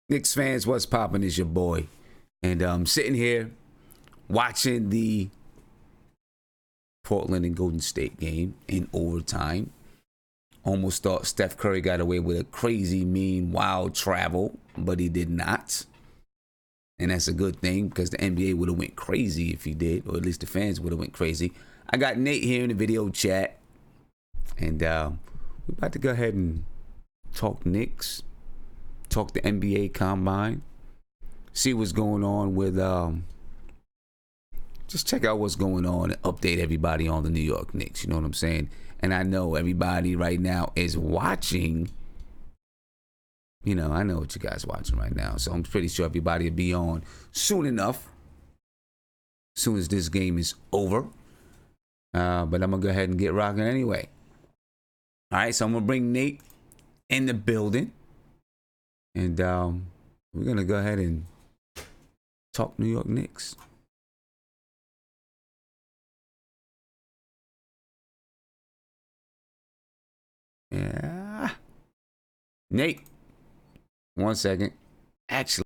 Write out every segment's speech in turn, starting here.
Knicks fans, what's poppin' is your boy. And I'm sitting here watching the Portland and Golden State game in overtime. Almost thought Steph Curry got away with a crazy, mean, wild travel, but he did not. And that's a good thing because the NBA would have went crazy if he did, or at least the fans would have went crazy. I got Nate here in the video chat, and we're about to go ahead and talk Knicks, talk the NBA Combine, see what's going on with, just check out what's going on and update everybody on the New York Knicks, you know what I'm saying? And I know everybody right now is watching. You know, I know what you guys watching right now, so I'm pretty sure everybody will be on soon enough, as soon as this game is over. But I'm going to go ahead and get rocking anyway. All right, so I'm going to bring Nate in the building, and we're going to go ahead and talk New York Knicks. Yeah. Nate. 1 second. Actually,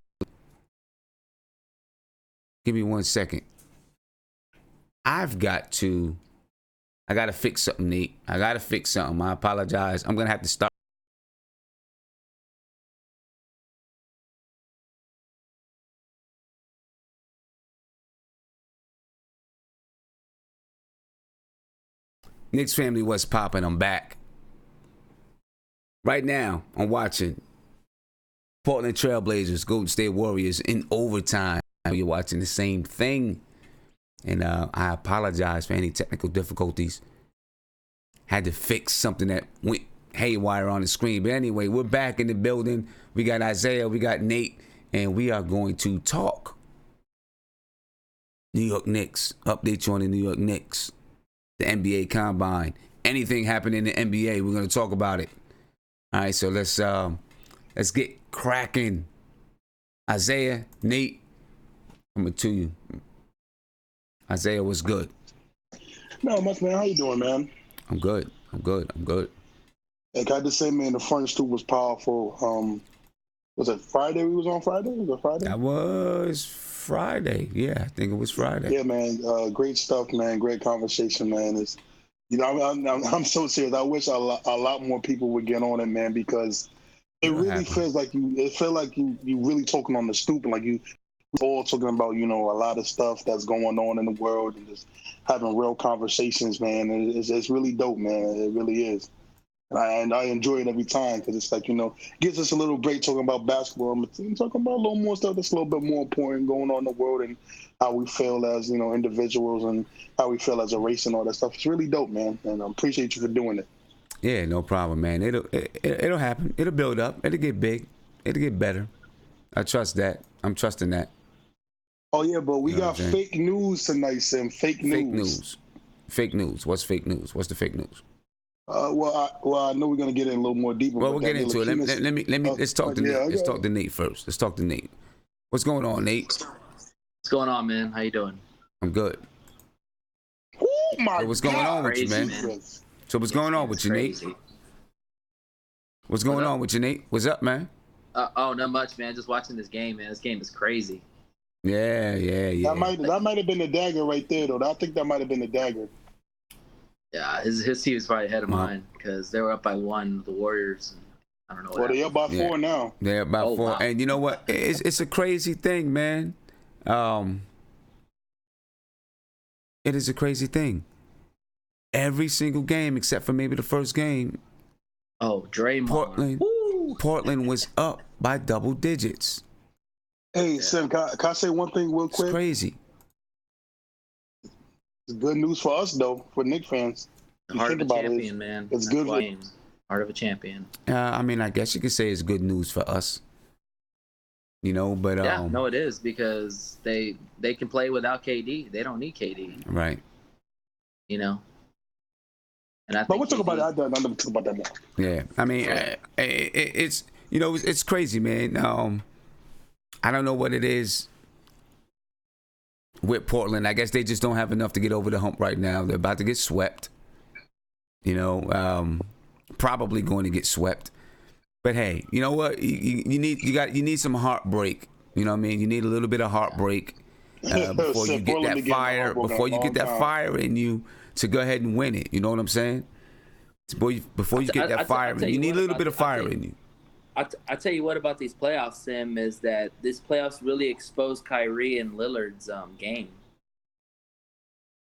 give me 1 second. I got to fix something, Nate. I got to fix something. I apologize. I'm going to have to start. Knicks family, what's poppin'? I'm back. Right now, I'm watching Portland Trailblazers, Golden State Warriors in overtime. You're watching the same thing. And I apologize for any technical difficulties. Had to fix something that went haywire on the screen. But anyway, we're back in the building. We got Isaiah, we got Nate, and we are going to talk New York Knicks. Update you on the New York Knicks, the NBA Combine. Anything happening in the NBA, we're going to talk about it. All right, so let's get cracking. Isaiah, Nate, coming to you. Isaiah, what's good? Not much, man. How you doing, man? I'm good. Hey, can I just say, man, the front stoop was powerful. Was it Friday? We was on Friday? Was it Friday? That was Friday. Yeah, I think it was Friday. Yeah, man. Great stuff, man. Great conversation, man. It's, you know, I'm so serious. I wish a lot more people would get on it, man, because it really feels like you really talking on the stoop, and like you all talking about, you know, a lot of stuff that's going on in the world and just having real conversations, man. And it's really dope, man. It really is. And I enjoy it every time because it's like, you know, gives us a little break talking about basketball. I'm talking about a little more stuff that's a little bit more important going on in the world and how we feel as, you know, individuals and how we feel as a race and all that stuff. It's really dope, man. And I appreciate you for doing it. Yeah, no problem, man. It'll happen. It'll build up. It'll get big. It'll get better. I trust that. I'm trusting that. Oh, yeah, but we got fake news tonight, Sim. Fake news. Fake news. What's fake news? What's the fake news? Well, I know we're gonna get in a little more deeper. Well, we'll get into it. Let's talk to Nate. Let's talk to Nate first. Let's talk to Nate. What's going on, Nate? What's going on, man? How you doing? I'm good. Oh my so what's going on with you, man? So what's going on with you, Nate? What's going on with you, Nate? What's up, man? Oh, not much, man. Just watching this game, man. This game is crazy. Yeah. That might have been the dagger right there, though. I think that might have been the dagger. Yeah, his team is probably ahead of mine because they were up by 1, the Warriors. And I don't know what. Well, they're up by 4 now. They're up by 4, wow. And you know what? It's a crazy thing, man. It is a crazy thing. Every single game except for maybe the first game. Oh, Draymond. Portland was up by double digits. Hey, Sim, can I say one thing real quick? It's crazy. It's good news for us, though, for Knicks fans. Heart of a champion, man. It's good. Heart of a champion. I mean, I guess you could say it's good news for us. You know, but yeah, no, it is because they can play without KD. They don't need KD. Right. You know. And but we'll talk about that. I'm going to talk about that more. Yeah, I mean, it's you know, it's crazy, man. I don't know what it is with Portland. I guess they just don't have enough to get over the hump right now. They're about to get swept. You know, probably going to get swept. But hey, you know what? You need some heartbreak. You know what I mean? You need a little bit of heartbreak before you get that fire. Before you get that fire in you to go ahead and win it. You know what I'm saying? Before you get that fire in you, need a little bit of fire in you. I tell you what about these playoffs, Sim, is that these playoffs really exposed Kyrie and Lillard's game.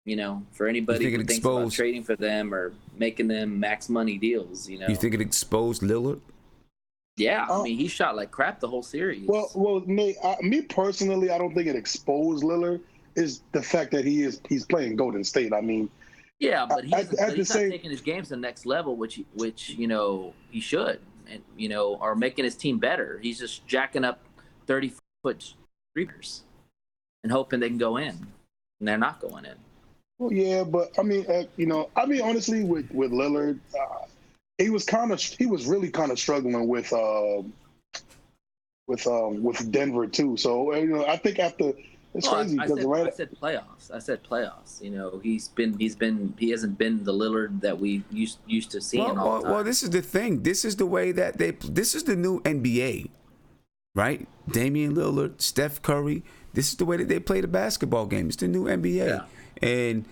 You know, for anybody who thinks about trading for them or making them max money deals, you know. You think it exposed Lillard? Yeah, I mean, he shot like crap the whole series. Well, me personally, I don't think it exposed Lillard. Is the fact that he's playing Golden State. I mean, yeah, but he's not taking his game to the next level, which you know he should, and you know, or making his team better. He's just jacking up 30-foot streakers and hoping they can go in, and they're not going in. Well, yeah, but I mean, honestly, with Lillard, he was really kind of struggling with Denver too. So you know, I think after it's crazy because I said playoffs. You know, he hasn't been the Lillard that we used to seeing all the time. Well, this is the thing. This is the way that this is the new NBA, right? Damian Lillard, Steph Curry. This is the way that they play the basketball game. It's the new NBA. Yeah. And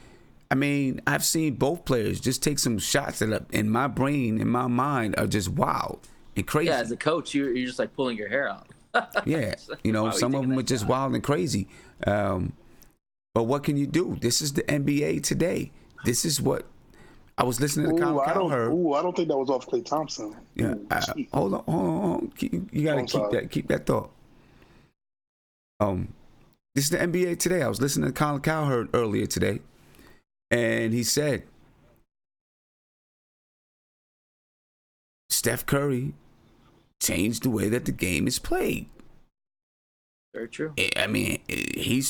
I mean, I've seen both players just take some shots that in my brain, in my mind, are just wild and crazy. Yeah, as a coach, you're just like pulling your hair out. Yeah, you know, some of them are just wild and crazy. But what can you do? This is the NBA today. This is what I was listening to. I don't think that was off Klay Thompson. Yeah, hold on. You gotta keep that thought. This is the NBA today. I was listening to Colin Cowherd earlier today, and he said Steph Curry changed the way that the game is played. Very true. I mean, he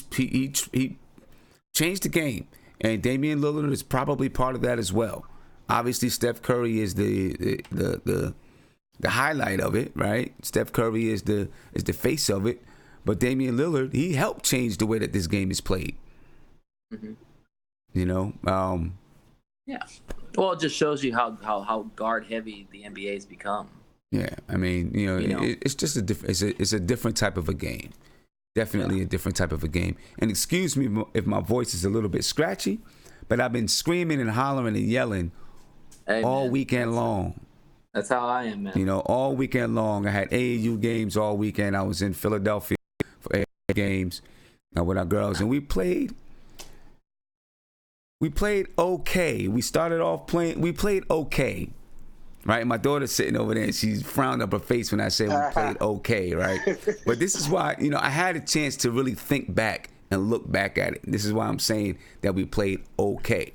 changed the game, and Damian Lillard is probably part of that as well. Obviously, Steph Curry is the highlight of it, right? Steph Curry is the face of it. But Damian Lillard, he helped change the way that this game is played. Mm-hmm. You know? Yeah. Well, it just shows you how guard heavy the NBA has become. Yeah, I mean, you know, it's just it's a different type of a game. Definitely a different type of a game. And excuse me if my voice is a little bit scratchy, but I've been screaming and hollering and yelling all weekend long. That's how I am, man. You know, all weekend long. I had AAU games all weekend. I was in Philadelphia for AAU games with our girls, and we played okay. We started off playing. We played okay, right? My daughter's sitting over there, and she's frowned up her face when I said we played okay, right? But this is why, you know, I had a chance to really think back and look back at it. This is why I'm saying that we played okay,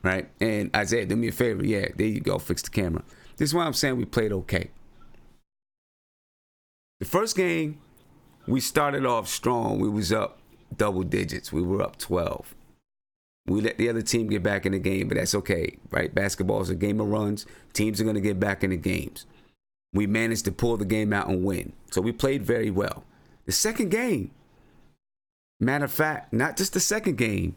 right? And Isaiah, do me a favor. Yeah, there you go. Fix the camera. This is why I'm saying we played okay. The first game, we started off strong. We was up double digits. We were up 12. We let the other team get back in the game, but that's okay, right? Basketball is a game of runs. Teams are going to get back in the games. We managed to pull the game out and win. So we played very well. The second game, matter of fact, not just the second game,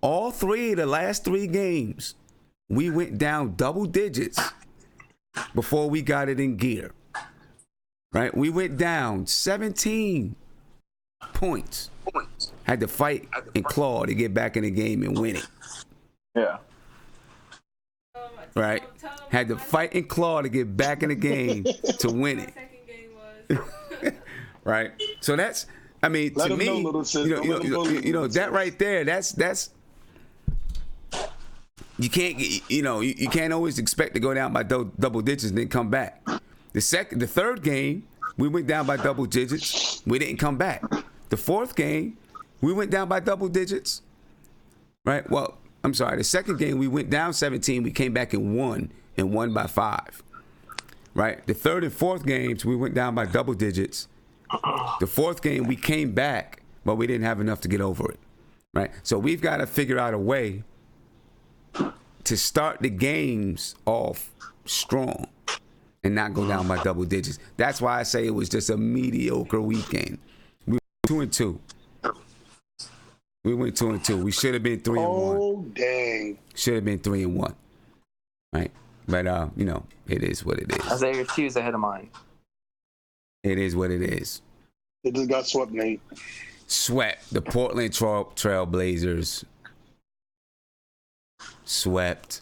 all three of the last three games, we went down double digits before we got it in gear, right? We went down 17 points. Had to fight and claw to get back in the game and win it. Yeah. Right? Had to fight and claw to get back in the game to win it. Right? So that's, I mean, to me, you know, that right there, that's you can't, you can't always expect to go down by double digits and then come back. The third game, we went down by double digits. We didn't come back. The fourth game, we went down by double digits. Right? Well, I'm sorry. The second game, we went down 17. We came back and won by 5. Right? The third and fourth games, we went down by double digits. The fourth game, we came back, but we didn't have enough to get over it. Right? So we've got to figure out a way to start the games off strong and not go down by double digits. That's why I say it was just a mediocre weekend. We went 2-2. We went 2-2. We should have been 3-1. Oh, dang. Should have been 3-1. Right? But it is what it is. Isaiah Hughes ahead of mine. It is what it is. They just got swept, Nate. Swept. The Portland Trail Blazers swept.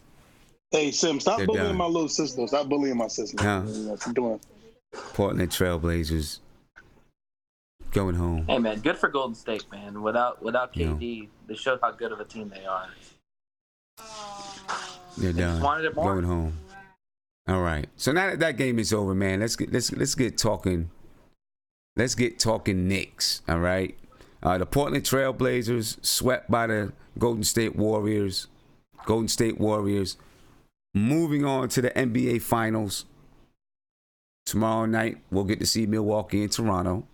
Hey, Sim, stop They're bullying done. my little sister. Stop bullying my sister. Huh? What you doing? Portland Trail Blazers going home. Hey man, good for Golden State, man. Without KD, they showed how good of a team they are. They're They just done. wanted it more. Going home. All right. So now that that game is over, man, let's get talking. Let's get talking Knicks. All right. The Portland Trail Blazers swept by the Golden State Warriors. Golden State Warriors moving on to the NBA Finals. Tomorrow night we'll get to see Milwaukee and Toronto.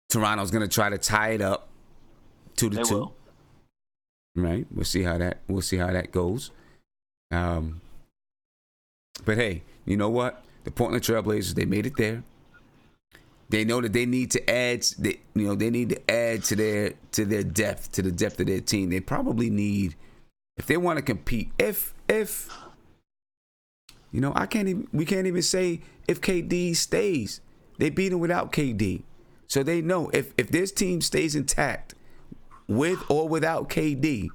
Toronto's gonna try to tie it up 2-2. will. Right. We'll see how that goes. But hey, you know what? The Portland Trail Blazers, they made it there. They know that they need to add. They need to add to their depth, to the depth of their team. They probably need, if they want to compete. We can't even say if KD stays. They beat him without KD, so they know if this team stays intact, with or without KD,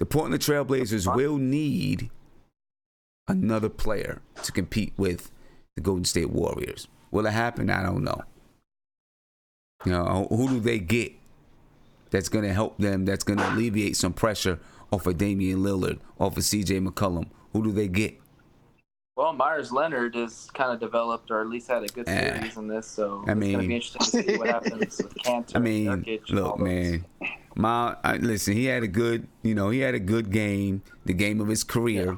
the Portland Trail Blazers will need another player to compete with the Golden State Warriors. Will it happen? I don't know. Who do they get that's going to help them, that's going to alleviate some pressure off of Damian Lillard, off of CJ McCollum? Who do they get? Well, Myers Leonard has kind of developed, or at least had a good series in this, so it's going to be interesting to see what happens with Cantor. Look, man. Listen, he had a good game, the game of his career,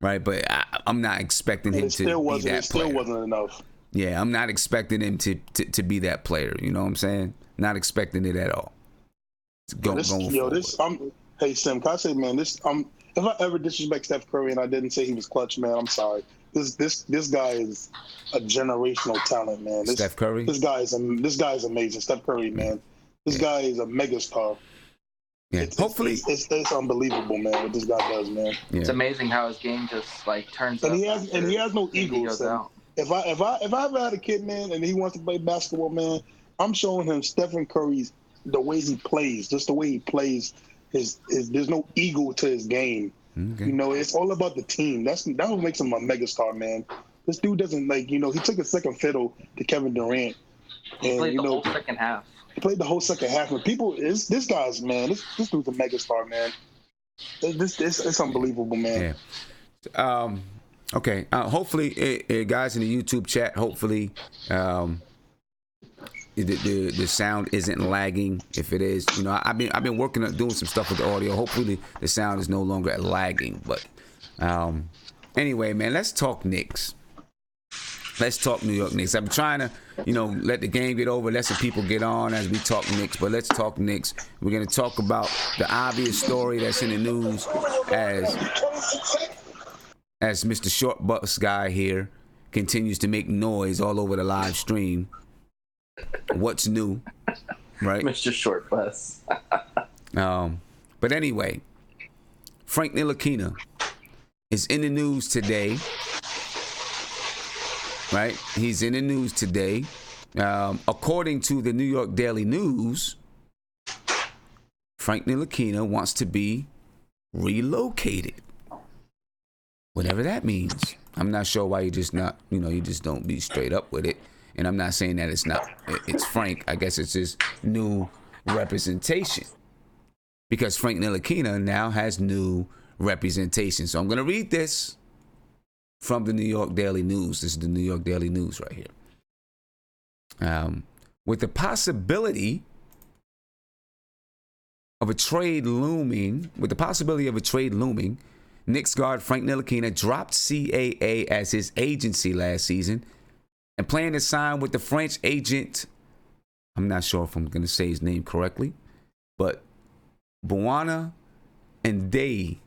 right? But I'm not expecting him to be that player. It still wasn't enough. Yeah, I'm not expecting him to be that player. You know what I'm saying? Not expecting it at all. Hey, Sim, can I say, man, if I ever disrespect Steph Curry and I didn't say he was clutch, man, I'm sorry. This guy is a generational talent, man. Steph Curry? This guy is amazing. Steph Curry, man. This guy is a megastar. Yeah. Hopefully, it's unbelievable, man, what this guy does, man. Yeah. It's amazing how his game just turns and up. He has no ego. If I ever had a kid, man, and he wants to play basketball, man, I'm showing him Stephen Curry's, the way he plays, just the way he plays. There's no ego to his game. Okay. It's all about the team. That what makes him a megastar, man. This dude doesn't he took a second fiddle to Kevin Durant. He played the whole second half. He played the whole second half. And this guy's, man, this dude's a megastar, man. It's unbelievable, man. Yeah. Okay. Hopefully, guys in the YouTube chat, hopefully the sound isn't lagging. If it is, I've been working on doing some stuff with the audio. Hopefully the sound is no longer lagging. But anyway, man, let's talk Knicks. Let's talk New York Knicks. I'm trying to, let the game get over, let some people get on as we talk Knicks. But let's talk Knicks. We're going to talk about the obvious story that's in the news as Mr. Short Bus guy here continues to make noise all over the live stream. What's new, right? Mr. Short Bus. But anyway, Frank Ntilikina is in the news today, right? He's in the news today. According to the New York Daily News, Frank Ntilikina wants to be relocated. Whatever that means. I'm not sure why you just don't be straight up with it. And I'm not saying that it's Frank. I guess it's his new representation. Because Frank Ntilikina now has new representation. So I'm going to read this from the New York Daily News. This is the New York Daily News right here. With the possibility of a trade looming, Knicks guard Frank Ntilikina dropped CAA as his agency last season and planned to sign with the French agent, I'm not sure if I'm going to say his name correctly, but Buana Ndeye.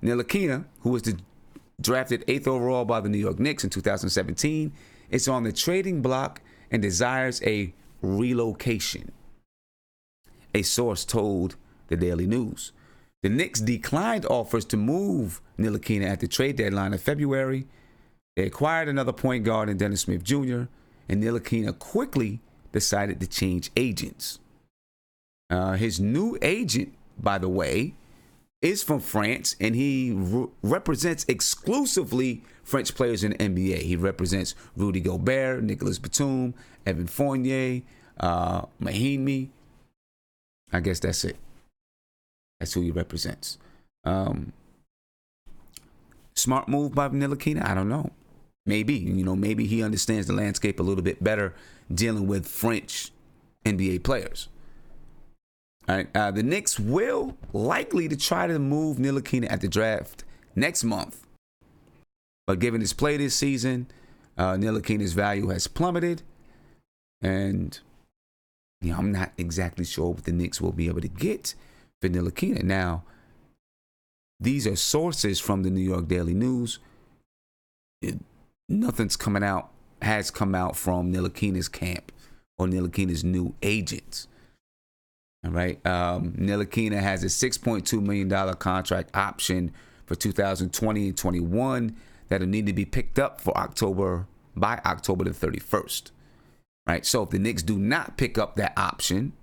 Ntilikina, who was drafted 8th overall by the New York Knicks in 2017, is on the trading block and desires a relocation. a source told the Daily News. The Knicks declined offers to move Ntilikina at the trade deadline in February. They acquired another point guard in Dennis Smith Jr., and Ntilikina quickly decided to change agents. His new agent, by the way, is from France, and he represents exclusively French players in the NBA. He represents Rudy Gobert, Nicolas Batum, Evan Fournier, Mahimi. I guess that's it. That's who he represents. Smart move by Ntilikina? I don't know. Maybe. Maybe he understands the landscape a little bit better dealing with French NBA players. All right. The Knicks will likely to try to move Ntilikina at the draft next month. But given his play this season, Ntilikina's value has plummeted. And I'm not exactly sure what the Knicks will be able to get for Ntilikina. Now, these are sources from the New York Daily News. Nothing's has come out from Ntilikina's camp or Ntilikina's new agents. All right. Ntilikina has a $6.2 million contract option for 2020 and 21 that'll need to be picked up by October the 31st. Right. So if the Knicks do not pick up that option,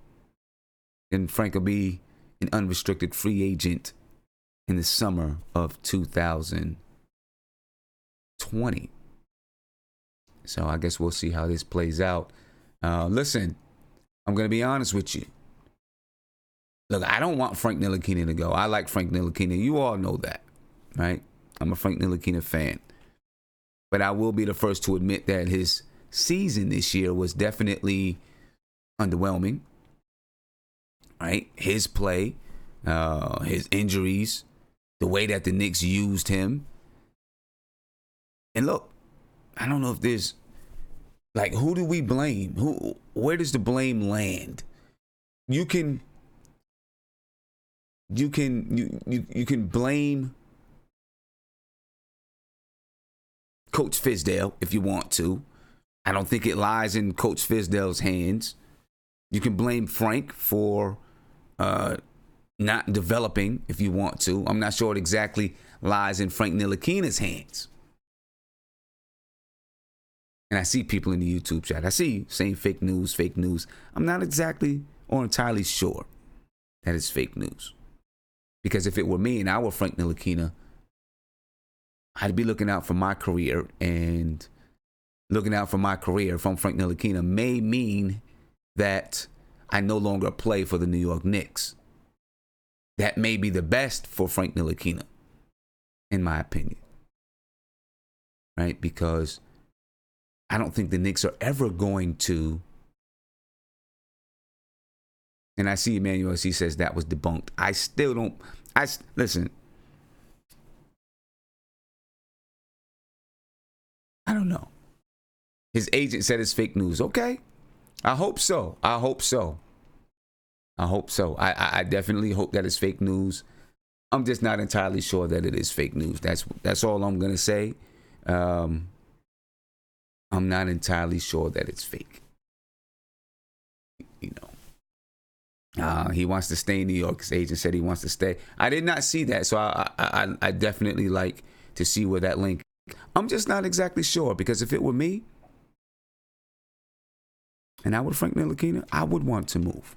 then Frank will be an unrestricted free agent in the summer of 2020. So I guess we'll see how this plays out. Listen, I'm going to be honest with you. Look, I don't want Frank Ntilikina to go. I like Frank Ntilikina. You all know that, right? I'm a Frank Ntilikina fan. But I will be the first to admit that his season this year was definitely underwhelming, right? His play, his injuries, the way that the Knicks used him. And look, I don't know if there's, who do we blame? Where does the blame land? You can blame Coach Fizdale if you want to. I don't think it lies in Coach Fizdale's hands. You can blame Frank for not developing if you want to. I'm not sure it exactly lies in Frank Ntilikina's hands. And I see people in the YouTube chat. I see you saying fake news. I'm not exactly or entirely sure that it's fake news. Because if it were me and I were Frank Ntilikina, I'd be looking out for my career. And looking out for my career from Frank Ntilikina may mean that I no longer play for the New York Knicks. That may be the best for Frank Ntilikina, in my opinion. Right? Because I don't think the Knicks are ever going to. And I see Emmanuel, he says that was debunked. I still don't. Listen. I don't know. His agent said it's fake news. Okay. I hope so. I definitely hope that it's fake news. I'm just not entirely sure that it is fake news. That's all I'm going to say. I'm not entirely sure that it's fake. He wants to stay in New York. His agent said he wants to stay. I did not see that, so I definitely like to see where that link. I'm just not exactly sure, because if it were me and I were Frank Ntilikina, I would want to move.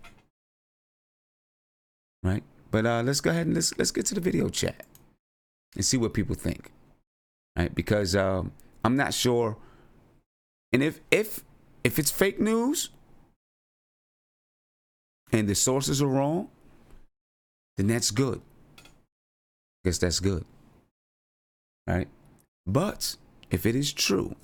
Right? But let's go ahead and let's get to the video chat and see what people think. Right? Because I'm not sure. And if it's fake news and the sources are wrong, then that's good. I guess that's good. Right? But if it is true,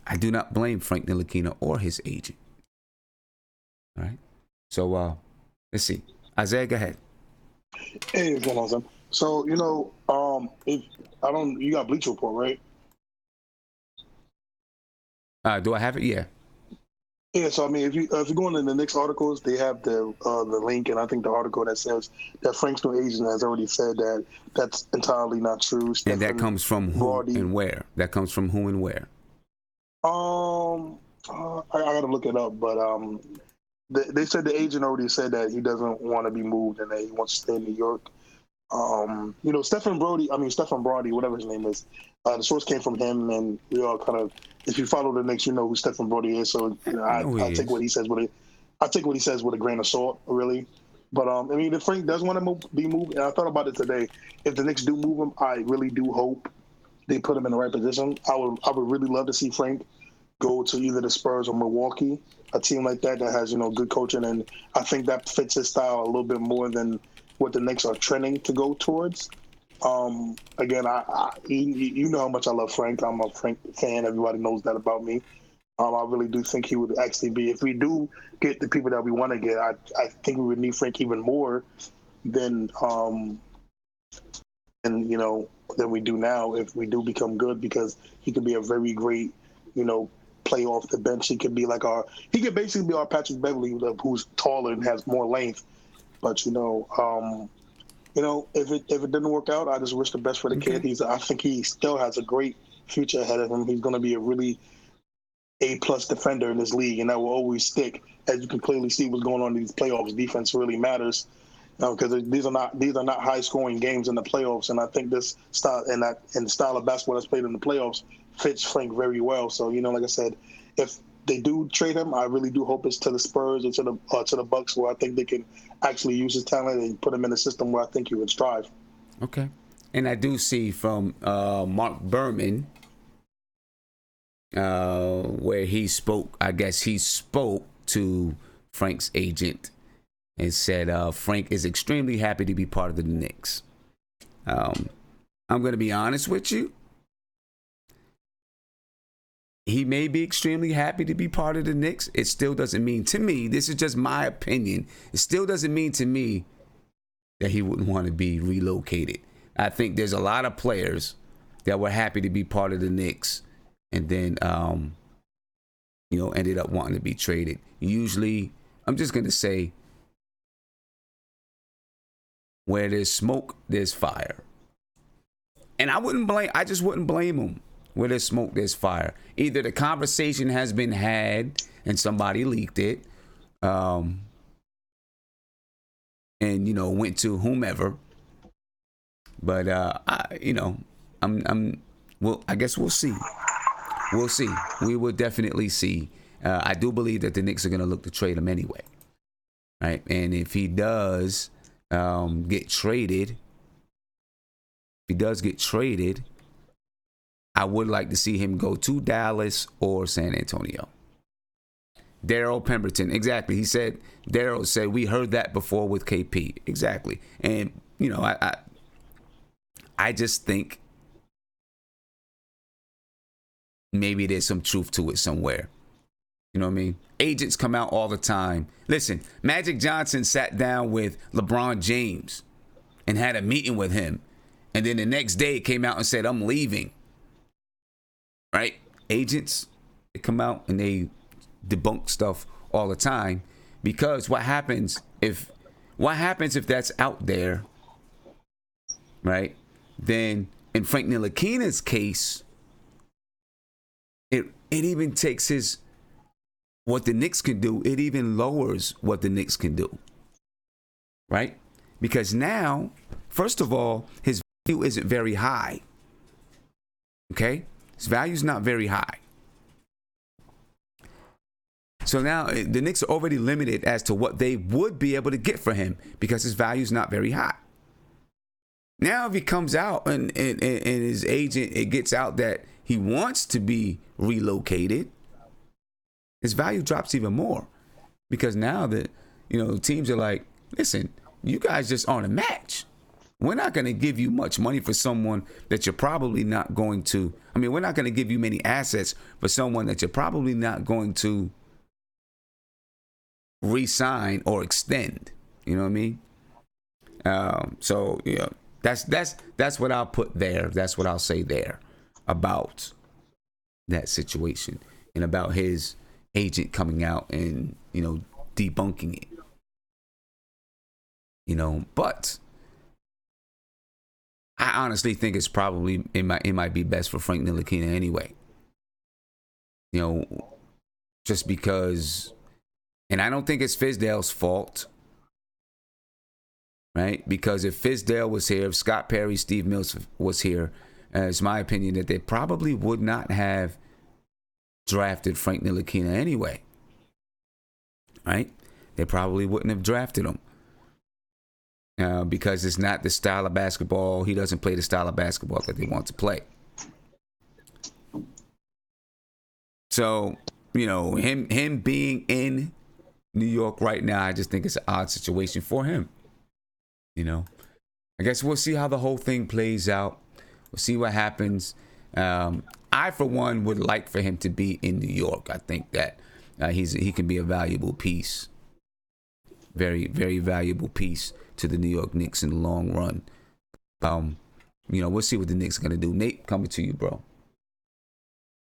I do not blame Frank Ntilikina or his agent. All right? So let's see. Isaiah, go ahead. Hey, what's going on, son? So, if you got Bleacher Report, right? Do I have it? Yeah. Yeah, so I mean, if you go into the Knicks articles, they have the link, and I think the article that says that Frank's new agent has already said that that's entirely not true. And that comes from who and where? That comes from who and where? I gotta look it up, but they said the agent already said that he doesn't want to be moved and that he wants to stay in New York. Stephen Brody, whatever his name is. The source came from him, and we all kind of, if you follow the Knicks, you know who Stephen Brody is. So I know I he take is. what he says with a grain of salt, really. But if Frank does want to be moved, and I thought about it today, if the Knicks do move him, I really do hope they put him in the right position. I would really love to see Frank go to either the Spurs or Milwaukee, a team like that has good coaching, and I think that fits his style a little bit more than what the Knicks are trending to go towards. Again, you know how much I love Frank. I'm a Frank fan. Everybody knows that about me. I really do think he would actually be, if we do get the people that we want to get, I think we would need Frank even more than and than we do now if we do become good, because he could be a very great, play off the bench. He could basically be our Patrick Beverly, who's taller and has more length. But if it didn't work out, I just wish the best for the kid. I think he still has a great future ahead of him. He's going to be a really A+ defender in this league, and that will always stick. As you can clearly see what's going on in these playoffs, defense really matters. Because these are not high scoring games in the playoffs, and I think this style and the style of basketball that's played in the playoffs fits Frank very well. So like I said, if they do trade him, I really do hope it's to the Spurs or to the Bucks, where I think they can actually use his talent and put him in a system where I think he would strive. Okay, and I do see from Mark Berman where he spoke. I guess he spoke to Frank's agent and said Frank is extremely happy to be part of the Knicks. I'm going to be honest with you. He may be extremely happy to be part of the Knicks. It still doesn't mean to me, this is just my opinion, it still doesn't mean to me that he wouldn't want to be relocated. I think there's a lot of players that were happy to be part of the Knicks and then, ended up wanting to be traded. Usually, I'm just going to say, where there's smoke, there's fire. And I just wouldn't blame him. Where there's smoke, there's fire. Either the conversation has been had and somebody leaked it, and went to whomever. But I guess we'll see. We'll see. We will definitely see. I do believe that the Knicks are going to look to trade him anyway, right? And if he does get traded, I would like to see him go to Dallas or San Antonio. Daryl Pemberton, exactly. Daryl said, we heard that before with KP. Exactly. And, I just think maybe there's some truth to it somewhere. You know what I mean? Agents come out all the time. Listen, Magic Johnson sat down with LeBron James and had a meeting with him. And then the next day came out and said, I'm leaving. Right? Agents, they come out and they debunk stuff all the time, because what happens if that's out there, right? Then in Frank Ntilikina's case, it even takes what the Knicks can do, it even lowers what the Knicks can do, right? Because now, first of all, his value isn't very high. Okay? His value's not very high. So now the Knicks are already limited as to what they would be able to get for him because his value's not very high. Now if he comes out and his agent, it gets out that he wants to be relocated, his value drops even more. Because now that, teams are like, listen, you guys just aren't a match. We're not going to give you much money for someone that you're probably not going to. We're not going to give you many assets for someone that you're probably not going to re-sign or extend. You know what I mean? So that's what I'll put there. That's what I'll say there about that situation and about his agent coming out and debunking it. But I honestly think it's probably it might be best for Frank Ntilikina anyway. just because, and I don't think it's Fizdale's fault, right? Because if Fizdale was here, if Scott Perry, Steve Mills was here, it's my opinion that they probably would not have drafted Frank Ntilikina anyway, right? They probably wouldn't have drafted him because it's not the style of basketball. He doesn't play the style of basketball that they want to play. So, you know, him being in New York right now, I just think it's an odd situation for him. You know, I guess we'll see how the whole thing plays out. We'll see what happens. I, for one, would like for him to be in New York. I think that he can be a valuable piece. Very, very valuable piece to the New York Knicks in the long run. You know, we'll see what the Knicks are going to do. Nate, coming to you, bro.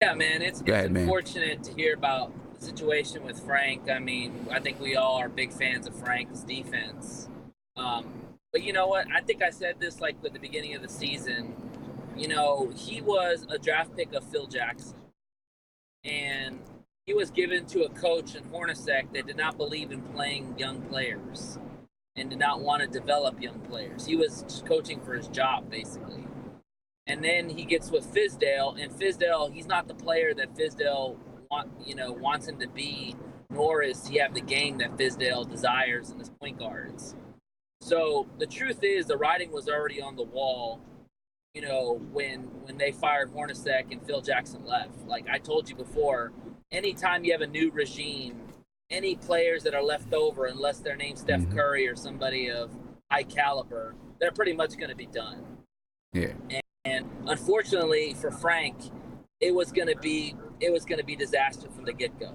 Yeah, man, it's unfortunate to hear about the situation with Frank. I mean, I think we all are big fans of Frank's defense. But you know what? I think I said this like at the beginning of the season. You know, he was a draft pick of Phil Jackson. And he was given to a coach in Hornacek that did not believe in playing young players and did not want to develop young players. He was just coaching for his job, basically. And then he gets with Fizdale, and Fizdale, he's not the player that Fizdale wants him to be, nor is he have the game that Fizdale desires in his point guards. So the truth is, the writing was already on the wall, you know, when they fired Hornacek and Phil Jackson left. Like I told you before, anytime you have a new regime, any players that are left over, unless they're named Steph Curry or somebody of high caliber, they're pretty much going to be done. Yeah. And unfortunately for Frank, it was going to be disaster from the get-go.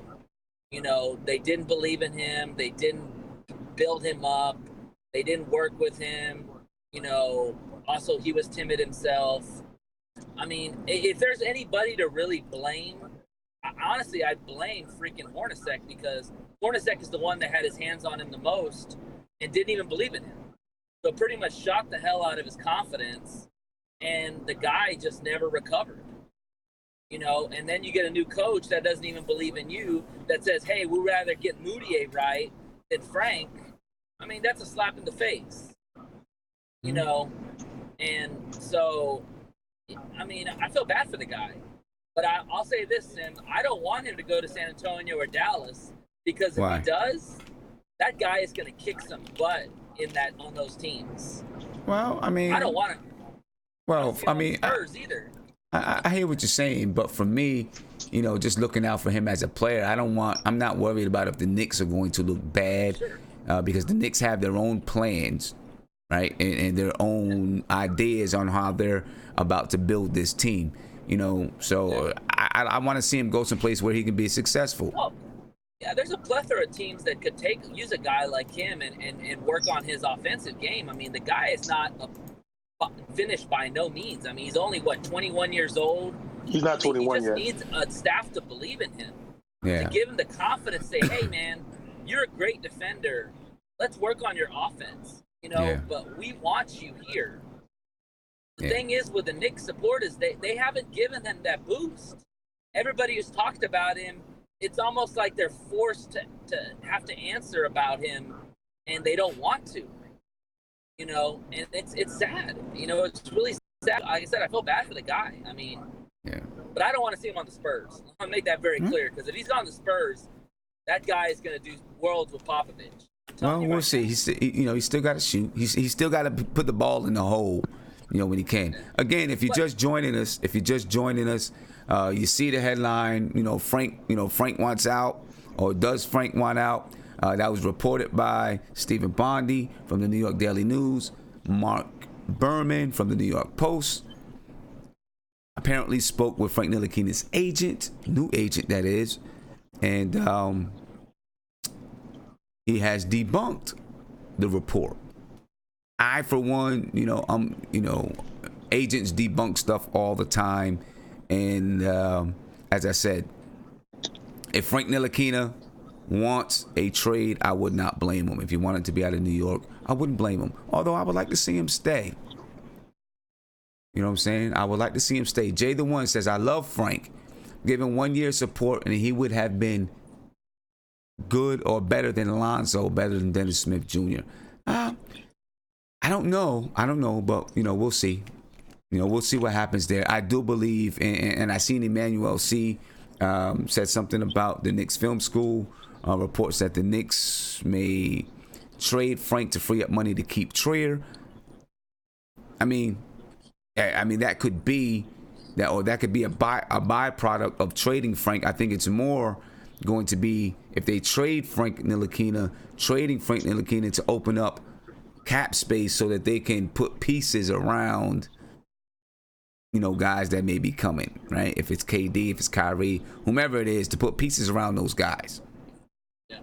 You know, they didn't believe in him. They didn't build him up. They didn't work with him. You know, also he was timid himself. I mean, if there's anybody to really blame, honestly, I'd blame freaking Hornacek, because Hornacek is the one that had his hands on him the most and didn't even believe in him. So pretty much shot the hell out of his confidence. And the guy just never recovered, you know. And then you get a new coach that doesn't even believe in you, that says, hey, we'd rather get Moutier right than Frank. I mean, that's a slap in the face, you know. And so, I mean, I feel bad for the guy. But I'll say this, Sim, I don't want him to go to San Antonio or Dallas, because if he does, that guy is going to kick some butt on those teams. Well, I mean, I don't want him. Well, I mean, I hear what you're saying, but for me, you know, just looking out for him as a player, I'm not worried about if the Knicks are going to look bad, because the Knicks have their own plans, right, and their own ideas on how they're about to build this team, you know. So I want to see him go someplace where he can be successful. Oh, yeah, there's a plethora of teams that could use a guy like him and work on his offensive game. I mean, the guy is not finished by no means. I mean, he's only 21 years old. He's not 21 yet. He just needs a staff to believe in him, to give him the confidence. Say, hey man, you're a great defender. Let's work on your offense. You know, but we want you here. The thing is with the Knicks support is they haven't given him that boost. Everybody who's talked about him, it's almost like they're forced to have to answer about him, and they don't want to. You know, and it's sad. You know, it's really sad. Like I said, I feel bad for the guy. I mean, but I don't want to see him on the Spurs. I want to make that very clear, because if he's on the Spurs, that guy is going to do worlds with Popovich. Well, we'll see. He's still got to shoot. He's still got to put the ball in the hole, you know, when he can. Again, if you're just joining us, you see the headline, you know, Frank wants out, or does Frank want out? That was reported by Stephen Bondi from the New York Daily News. Mark Berman from the New York Post apparently spoke with Frank Ntilikina's agent, new agent that is, and he has debunked the report. I, for one, agents debunk stuff all the time, and as I said, if Frank Ntilikina wants a trade, I would not blame him. If he wanted to be out of New York, I wouldn't blame him. Although I would like to see him stay. You know what I'm saying? I would like to see him stay. Jay the One says, I love Frank. Give him 1 year support and he would have been good or better than Alonzo, better than Dennis Smith Jr.? I don't know. But we'll see. We'll see what happens there. I do believe, and I seen Emmanuel C. Said something about the Knicks film school. Reports that the Knicks may trade Frank to free up money to keep Trier. I mean that could be that, or that could be a byproduct of trading Frank. I think it's more going to be if they trade trading Frank Ntilikina to open up cap space so that they can put pieces around guys that may be coming, right? If it's KD, if it's Kyrie, whomever it is, to put pieces around those guys. Yeah.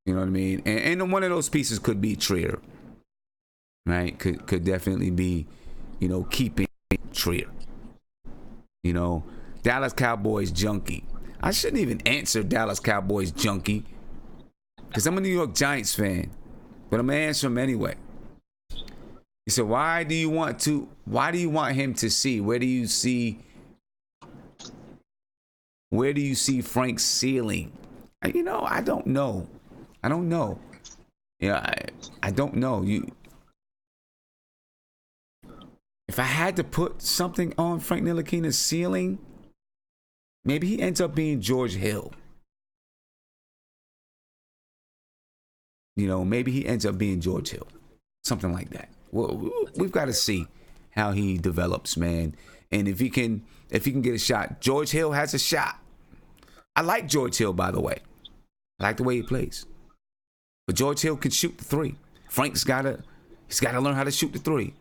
You know what I mean? And one of those pieces could be Trier, right? Could definitely be, keeping Trier. Dallas Cowboys junkie. I shouldn't even answer Dallas Cowboys junkie because I'm a New York Giants fan, but I'm gonna answer him anyway. He said, why do you want him to see? Where do you see Frank's ceiling? I don't know. Yeah, I don't know. If I had to put something on Frank Ntilikina's ceiling, maybe he ends up being George Hill. Maybe he ends up being George Hill. Something like that. Well, we've got to see how he develops, man. And if he can get a shot. George Hill has a shot. I like George Hill, by the way. I like the way he plays. But George Hill can shoot the three. Frank's gotta learn how to shoot the three.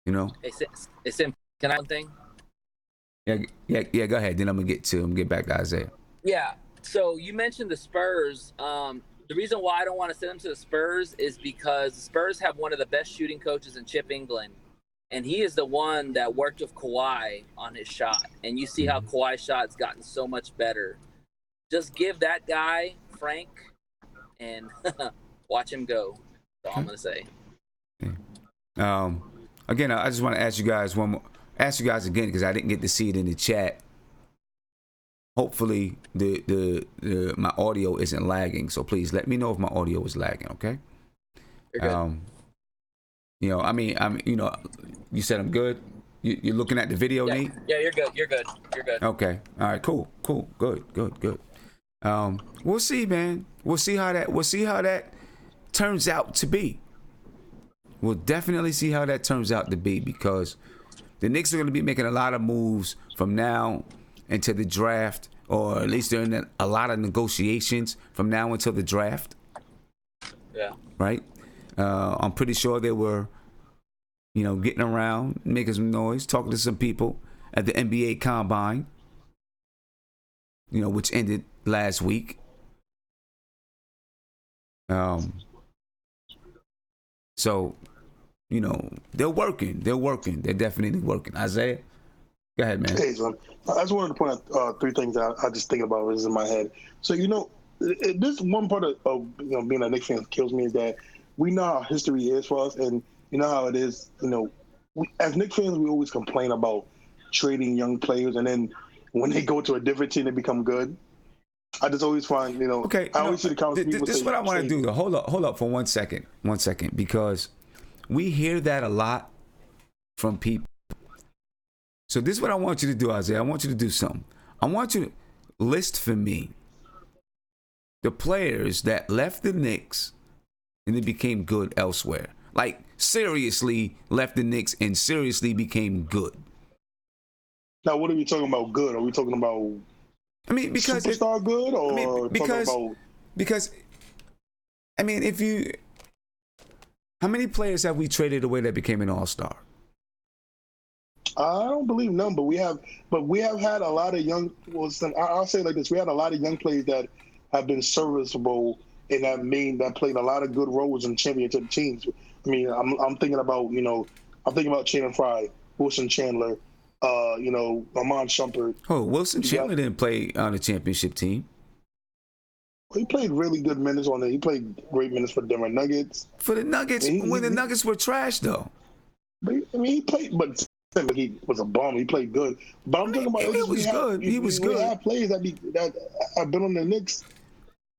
It's in. Can I one thing? Yeah. Go ahead. Then I'm gonna get back to Isaiah. Yeah. So you mentioned the Spurs. The reason why I don't want to send him to the Spurs is because the Spurs have one of the best shooting coaches in Chip England, and he is the one that worked with Kawhi on his shot. And you see how Kawhi's shot's gotten so much better. Just give that guy Frank and watch him go. That's all I'm gonna say. Again, I just want to ask you guys again because I didn't get to see it in the chat. Hopefully the my audio isn't lagging, so please let me know if my audio is lagging, okay? You're good. You said I'm good. You're looking at the video, Yeah, Nate? yeah, you're good. Okay. All right, cool. Good. We'll see, man. We'll see how that turns out to be. We'll definitely see how that turns out to be because the Knicks are going to be making a lot of moves from now until the draft, or at least during a lot of negotiations from now until the draft. Yeah. Right? I'm pretty sure they were, getting around, making some noise, talking to some people at the NBA Combine, which ended last week. So, they're working. They're definitely working. Isaiah, go ahead, man. Hey, son. I just wanted to point out three things I just thinking about was in my head. So, this one part of being a Knicks fan kills me is that we know how history is for us, and you know how it is. As Knicks fans, we always complain about trading young players, and then when they go to a different team, they become good. I just always find, Okay, I always see the comments. This is what I want to do, though. Hold up for 1 second, because we hear that a lot from people. So this is what I want you to do, Isaiah. I want you to do something. I want you to list for me the players that left the Knicks and then became good elsewhere. Like, seriously left the Knicks and seriously became good. Now, what are we talking about good? Are we talking about because superstar good, or how many players have we traded away that became an all-star? I don't believe none, but we have had a lot of young. Well, I'll say it like this: we had a lot of young players that have been serviceable and that played a lot of good roles in championship teams. I'm thinking about Channing Frye, Wilson Chandler, Amon Shumpert. Oh, Wilson Chandler didn't play on a championship team. He played really good minutes on it. He played great minutes for the Denver Nuggets. For the Nuggets, when the Nuggets were trash, though. But, he played, but he was a bum. He played good. But I'm talking about he was good. We have players that have been on the Knicks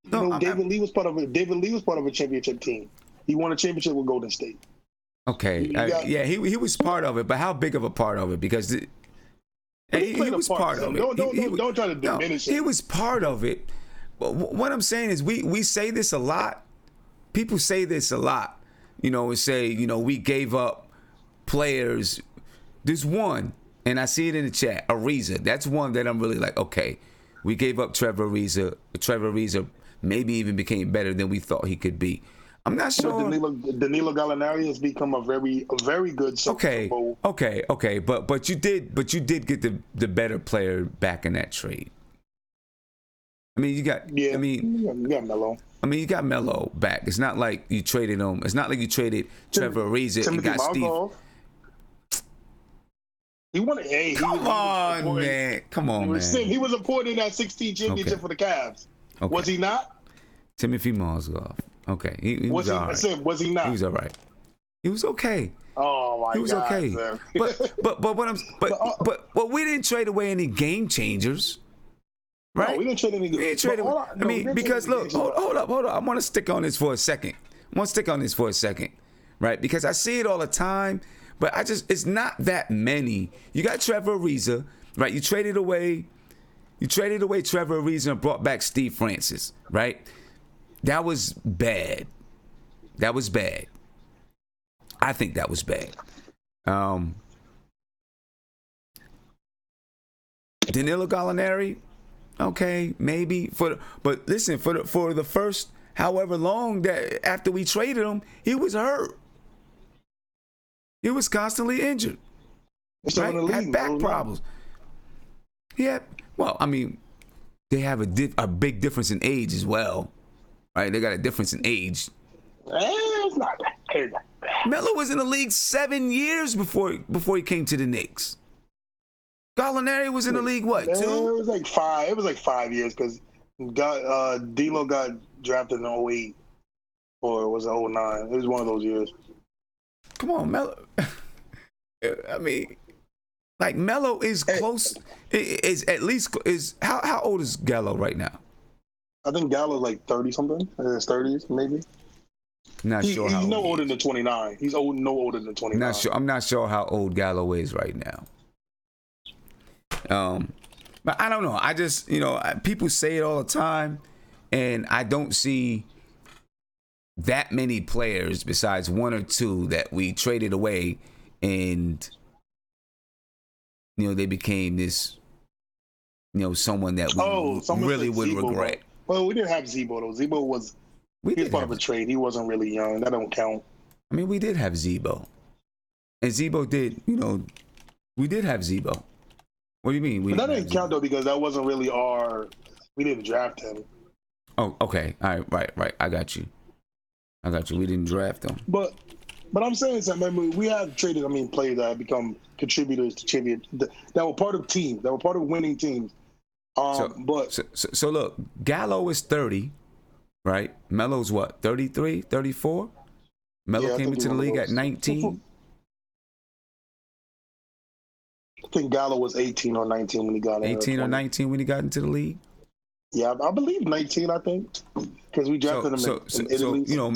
David Lee was part of a championship team. He won a championship with Golden State. Okay, he was part of it, but how big of a part of it? Because he was part of it. Don't try to diminish it. He was part of it. But what I'm saying is, we say this a lot. People say this a lot, and say, we gave up players. There's one, and I see it in the chat, Ariza. That's one that I'm really like, okay, we gave up Trevor Ariza. Trevor Ariza maybe even became better than we thought he could be. I'm not sure. Danilo Gallinari has become a very good. Okay. But you did get the better player back in that trade. I mean, you got Melo. I mean, you got Melo back. It's not like you traded him. It's not like you traded Trevor Ariza and got Steve. He won it. Come on, man. He was important in that 16 championship for the Cavs. Okay. Was he not? Timothy Mozgov. Okay, he was all right. Was he not? He was all right. He was okay. Oh my God. He was okay. But we didn't trade away any game changers. Right? No, we didn't trade any. Because look, hold up. I want to stick on this for a second. Right? Because I see it all the time, but it's not that many. You got Trevor Ariza, right? You traded away Trevor Ariza and brought back Steve Francis, right? That was bad. I think that was bad. Danilo Gallinari. Okay, maybe but listen, for the first however long that after we traded him, he was hurt. He was constantly injured. Right? Had back problems. Yeah. Well, I mean, they have a big difference in age as well, right? They got a difference in age. It's not that bad. Melo was in the league 7 years before he came to the Knicks. Gallinari was in the league, what, 2? It was like 5. It was like 5 years because D'Lo got drafted in 08 or was it 09? It was one of those years. Come on, Melo. I mean, like Melo is close. Is at least how old is Gallo right now? I think Gallo's like 30 something. In his 30s, maybe. He's no older than 29. He's no older than 29. I'm not sure how old Gallo is right now. But I don't know. I just, people say it all the time, and I don't see that many players besides 1 or 2 that we traded away, and they became this, someone that we really would Zebo, regret. Well, we didn't have Zebo though. Zebo was part of a trade. He wasn't really young. That don't count. I mean, we did have Zebo, and Zebo did. We did have Zebo. What do you mean? But that didn't count though because that wasn't really we didn't draft him. Oh, okay. All right, right. I got you. We didn't draft him. But I'm saying something. We have traded. Players that have become contributors to champion that were part of teams, that were part of winning teams. So look, Gallo is 30, right? Melo's what? 33, 34? Melo came into the league at 19. I think Gallo was 18 or 19 when he got in. 18 or 19 when he got into the league? Yeah, I believe 19, I think. Because we drafted him in Italy. So,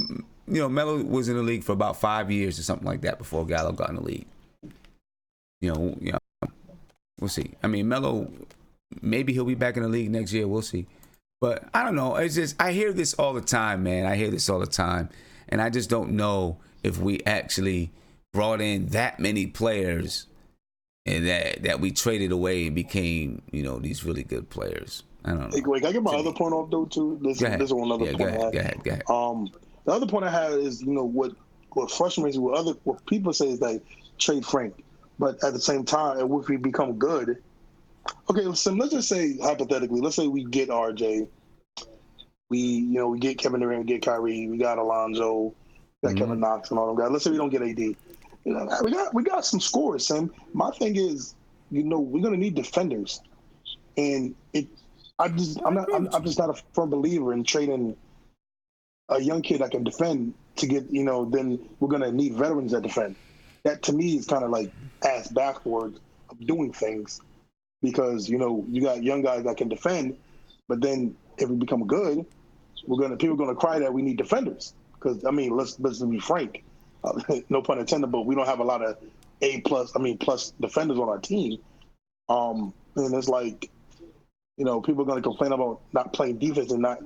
Melo was in the league for about 5 years or something like that before Gallo got in the league. We'll see. Melo, maybe he'll be back in the league next year. We'll see. But I don't know. It's just, I hear this all the time, man. And I just don't know if we actually brought in that many players and that we traded away and became, these really good players. I don't know. Wait, can I get my other point off though too? This is one other point. Go ahead. The other point I have is, what frustrates me what people say is that trade Frank, but at the same time, if we become good, okay. So let's just say hypothetically, let's say we get RJ, we get Kevin Durant, we get Kyrie, we got Alonzo, we got Kevin Knox and all them guys. Let's say we don't get AD. We got some scores, Sam. My thing is, we're gonna need defenders, and I'm just not a firm believer in trading a young kid that can defend to get, then we're gonna need veterans that defend. That to me is kind of like ass backwards of doing things, because you got young guys that can defend, but then if we become good, people are gonna cry that we need defenders because I mean let's be frank, no pun intended, but we don't have a lot of plus defenders on our team. And it's like, people are gonna complain about not playing defense and not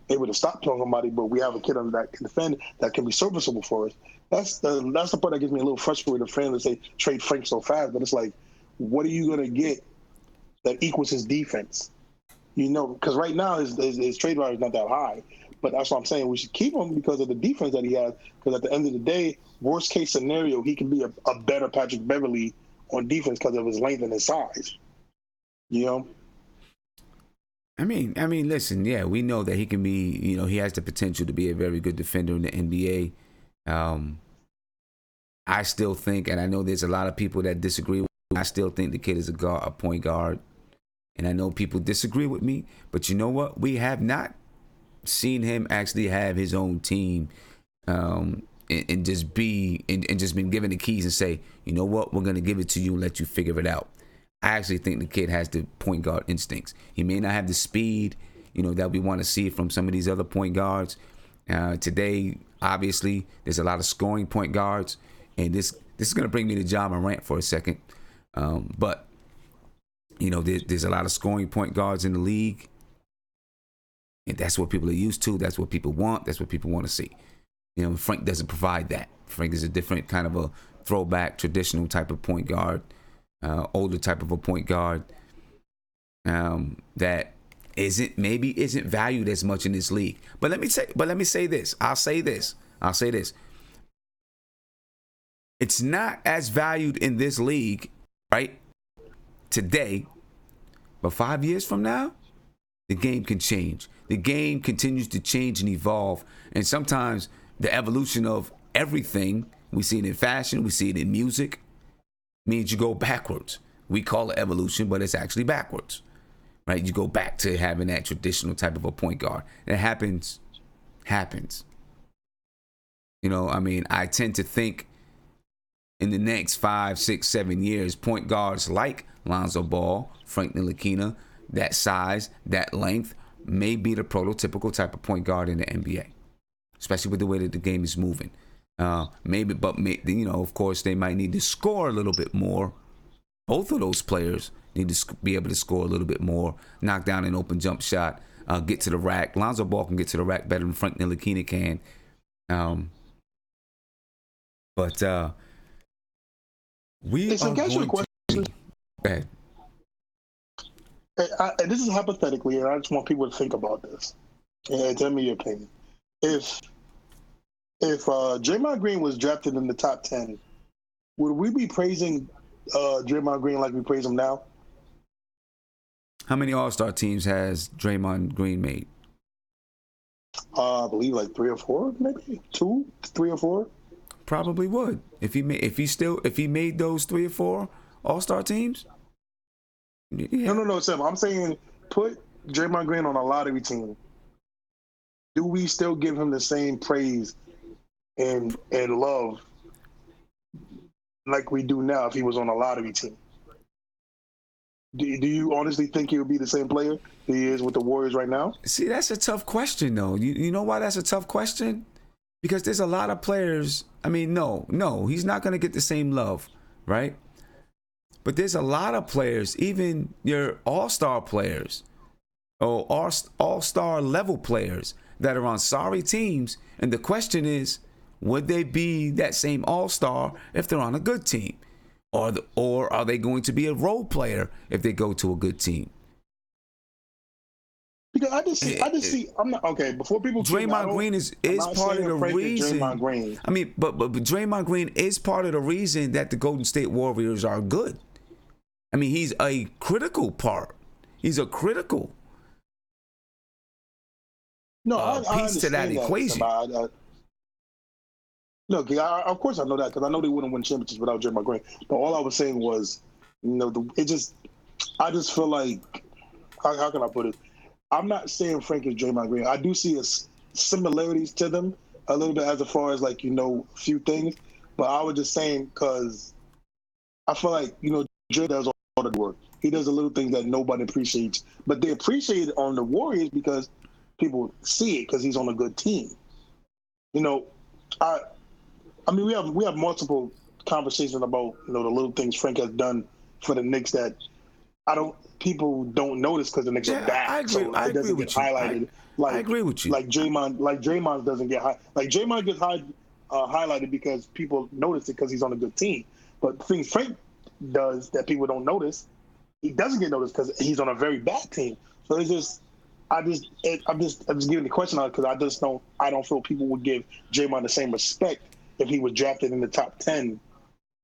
able to stop somebody, but we have a kid on that can defend that can be serviceable for us. That's the part that gets me a little frustrated. The fans say trade Frank so fast, but it's like, what are you gonna get that equals his defense? Because right now his trade value is not that high, but that's what I'm saying. We should keep him because of the defense that he has. Because at the end of the day, worst case scenario, he can be a better Patrick Beverley on defense because of his length and his size. I mean, listen, yeah, we know that he can be, he has the potential to be a very good defender in the NBA. I still think, and I know there's a lot of people that disagree with me, I still think the kid is a point guard. And I know people disagree with me, but you know what? We have not seen him actually have his own team and just been given the keys and say, you know what? We're going to give it to you and let you figure it out. I actually think the kid has the point guard instincts. He may not have the speed, that we want to see from some of these other point guards. Today, obviously, there's a lot of scoring point guards, and this is going to bring me to Ja Morant for a second. But there's a lot of scoring point guards in the league, and that's what people are used to. That's what people want. That's what people want to see. Frank doesn't provide that. Frank is a different kind of a throwback, traditional type of point guard. Older type of a point guard that isn't valued as much in this league. But let me say this. I'll say this. It's not as valued in this league, right? Today, but 5 years from now, the game can change. The game continues to change and evolve, and sometimes the evolution of everything, we see it in fashion, we see it in music, means you go backwards. We call it evolution, but it's actually backwards, right? You go back to having that traditional type of a point guard. That happens. I tend to think in the next 5, 6, 7 years, point guards like Lonzo Ball, Frank Ntilikina, that size, that length, may be the prototypical type of point guard in the NBA, especially with the way that the game is moving. Of course, they might need to score a little bit more. Both of those players need to be able to score a little bit more, knock down an open jump shot, get to the rack. Lonzo Ball can get to the rack better than Frank Ntilikina can. Go ahead. This is hypothetically, and I just want people to think about this and tell me your opinion. If Draymond Green was drafted in the top 10, would we be praising Draymond Green like we praise him now? How many All-Star teams has Draymond Green made? I believe like 3 or 4, maybe 2, 3 or 4. Probably would if he made those 3 or 4 All-Star teams. Yeah. No, Sam. I'm saying put Draymond Green on a lottery team. Do we still give him the same praise and love like we do now if he was on a lottery team? Do you honestly think he would be the same player he is with the Warriors right now? See, that's a tough question, though. You know why that's a tough question? Because there's a lot of players. I mean, no, he's not going to get the same love, right? But there's a lot of players, even your all-star players or all-star level players that are on sorry teams. And the question is, would they be that same all-star if they're on a good team? Or are they going to be a role player if they go to a good team? Because I just see. I'm not okay. Before people, Draymond Green is part of the reason. Draymond Green. I mean, but Draymond Green is part of the reason that the Golden State Warriors are good. I mean, he's a critical part. He's a critical piece to that equation. Look, of course I know that because I know they wouldn't win championships without Draymond Green. But all I was saying was, I just feel like, how can I put it? I'm not saying Frank is Draymond Green. I do see similarities to them a little bit as far as a few things. But I was just saying because I feel like, Dre does all the work. He does the little things that nobody appreciates. But they appreciate it on the Warriors because people see it because he's on a good team. You know, I mean, we have multiple conversations about, you know, the little things Frank has done for the Knicks that people don't notice because the Knicks are bad. I agree. So I it doesn't agree get with you. highlighted. I agree with you. Like Draymond doesn't get Draymond gets highlighted because people notice it because he's on a good team. But things Frank does that people don't notice, he doesn't get noticed because he's on a very bad team. So it's just, I'm just giving the question out because I don't feel people would give Draymond the same respect if he was drafted in the top 10.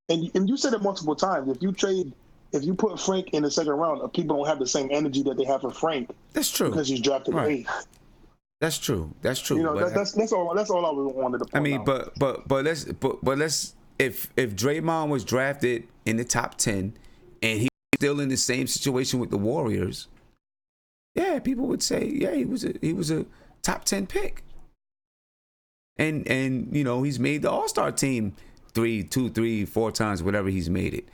And you said it multiple times. If you put Frank in the second round, people don't have the same energy that they have for Frank. That's true. Because he's drafted eighth. That's true. That's true. You know, that's all I wanted to point out. I mean, but let's if Draymond was drafted in the top 10 and he's still in the same situation with the Warriors, yeah, people would say, yeah, he was a top 10 pick. And you know, he's made the All-Star team 2, 3, 4 times, whatever he's made it.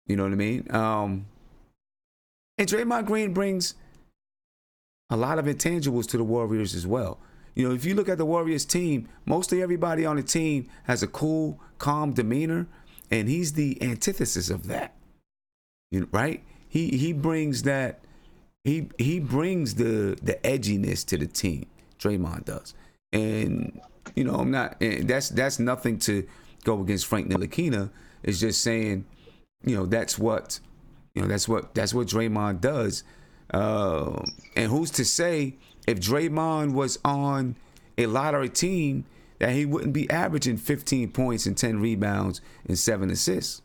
You know what I mean? And Draymond Green brings a lot of intangibles to the Warriors as well. You know, if you look at the Warriors team, mostly everybody on the team has a cool, calm demeanor, and he's the antithesis of that. You know, right? He brings that. He brings the edginess to the team. Draymond does, and you know, I'm not. And that's nothing to go against Frank Ntilikina. It's just saying, you know, that's what Draymond does. And who's to say if Draymond was on a lottery team that he wouldn't be averaging 15 points and 10 rebounds and 7 assists?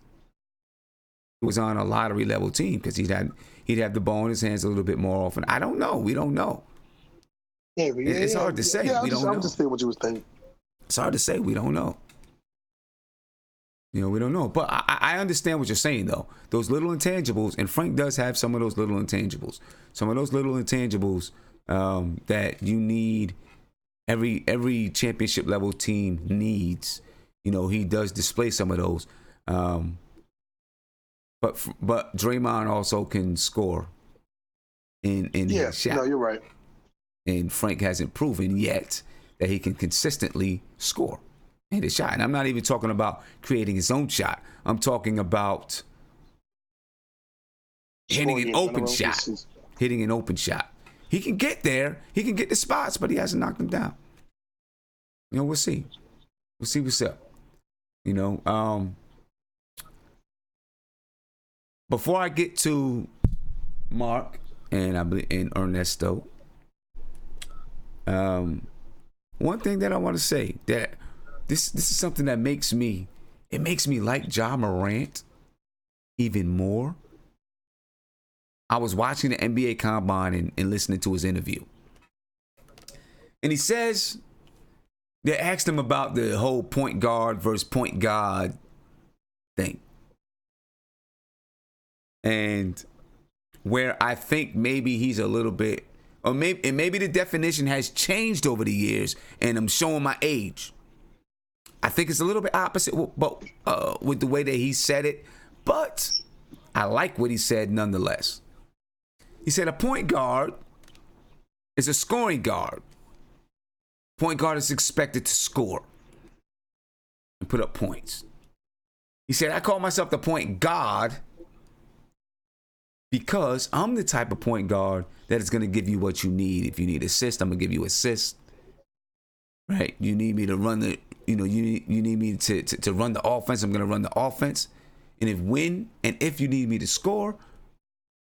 He was on a lottery level team because he'd have the ball in his hands a little bit more often. I don't know. We don't know. Yeah, it's hard to say. We don't know. I'm just saying what you was saying. It's hard to say. We don't know. You know, we don't know. But I understand what you're saying, though. Those little intangibles, and Frank does have some of those little intangibles. Some of those little intangibles that you need, every championship level team needs. You know, he does display some of those. But Draymond also can score in his shot. No, you're right. And Frank hasn't proven yet that he can consistently score in his shot. And I'm not even talking about creating his own shot. I'm talking about hitting an open shot. Hitting an open shot. He can get there. He can get the spots, but he hasn't knocked them down. You know, we'll see. We'll see what's up. You know, before I get to Mark and Ernesto, one thing that I want to say, that this is something that makes me like Ja Morant even more. I was watching the NBA Combine and listening to his interview, and he says they asked him about the whole point guard versus point guard thing, and where I think maybe he's a little bit, or maybe the definition has changed over the years, and I'm showing my age. I think it's a little bit opposite, but with the way that he said it, but I like what he said nonetheless. He said a point guard is a scoring guard. Point guard is expected to score and put up points. He said, I call myself the point guard because I'm the type of point guard that is going to give you what you need. If you need assist, I'm going to give you assist. Right? You need me to run the, you need me to run the offense, I'm going to run the offense. And if you need me to score,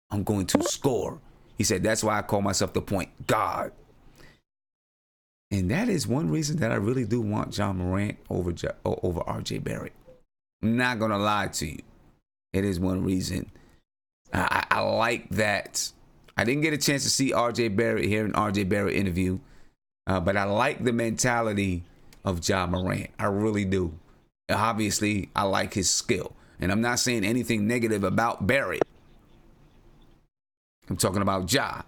I'm going to score. He said, that's why I call myself the point guard. And that is one reason that I really do want Ja Morant over RJ Barrett. I'm not going to lie to you. It is one reason. I like that. I didn't get a chance to see RJ Barrett here in RJ Barrett interview, but I like the mentality of Ja Morant. I really do. Obviously, I like his skill. And I'm not saying anything negative about Barrett. I'm talking about Ja.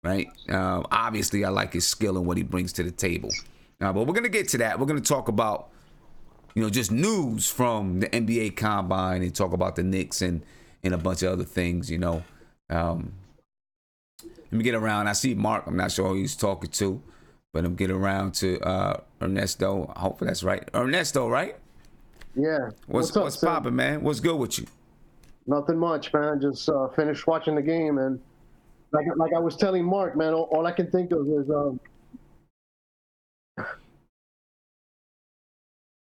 Right? Obviously, I like his skill and what he brings to the table. But we're going to get to that. We're going to talk about, just news from the NBA Combine and talk about the Knicks and a bunch of other things, Let me get around. I see Mark. I'm not sure who he's talking to, but I'm getting around to Ernesto. Hopefully that's right. Ernesto, right? Yeah. What's popping, man? What's good with you? Nothing much, man. Just finished watching the game, and like I was telling Mark, man, all I can think of is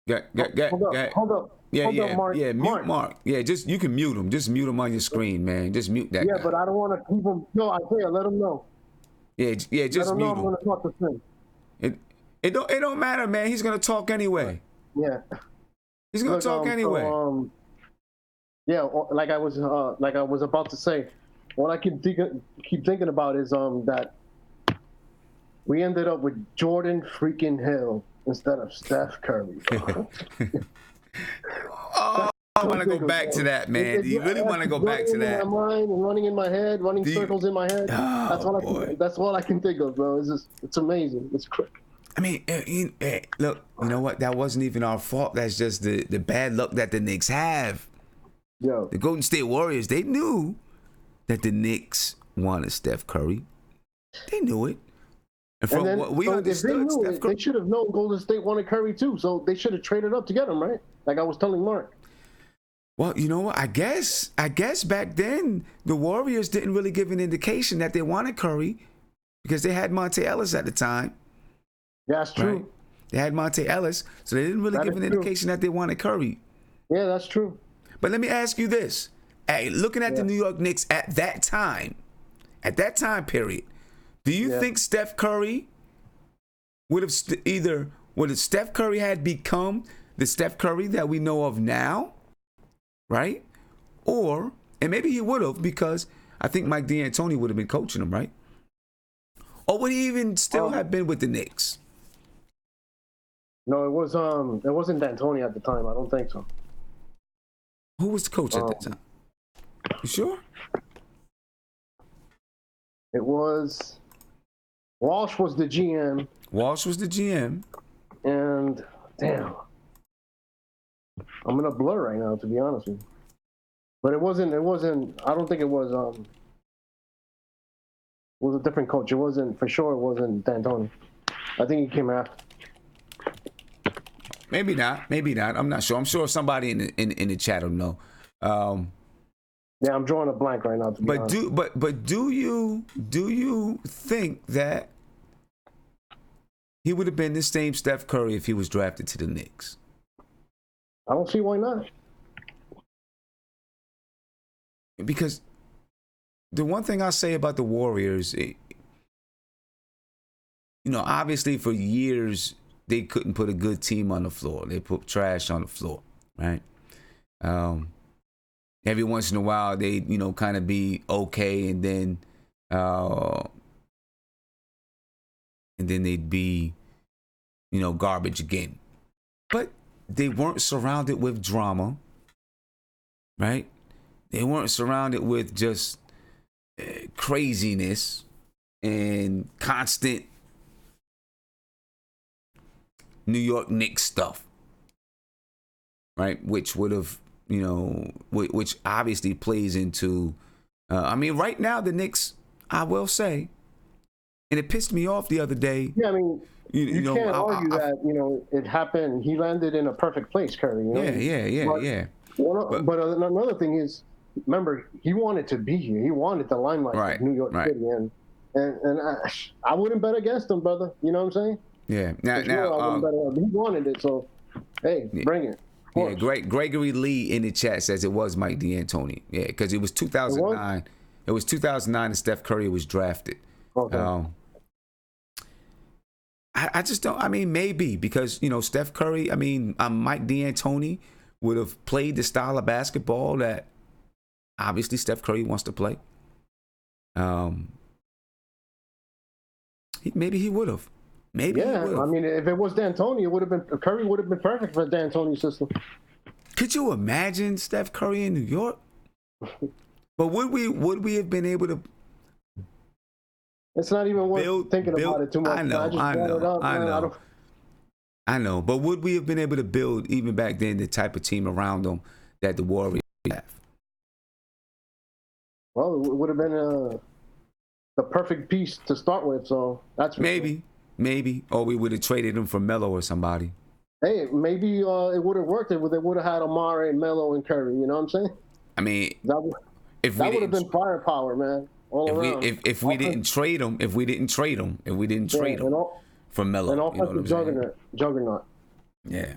Hold up. Yeah, Mark. Yeah, mute Mark. Yeah, just you can mute him. Just mute him on your screen, man. Just mute that. Yeah, guy. but I don't want to keep him. No, Isaiah, let him know. Yeah, just let him mute know him. I'm gonna talk to him. It don't matter, man. He's gonna talk anyway. Yeah. He's gonna talk anyway. So, yeah, like I was about to say, what I keep thinking about is that we ended up with Jordan freaking Hill instead of Steph Curry. Oh, I want to go back to that, man. Do you really want to go back to that? In my mind and running in my head, running circles in my head. That's all I can think of, bro. It's amazing. It's crazy. I mean, look, you know what? That wasn't even our fault. That's just the bad luck that the Knicks have. Yo. The Golden State Warriors, they knew that the Knicks wanted Steph Curry. They knew it. And from what we understood, Steph Curry, they should have known Golden State wanted Curry too. So they should have traded up to get him, right? Like I was telling Mark. Well, you know what? I guess back then the Warriors didn't really give an indication that they wanted Curry because they had Monte Ellis at the time. Yeah, that's true. Right? They had Monte Ellis, so they didn't really give an indication that they wanted Curry. Yeah, that's true. But let me ask you this. Hey, looking at the New York Knicks at that time period, do you think Steph Curry would have would Steph Curry had become the Steph Curry that we know of now, right? Or, and maybe he would have because I think Mike D'Antoni would have been coaching him, right? Or would he even still have been with the Knicks? No, it wasn't D'Antoni at the time. I don't think so. Who was the coach at that time? You sure? It was Walsh was the GM. Walsh was the GM. And damn, I'm in a blur right now, to be honest with you. But it wasn't. I don't think it was. It was a different coach. It wasn't for sure. It wasn't D'Antoni. I think he came after. Maybe not. I'm not sure. I'm sure somebody in the chat will know. Yeah, I'm drawing a blank right now. To be honest. But do you think that he would have been the same Steph Curry if he was drafted to the Knicks? I don't see why not. Because the one thing I'll say about the Warriors, obviously for years they couldn't put a good team on the floor. They put trash on the floor, right? Every once in a while they, kind of be okay, and then they'd be, garbage again. But they weren't surrounded with drama, right? They weren't surrounded with just craziness and constant New York Knicks stuff, right? Which would have, which obviously plays into, right now the Knicks, I will say, and it pissed me off the other day. Yeah, I mean, you can't argue that, it happened. He landed in a perfect place, Curry. Yeah. But another thing is, remember, he wanted to be here. He wanted the limelight of New York City, and I wouldn't bet against him, brother. You know what I'm saying? Yeah. He wanted it, so hey, bring it. Yeah, Gregory Lee in the chat says it was Mike D'Antoni. Yeah, because it was 2009. It was 2009 and Steph Curry was drafted. Okay. I just don't. Maybe because Steph Curry. Mike D'Antoni would have played the style of basketball that obviously Steph Curry wants to play. Maybe he would have. Maybe. Yeah, if it was D'Antoni, it would have been Curry would have been perfect for the D'Antoni system. Could you imagine Steph Curry in New York? But would we have been able to? It's not even worth thinking about it too much. I know. But would we have been able to build even back then the type of team around them that the Warriors have? Well, it would have been the perfect piece to start with. So that's maybe, or we would have traded him for Melo or somebody. Hey, maybe it would have worked. They would have had Amari, Melo, and Curry. You know what I'm saying? I mean, that would have been firepower, man. All around. If we didn't trade him for Melo, an offensive juggernaut. Yeah,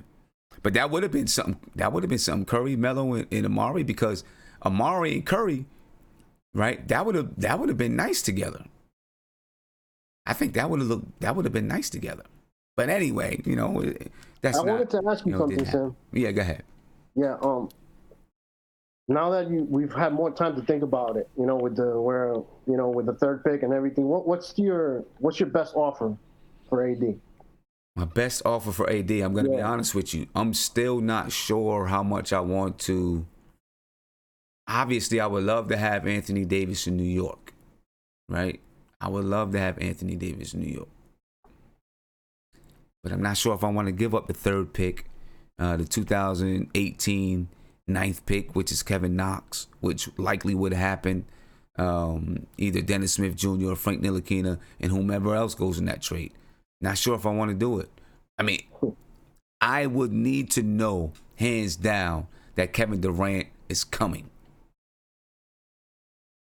but that would have been something. That would have been something. Curry, Melo, and Amari, because Amari and Curry, right? That would have been nice together. I think that would have been nice together. But anyway, you know, I wanted to ask you something, Sam. Yeah, go ahead. Yeah. Now that we've had more time to think about it, you know, with the third pick and everything, what's your best offer for AD? My best offer for AD, I'm going to be honest with you. I'm still not sure how much I want to. Obviously, I would love to have Anthony Davis in New York, right? I would love to have Anthony Davis in New York. But I'm not sure if I want to give up the third pick, the 2018 ninth pick, which is Kevin Knox, which likely would happen. Either Dennis Smith Jr. or Frank Ntilikina and whomever else goes in that trade. Not sure if I want to do it. I mean, I would need to know, hands down, that Kevin Durant is coming.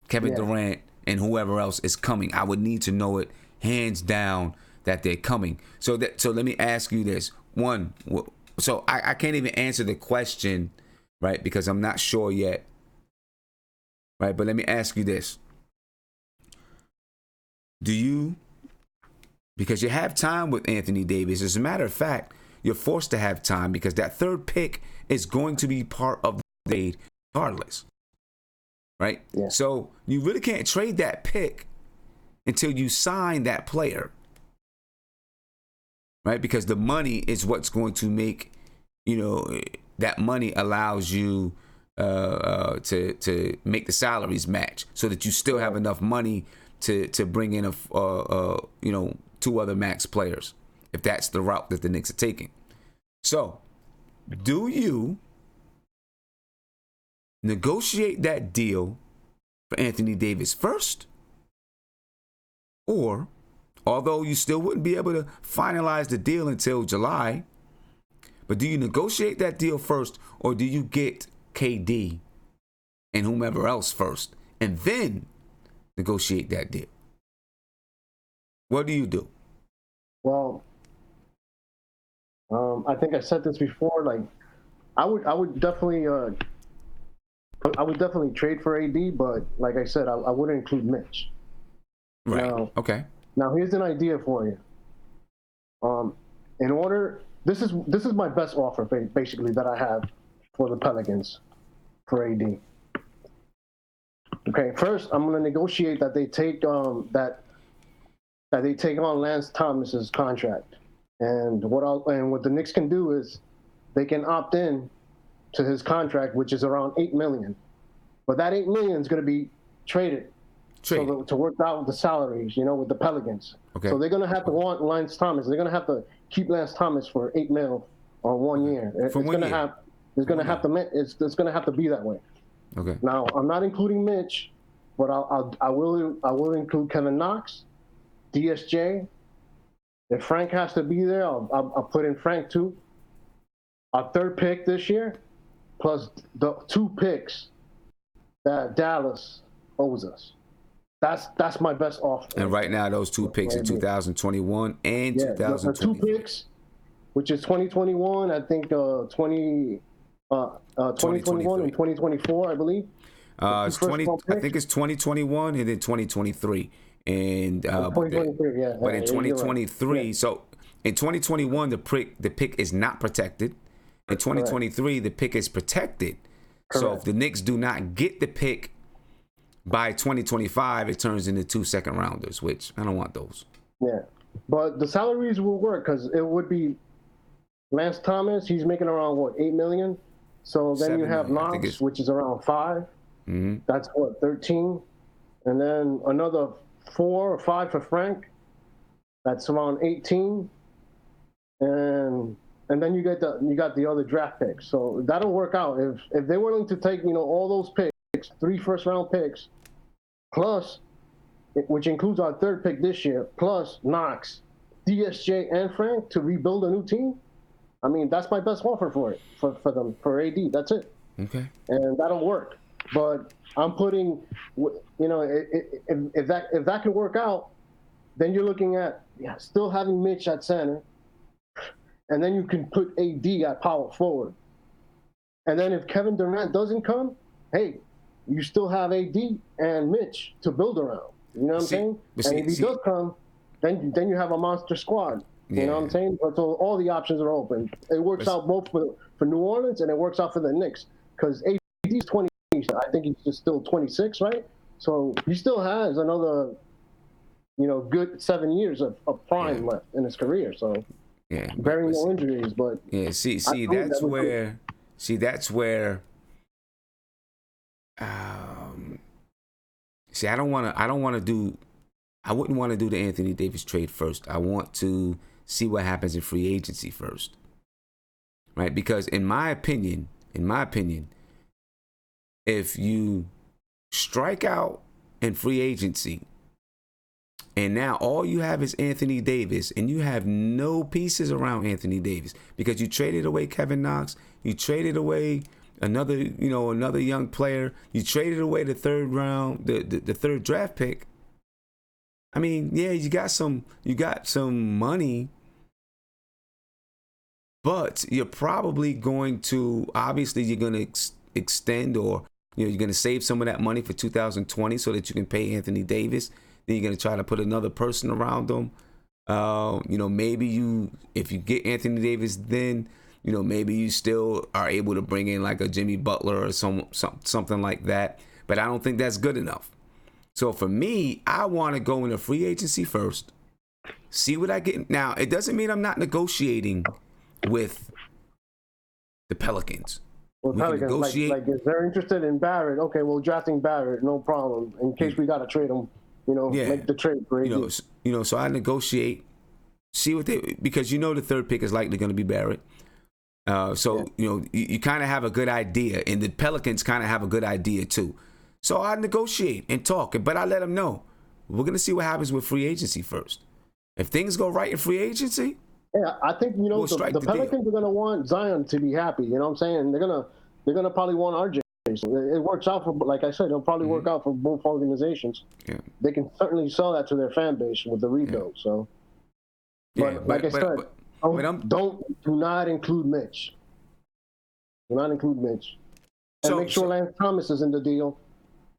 Kevin Durant and whoever else is coming. I would need to know it, hands down, that they're coming. So let me ask you this. One, so I can't even answer the question, right? Because I'm not sure yet. Right, but let me ask you this. Because you have time with Anthony Davis. As a matter of fact, you're forced to have time because that third pick is going to be part of the trade regardless. Right? Yeah. So you really can't trade that pick until you sign that player. Right? Because the money is what's going to make, you know, that money allows you to make the salaries match so that you still have enough money to bring in two other max players, if that's the route that the Knicks are taking. So, do you negotiate that deal for Anthony Davis first? Or, although you still wouldn't be able to finalize the deal until July, but do you negotiate that deal first, or do you get KD and whomever else first and then negotiate that deal? What do you do? Well, I think I said this before. Like, I would definitely trade for AD, but like I said, I wouldn't include Mitch. Right. Okay. Now here's an idea for you. This is my best offer basically that I have for the Pelicans for AD. Okay, first I'm going to negotiate that they take that they take on Lance Thomas's contract, and what the Knicks can do is they can opt in to his contract, which is around $8 million, but that $8 million is going to be traded. So to work out the salaries, you know, with the Pelicans. Okay. So they're going to have to want Lance Thomas. They're going to have to keep Lance Thomas for $8 million on 1 year. It's going to have to be that way. Okay. Now I'm not including Mitch, but I will include Kevin Knox, DSJ. If Frank has to be there, I'll put in Frank too. Our third pick this year, plus the 2 picks that Dallas owes us. That's my best offer. And right now, those 2 picks are 2021 and 2020. The 2 picks, which is 2021, I think 2021 and 2024, I believe. I think it's 2021 and then 2023. And 2023, yeah. But in 2023, right. So in 2021, the pick is not protected. In 2023, the pick is protected. Correct. So if the Knicks do not get the pick by 2025, it turns into 2 second rounders, which I don't want those. Yeah, but the salaries will work because it would be Lance Thomas. He's making around $8 million. So then you have Knox, which is around 5. Mm-hmm. That's 13, and then another 4 or 5 for Frank. That's around 18, and then you got the other draft picks. So that'll work out if they're willing to take all those picks, 3 first round picks, plus which includes our third pick this year, plus Knox, DSJ, and Frank to rebuild a new team, I mean, that's my best offer for them, for AD. That's it. Okay. And that'll work. But I'm putting, if that can work out, then you're looking at still having Mitch at center, and then you can put AD at power forward. And then if Kevin Durant doesn't come, hey, you still have AD and Mitch to build around. You know what I'm saying? And if he does come, then you have a monster squad. You know what I'm saying? So all the options are open. It works out both for New Orleans, and it works out for the Knicks, because AD's 20. I think he's just still 26, right? So he still has another, good 7 years of prime left in his career. So bearing no injuries, but that's where. I wouldn't want to do the Anthony Davis trade first. I want to see what happens in free agency first, right? Because in my opinion, if you strike out in free agency and now all you have is Anthony Davis and you have no pieces around Anthony Davis because you traded away Kevin Knox, you traded away another young player, you traded away the third round, the third draft pick. I mean, yeah, you got some money, but you're probably going to, you're going to extend, or you're going to save some of that money for 2020 so that you can pay Anthony Davis. Then you're going to try to put another person around him. Maybe if you get Anthony Davis, then maybe you still are able to bring in like a Jimmy Butler or something like that. But I don't think that's good enough. So for me, I want to go into free agency first, see what I get. Now, it doesn't mean I'm not negotiating with the Pelicans. Well, Pelicans, like if they're interested in Barrett, okay, well, drafting Barrett, no problem. In case we got to trade him, make the trade for AD. So I negotiate, see what because the third pick is likely going to be Barrett. You kind of have a good idea, and the Pelicans kind of have a good idea too. So I negotiate and talk, but I let them know we're going to see what happens with free agency first. If things go right in free agency, I think the Pelicans are going to want Zion to be happy. You know what I'm saying? They're gonna probably want RJ. So it works out for, like I said, it'll probably work out for both organizations. Yeah. They can certainly sell that to their fan base with the rebuild. So, but like I said, do not include Mitch. Do not include Mitch, and make sure Lance Thomas is in the deal.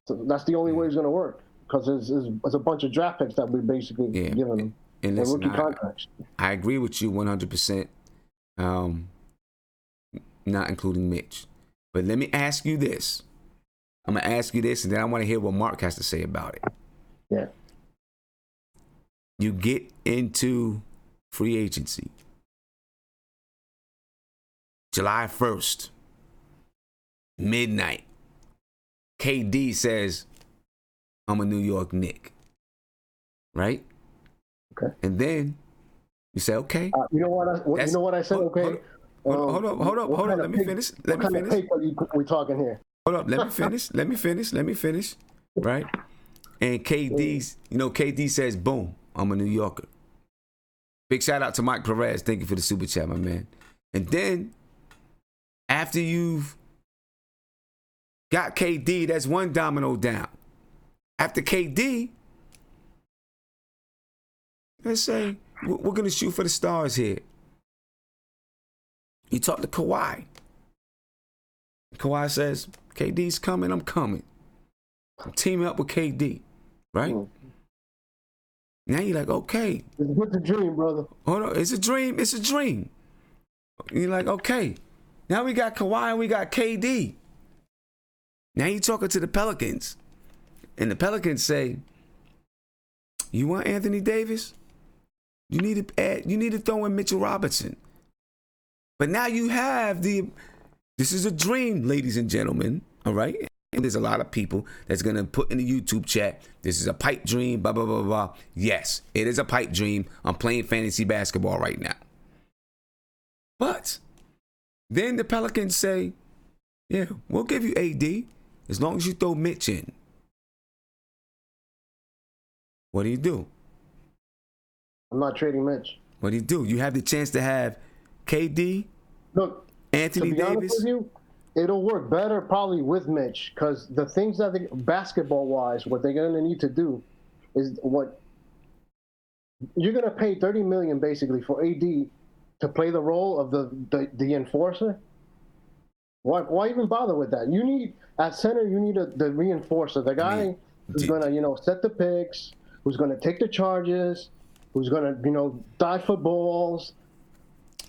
So that's the only way it's going to work, because there's a bunch of draft picks that we basically given them. And listen, rookie contracts. I agree with you 100%. Not including Mitch. But let me ask you this. I'm going to ask you this, and then I want to hear what Mark has to say about it. Yeah. You get into free agency July 1st, midnight. KD says, I'm a New York Knick. Right? Okay. And then you say, okay. You know what I said? Okay. Hold up. Let me finish. What kind of paper we talking here? Hold up. Let me finish. Right? And KD says, boom, I'm a New Yorker. Big shout out to Mike Perez. Thank you for the super chat, my man. And then after you've got KD, that's one domino down. After KD, let's say we're going to shoot for the stars here. You talk to Kawhi. Kawhi says, KD's coming, I'm coming. I'm teaming up with KD, right? Now you're like, okay. It's a dream, brother. Hold on, it's a dream. You're like, okay. Now we got Kawhi and we got KD. Now you're talking to the Pelicans. And the Pelicans say, you want Anthony Davis? You need to throw in Mitchell Robinson. But now you have this is a dream, ladies and gentlemen, all right? And there's a lot of people that's going to put in the YouTube chat, this is a pipe dream, blah, blah, blah, blah. Yes, it is a pipe dream. I'm playing fantasy basketball right now. But then the Pelicans say, yeah, we'll give you AD as long as you throw Mitch in. What do you do? I'm not trading Mitch. What do you do? You have the chance to have KD, Look, Anthony to be honest Davis. with you, it'll work better probably with Mitch, because the things that basketball-wise, what they're going to need to do is what you're going to pay $30 million basically for AD to play the role of the enforcer. Why even bother with that? You need at center. You need the reinforcer, the guy who's going to set the picks, who's going to take the charges, who's going to dive for balls,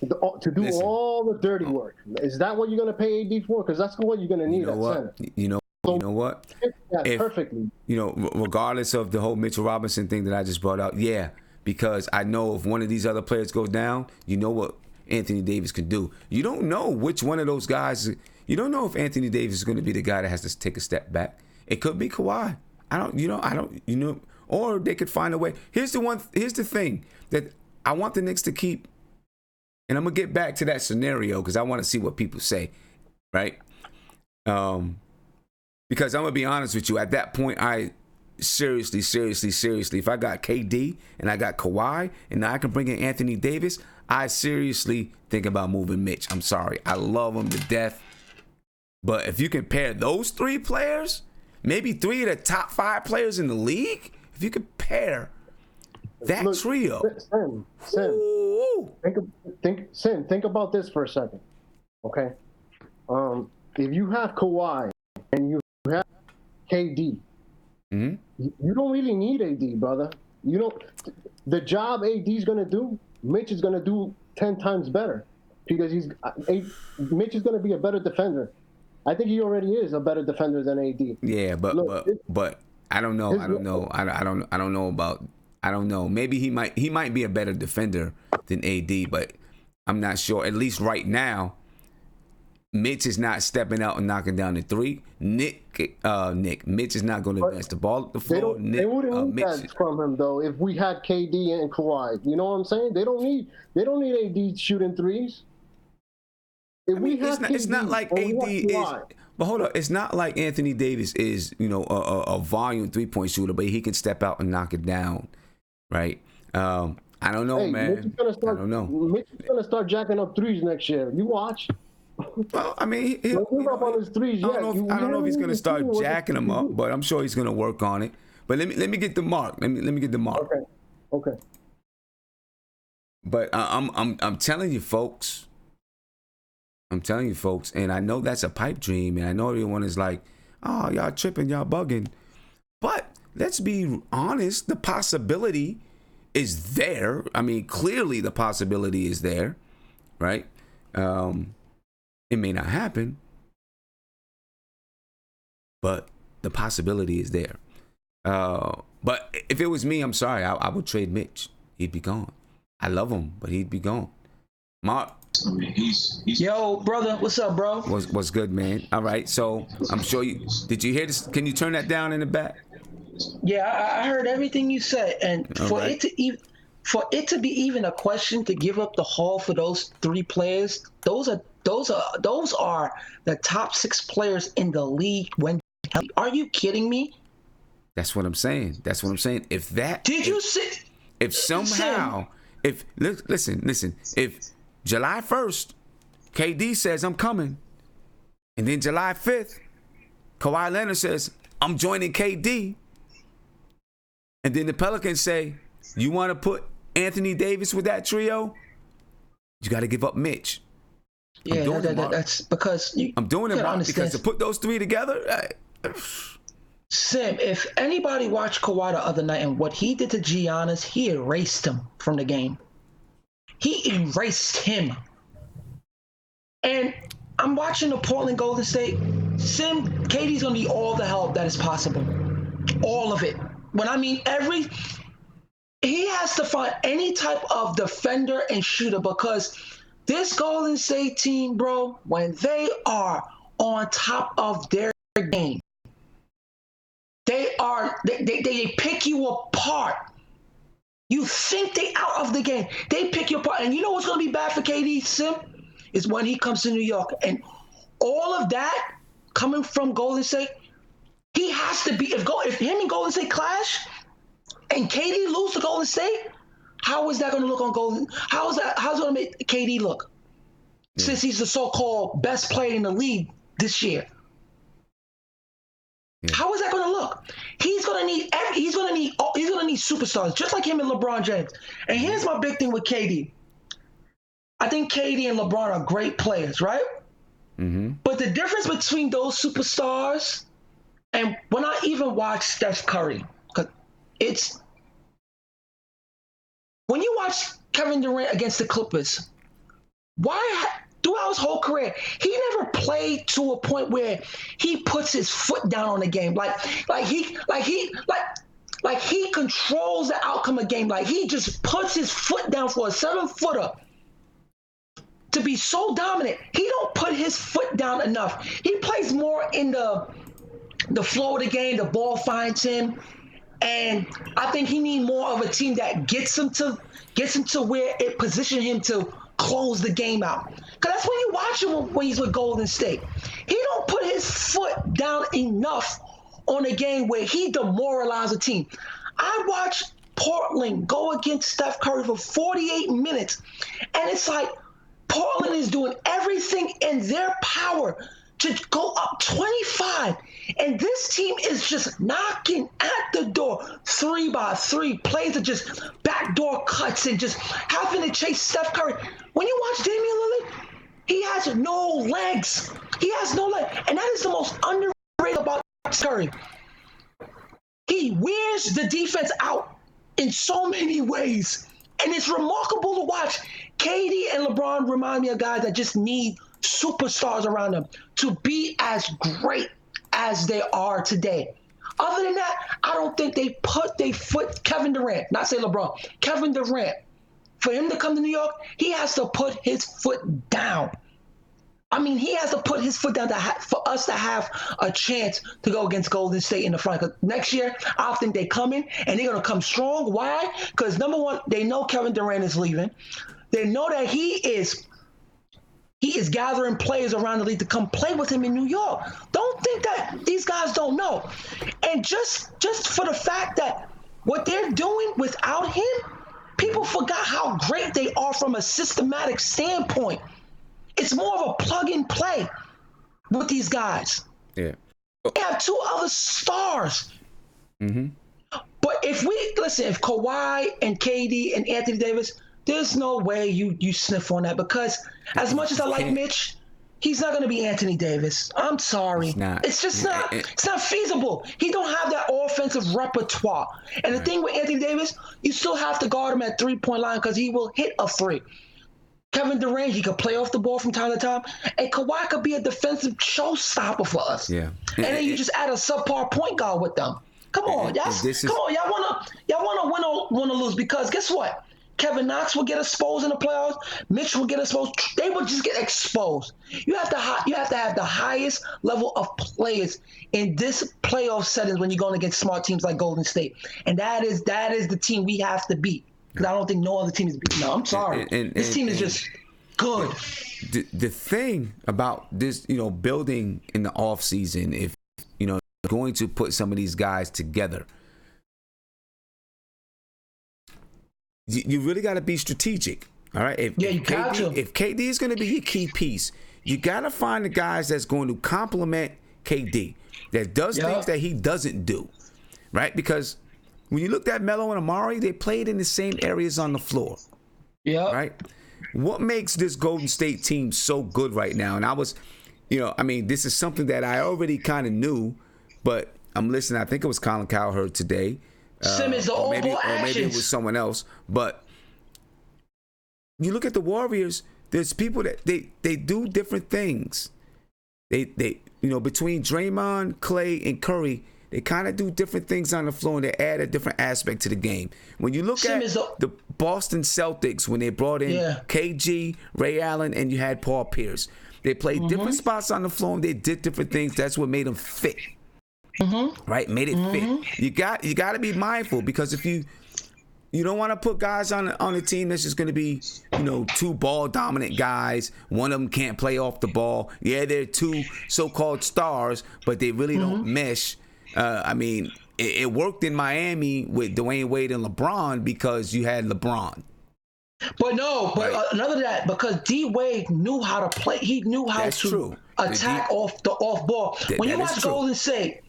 to do all the dirty work. Is that what you're going to pay AD for? Because that's what you're going to need at center. You know what? Perfectly. Regardless of the whole Mitchell Robinson thing that I just brought out, yeah, because I know if one of these other players goes down, you know what Anthony Davis can do. You don't know which one of those guys. You don't know if Anthony Davis is going to be the guy that has to take a step back. It could be Kawhi. Or they could find a way. Here's the thing that I want the Knicks to keep, and I'm gonna get back to that scenario because I want to see what people say, right? Because I'm gonna be honest with you. At that point, I seriously, if I got KD and I got Kawhi and now I can bring in Anthony Davis, I seriously think about moving Mitch. I'm sorry. I love him to death. But if you can pair those three players, maybe three of the top 5 players in the league, if you could pair that trio. Think about this for a second, okay? If you have Kawhi and you have KD, you don't really need AD, brother. The job AD's going to do, Mitch is going to do 10 times better because Mitch is going to be a better defender. I think he already is a better defender than AD. Yeah, but I don't know. I don't know. Maybe he might be a better defender than AD, but I'm not sure. At least right now, Mitch is not stepping out and knocking down the three. Mitch is not going to advance the ball at the floor. They wouldn't need that from him though. If we had KD and Kawhi, you know what I'm saying? They don't need AD shooting threes. It's not like AD is. But hold up, it's not like Anthony Davis is, a volume 3-point shooter, but he can step out and knock it down, right? I don't know, man. I don't know. Mitch is gonna start jacking up threes next year. You watch. Well, I mean, he'll up on his threes. I don't know if he's gonna start jacking them up, but I'm sure he's gonna work on it. But let me get the mark. Let me get the mark. Okay. But I'm telling you, folks. And I know that's a pipe dream, and I know everyone is like, oh, y'all tripping, y'all bugging. But let's be honest, the possibility is there. I mean, clearly the possibility is there, right? It may not happen, but the possibility is there. But if it was me, I'm sorry, I would trade Mitch. He'd be gone. I love him, but he'd be gone. Mark. I mean, he's Yo, brother, what's up, bro? What's good, man? All right, so I'm sure did you hear this? Can you turn that down in the back? Yeah, I heard everything you said, and All it to be even a question to give up the haul for those 3 players, those are the top 6 players in the league. Are you kidding me? That's what I'm saying. If July 1st, KD says, I'm coming. And then July 5th, Kawhi Leonard says, I'm joining KD. And then the Pelicans say, you want to put Anthony Davis with that trio? You got to give up Mitch. Yeah, that's because I'm doing it, Mark, because to put those 3 together. Sim, if anybody watched Kawhi the other night and what he did to Giannis, he erased him from the game. He erased him. And I'm watching the Portland Golden State. Sim, KD's going to need all the help that is possible. All of it. When I mean he has to find any type of defender and shooter, because this Golden State team, bro, when they are on top of their game, they pick you apart. You think they out of the game. They pick you apart. And you know what's going to be bad for KD, Sim? Is when he comes to New York. And all of that coming from Golden State, he has to be, if him and Golden State clash, and KD lose to Golden State, how is that going to look on Golden? How's it going to make KD look? Since he's the so-called best player in the league this year. Yeah. How is that going to look? He's going to need superstars, just like him and LeBron James. And here's my big thing with KD. I think KD and LeBron are great players, right? Mm-hmm. But the difference between those superstars and when I even watch Steph Curry, because it's when you watch Kevin Durant against the Clippers, why throughout his whole career, he never played to a point where he puts his foot down on the game. Like he controls the outcome of the game. Like he just puts his foot down for a 7-footer to be so dominant. He don't put his foot down enough. He plays more in the flow of the game. The ball finds him, and I think he needs more of a team that gets him to where it positions him to close the game out. Because that's when you watch him when he's with Golden State. He don't put his foot down enough on a game where he demoralizes a team. I watched Portland go against Steph Curry for 48 minutes, and it's like Portland is doing everything in their power to go up 25, and this team is just knocking at the door 3-by-3 plays of just backdoor cuts and just having to chase Steph Curry. When you watch Damian Lillard, he has no legs. He has no legs, and that is the most underrated about Curry. He wears the defense out in so many ways, and it's remarkable to watch. KD and LeBron remind me of guys that just need superstars around them to be as great as they are today. Other than that, I don't think they put their foot. Kevin Durant, not say LeBron, Kevin Durant, for him to come to New York, he has to put his foot down. I mean, he has to put his foot down for us to have a chance to go against Golden State in the front. Because next year, I think they come in and they're going to come strong. Why? Because number one, they know Kevin Durant is leaving. They know that he is gathering players around the league to come play with him in New York. Don't think that these guys don't know. And just for the fact that what they're doing without him, people forgot how great they are from a systematic standpoint. It's more of a plug and play with these guys. Yeah. They have two other stars. Mm-hmm. But if Kawhi and KD and Anthony Davis, there's no way you sniff on that, because as much as I like Mitch, he's not going to be Anthony Davis. I'm sorry. It's just not. It's not feasible. He don't have that offensive repertoire. And the thing with Anthony Davis, you still have to guard him at 3-point line because he will hit a three. Kevin Durant, he could play off the ball from time to time, and Kawhi could be a defensive showstopper for us. Yeah. And then you just add a subpar point guard with them. Come on, y'all wanna win or wanna lose, because guess what? Kevin Knox will get exposed in the playoffs. Mitch will get exposed. They will just get exposed. You have to have the highest level of players in this playoff settings when you're going against smart teams like Golden State, and that is the team we have to beat. Because I don't think no other team is beating. No, I'm sorry. This team is just good. The thing about this, building in the off season, if going to put some of these guys together, you really got to be strategic, all right? If KD is going to be your key piece, you got to find the guys that's going to complement KD, that does things that he doesn't do, right? Because when you looked at Melo and Amari, they played in the same areas on the floor. Yeah. Right? What makes this Golden State team so good right now? And I was, this is something that I already kind of knew, but I'm listening. I think it was Colin Cowherd today. Simmons, or maybe it was someone else. But you look at the Warriors, there's people that they do different things. They between Draymond, Clay, and Curry, they kind of do different things on the floor, and they add a different aspect to the game. When you look at the Boston Celtics, when they brought in KG, Ray Allen, and you had Paul Pierce, they played different spots on the floor, and they did different things. That's what made them fit. Right? Made it fit. You got to be mindful, because if you don't want to put guys on a team that's just going to be, two ball dominant guys. One of them can't play off the ball. Yeah, they're two so-called stars, but they really don't mesh. it worked in Miami with Dwayne Wade and LeBron because you had LeBron. But another than that, because D Wade knew how to play. He knew how to attack off the off ball. When you watch Golden State,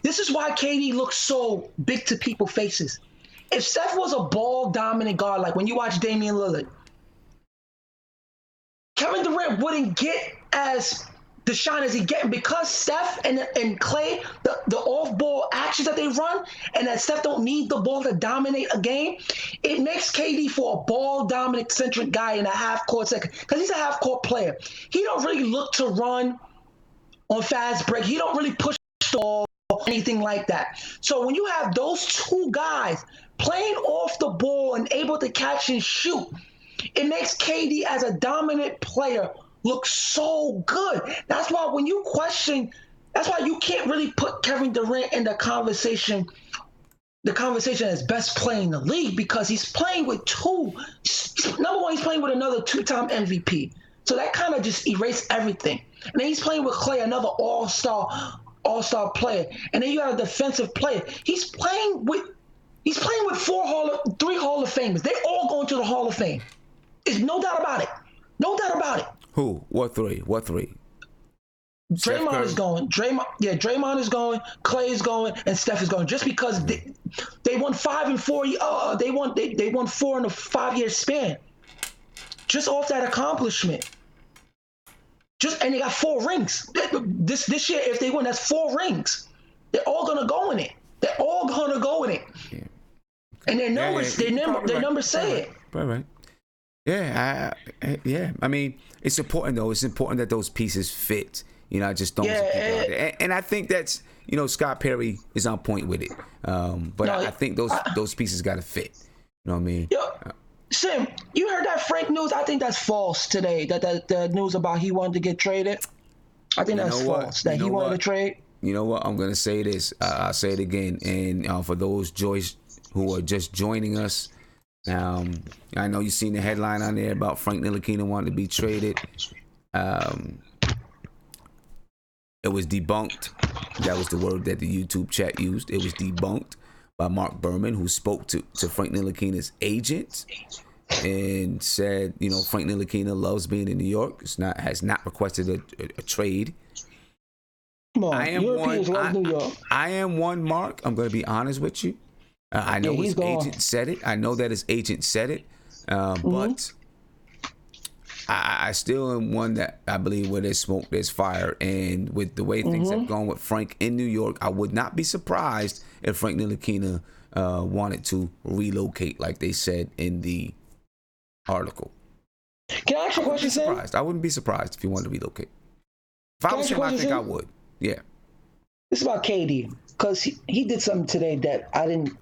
this is why KD looks so big to people's faces. If Steph was a ball dominant guard, like when you watch Damian Lillard, Kevin Durant wouldn't get as the shine as he getting because Steph and Clay, the off-ball actions that they run, and that Steph don't need the ball to dominate a game, it makes KD for a ball-dominant centric guy in a half-court second because he's a half-court player. He don't really look to run on fast break. He don't really push the ball or anything like that. So when you have those two guys playing off the ball and able to catch and shoot, it makes KD as a dominant player look so good. That's why when you question, that's why you can't really put Kevin Durant in the conversation as best player in the league because he's playing with two. Number one, he's playing with another two-time MVP. So that kind of just erased everything. And then he's playing with Clay, another all-star player. And then you have a defensive player. He's playing with three Hall of Famers. They all going to the Hall of Fame. There's no doubt about it. No doubt about it. Who? What three? Draymond is going. Draymond is going. Clay is going, and Steph is going. Just because they won 5 and 4. They won 4 in a 5-year span. Just off that accomplishment. And they got 4 rings. This year, if they win, that's 4 rings. They're all gonna go in it. Yeah. And their numbers, their numbers say it. Right. Yeah, I mean, it's important though. It's important that those pieces fit. I just don't. And I think that's Scott Perry is on point with it. But I think those pieces got to fit. You know what I mean? Sim, you heard that Frank news? I think that's false today. That the news about he wanted to get traded. I think that's false. That he wanted to trade. You know what? I'm gonna say this. I'll say it again. And for those who are just joining us. I know you've seen the headline on there about Frank Ntilikina wanting to be traded. It was debunked. That was the word that the YouTube chat used. It was debunked by Mark Berman, who spoke to Frank Ntilikina's agent and said, Frank Ntilikina loves being in New York. Has not requested a trade. Come on, Europeans love New York. I am one, Mark. I'm going to be honest with you. I know his agent said it. I know that his agent said it. But I still am one that I believe where there's smoke, there's fire. And with the way things have gone with Frank in New York, I would not be surprised if Frank Ntilikina wanted to relocate, like they said in the article. Can I ask you a question, Sam? I wouldn't be surprised if he wanted to relocate. If I was him, I think I would. Yeah. This is about KD, because he did something today that I didn't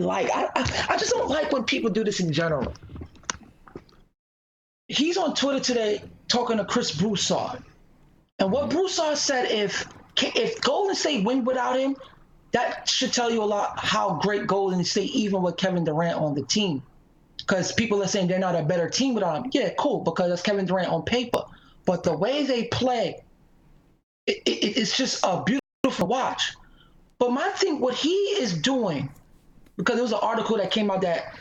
like. I just don't like when people do this in general. He's on Twitter today talking to Chris Broussard. And what Broussard said, if Golden State win without him, that should tell you a lot how great Golden State, even with Kevin Durant on the team. Because people are saying they're not a better team without him. Yeah, cool, because that's Kevin Durant on paper. But the way they play, it's just a beautiful watch. But my thing, what he is doing, because there was an article that came out that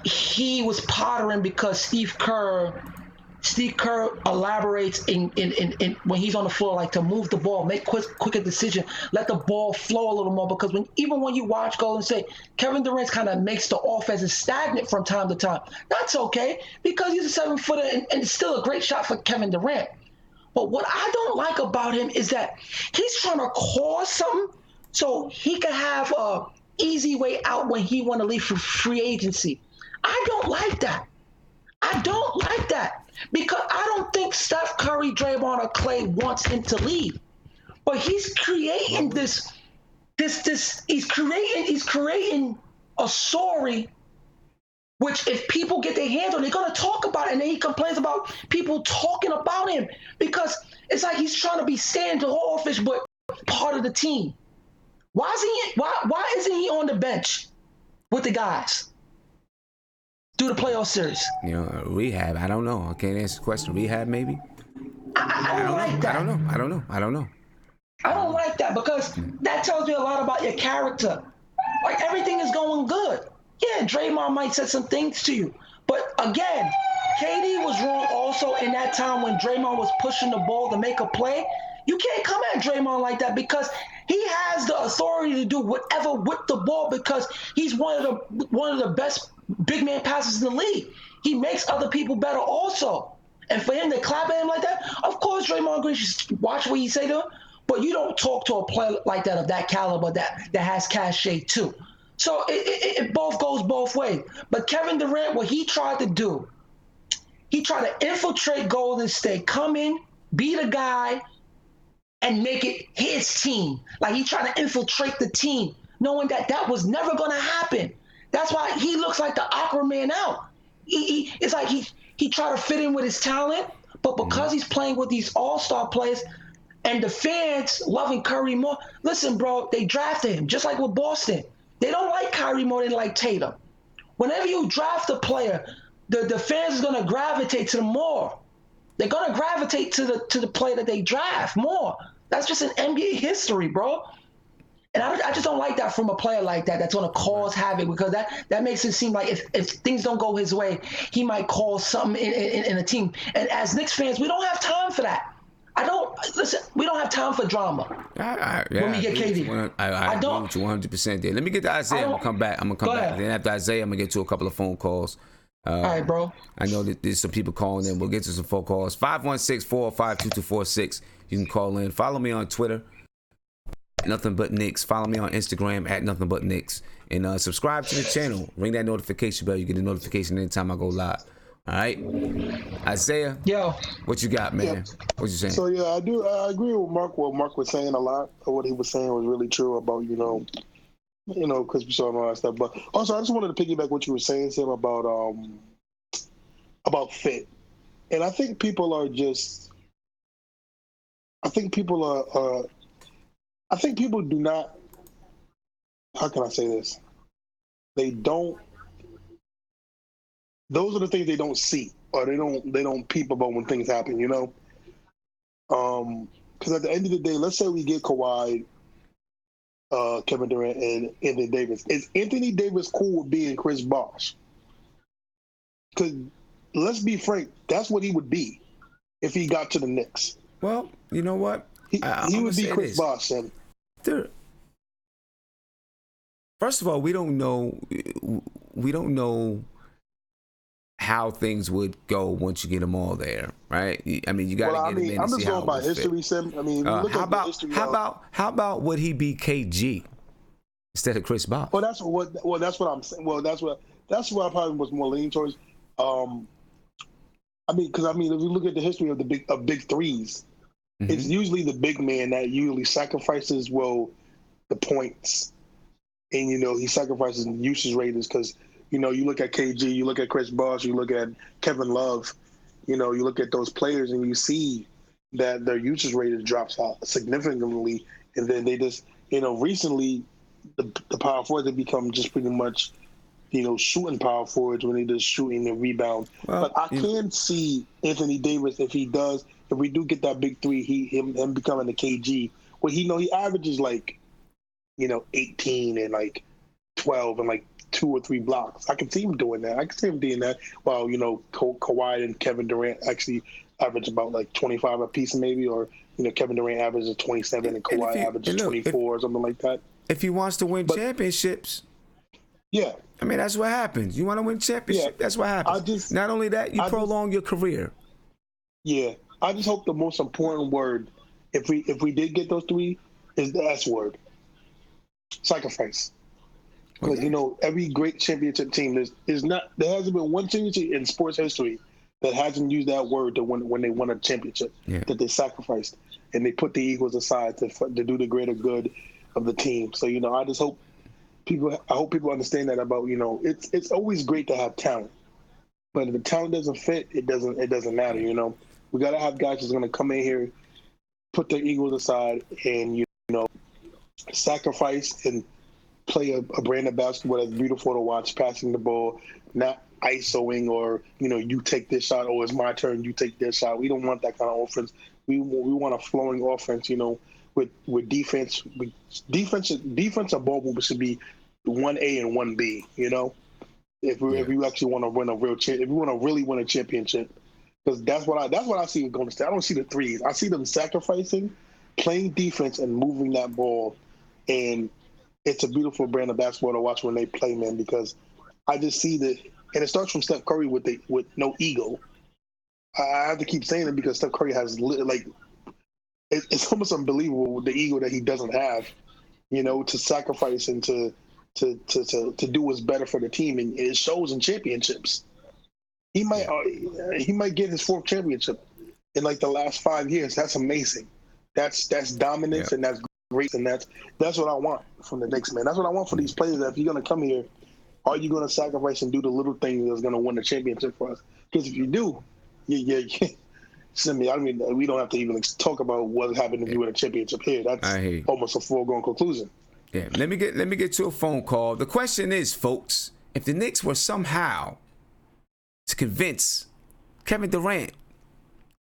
he was pottering because Steve Kerr elaborates in when he's on the floor, like to move the ball, make quicker decision, let the ball flow a little more. Because even when you watch Golden State, Kevin Durant kind of makes the offense stagnant from time to time. That's okay because he's a 7-footer and it's still a great shot for Kevin Durant. But what I don't like about him is that he's trying to cause something so he can have a easy way out when he want to leave for free agency. I don't like that. Because I don't think Steph Curry, Draymond, or Clay wants him to leave. But he's creating he's creating a story which if people get their hands on, they're going to talk about it. And then he complains about people talking about him because it's like he's trying to be standoffish, but part of the team. Why isn't he on the bench with the guys through the playoff series? Rehab. I don't know. I can't answer the question. Rehab, maybe. I don't like that. I don't know. I don't like that because that tells me a lot about your character. Like everything is going good. Yeah, Draymond might say some things to you. But again, KD was wrong also in that time when Draymond was pushing the ball to make a play. You can't come at Draymond like that because he has the authority to do whatever with the ball because he's one of the best big man passers in the league. He makes other people better also. And for him to clap at him like that, of course Draymond Green should watch what he say to him, but you don't talk to a player like that of that caliber that has cachet too. So it both goes both ways. But Kevin Durant, what he tried to do, he tried to infiltrate Golden State, come in, be the guy, and make it his team. Like he tried to infiltrate the team, knowing that was never going to happen. That's why he looks like the awkward man out. It's like he tried to fit in with his talent, but because he's playing with these all-star players and the fans loving Curry more, listen, bro, they drafted him just like with Boston. They don't like Kyrie more than like Tatum. Whenever you draft a player, the fans is gonna gravitate to them more. They're gonna gravitate to the player that they draft more. That's just an NBA history, bro. And I just don't like that from a player like that that's gonna cause havoc because that makes it seem like if things don't go his way, he might cause something in a team. And as Knicks fans, we don't have time for that. We don't have time for drama. When we get KD. I don't. Agree with you 100% there. Let me get to Isaiah. I'm going to come back. Then after Isaiah, I'm going to get to a couple of phone calls. All right, bro. I know that there's some people calling in. We'll get to some phone calls. 516-405-2246. You can call in. Follow me on Twitter, Nothing But Knicks. Follow me on Instagram at Nothing But Knicks. And subscribe to the channel. Ring that notification bell. You get a notification anytime I go live. All right, Isaiah. Yo, what you got, man? Yeah. What you saying? So yeah, I agree with Mark. What Mark was saying, a lot of what he was saying was really true about Chris Paul and all that stuff. But also, I just wanted to piggyback what you were saying, Sam, about fit. And I think people are just. I think people are. I think people do not. How can I say this? They don't. Those are the things they don't see, or they don't peep about when things happen, Because at the end of the day, let's say we get Kawhi, Kevin Durant, and Anthony Davis. Is Anthony Davis cool with being Chris Bosh? Because let's be frank, that's what he would be if he got to the Knicks. Well, you know what? He would be Chris Bosh. First of all, we don't know how things would go once you get them all there, right? I mean, you got to get them in and see how it would fit. I'm just going by history, Sim. I mean, look at the history. How about would he be KG instead of Chris Bosh? Well, that's what I'm saying. Well, that's what I probably was more leaning towards. Because if you look at the history of big threes, it's usually the big man that usually sacrifices the points, and he sacrifices the usage ratings because. You look at KG, you look at Chris Bosh, you look at Kevin Love, you look at those players and you see that their usage rate drops out significantly. And then they just, recently the power forwards have become just pretty much, shooting power forwards when they just shooting and rebound. Well, but I can see Anthony Davis if we do get that big three, him becoming the KG. Well, he averages 18 and 12 and 2 or 3 blocks. I can see him doing that. While, Kawhi and Kevin Durant actually average about 25 a piece maybe, or, Kevin Durant averages 27 and Kawhi averages 24 or something like that. If he wants to win championships. Yeah. I mean, that's what happens. You want to win championships, that's what happens. Not only that, you prolong your career. Yeah. I just hope the most important word, if we did get those 3, is the S word. Sacrifice. Because every great championship team there hasn't been one championship in sports history that hasn't used that word when they won a championship that they sacrificed and they put the egos aside to do the greater good of the team. So I just hope people understand that about it's always great to have talent, but if the talent doesn't fit, it doesn't matter. We gotta have guys who's gonna come in here, put their egos aside, and sacrifice and play a brand of basketball that's beautiful to watch, passing the ball, not isoing or, you take this shot, or it's my turn, you take this shot. We don't want that kind of offense. We want a flowing offense, We with defense. Defensive ball should be 1A and 1B. You know, if you actually want to win a if you want to really win a championship, because that's what I see with Golden State. I don't see the threes. I see them sacrificing, playing defense, and moving that ball, and it's a beautiful brand of basketball to watch when they play, man. Because I just see that, and it starts from Steph Curry with no ego. I have to keep saying it because Steph Curry has it's almost unbelievable the ego that he doesn't have, you know, to sacrifice and to do what's better for the team, and it shows in championships. He might get his 4th championship in like the last 5 years. That's amazing. That's dominance, and that's great, and that's what I want from the Knicks, man. That's what I want for these players. That if you're gonna come here, are you gonna sacrifice and do the little thing that's gonna win the championship for us? Because if you do, I mean, we don't have to even talk about what happened if you win a championship here. That's almost a foregone conclusion. Yeah, let me get to a phone call. The question is, folks, if the Knicks were somehow to convince Kevin Durant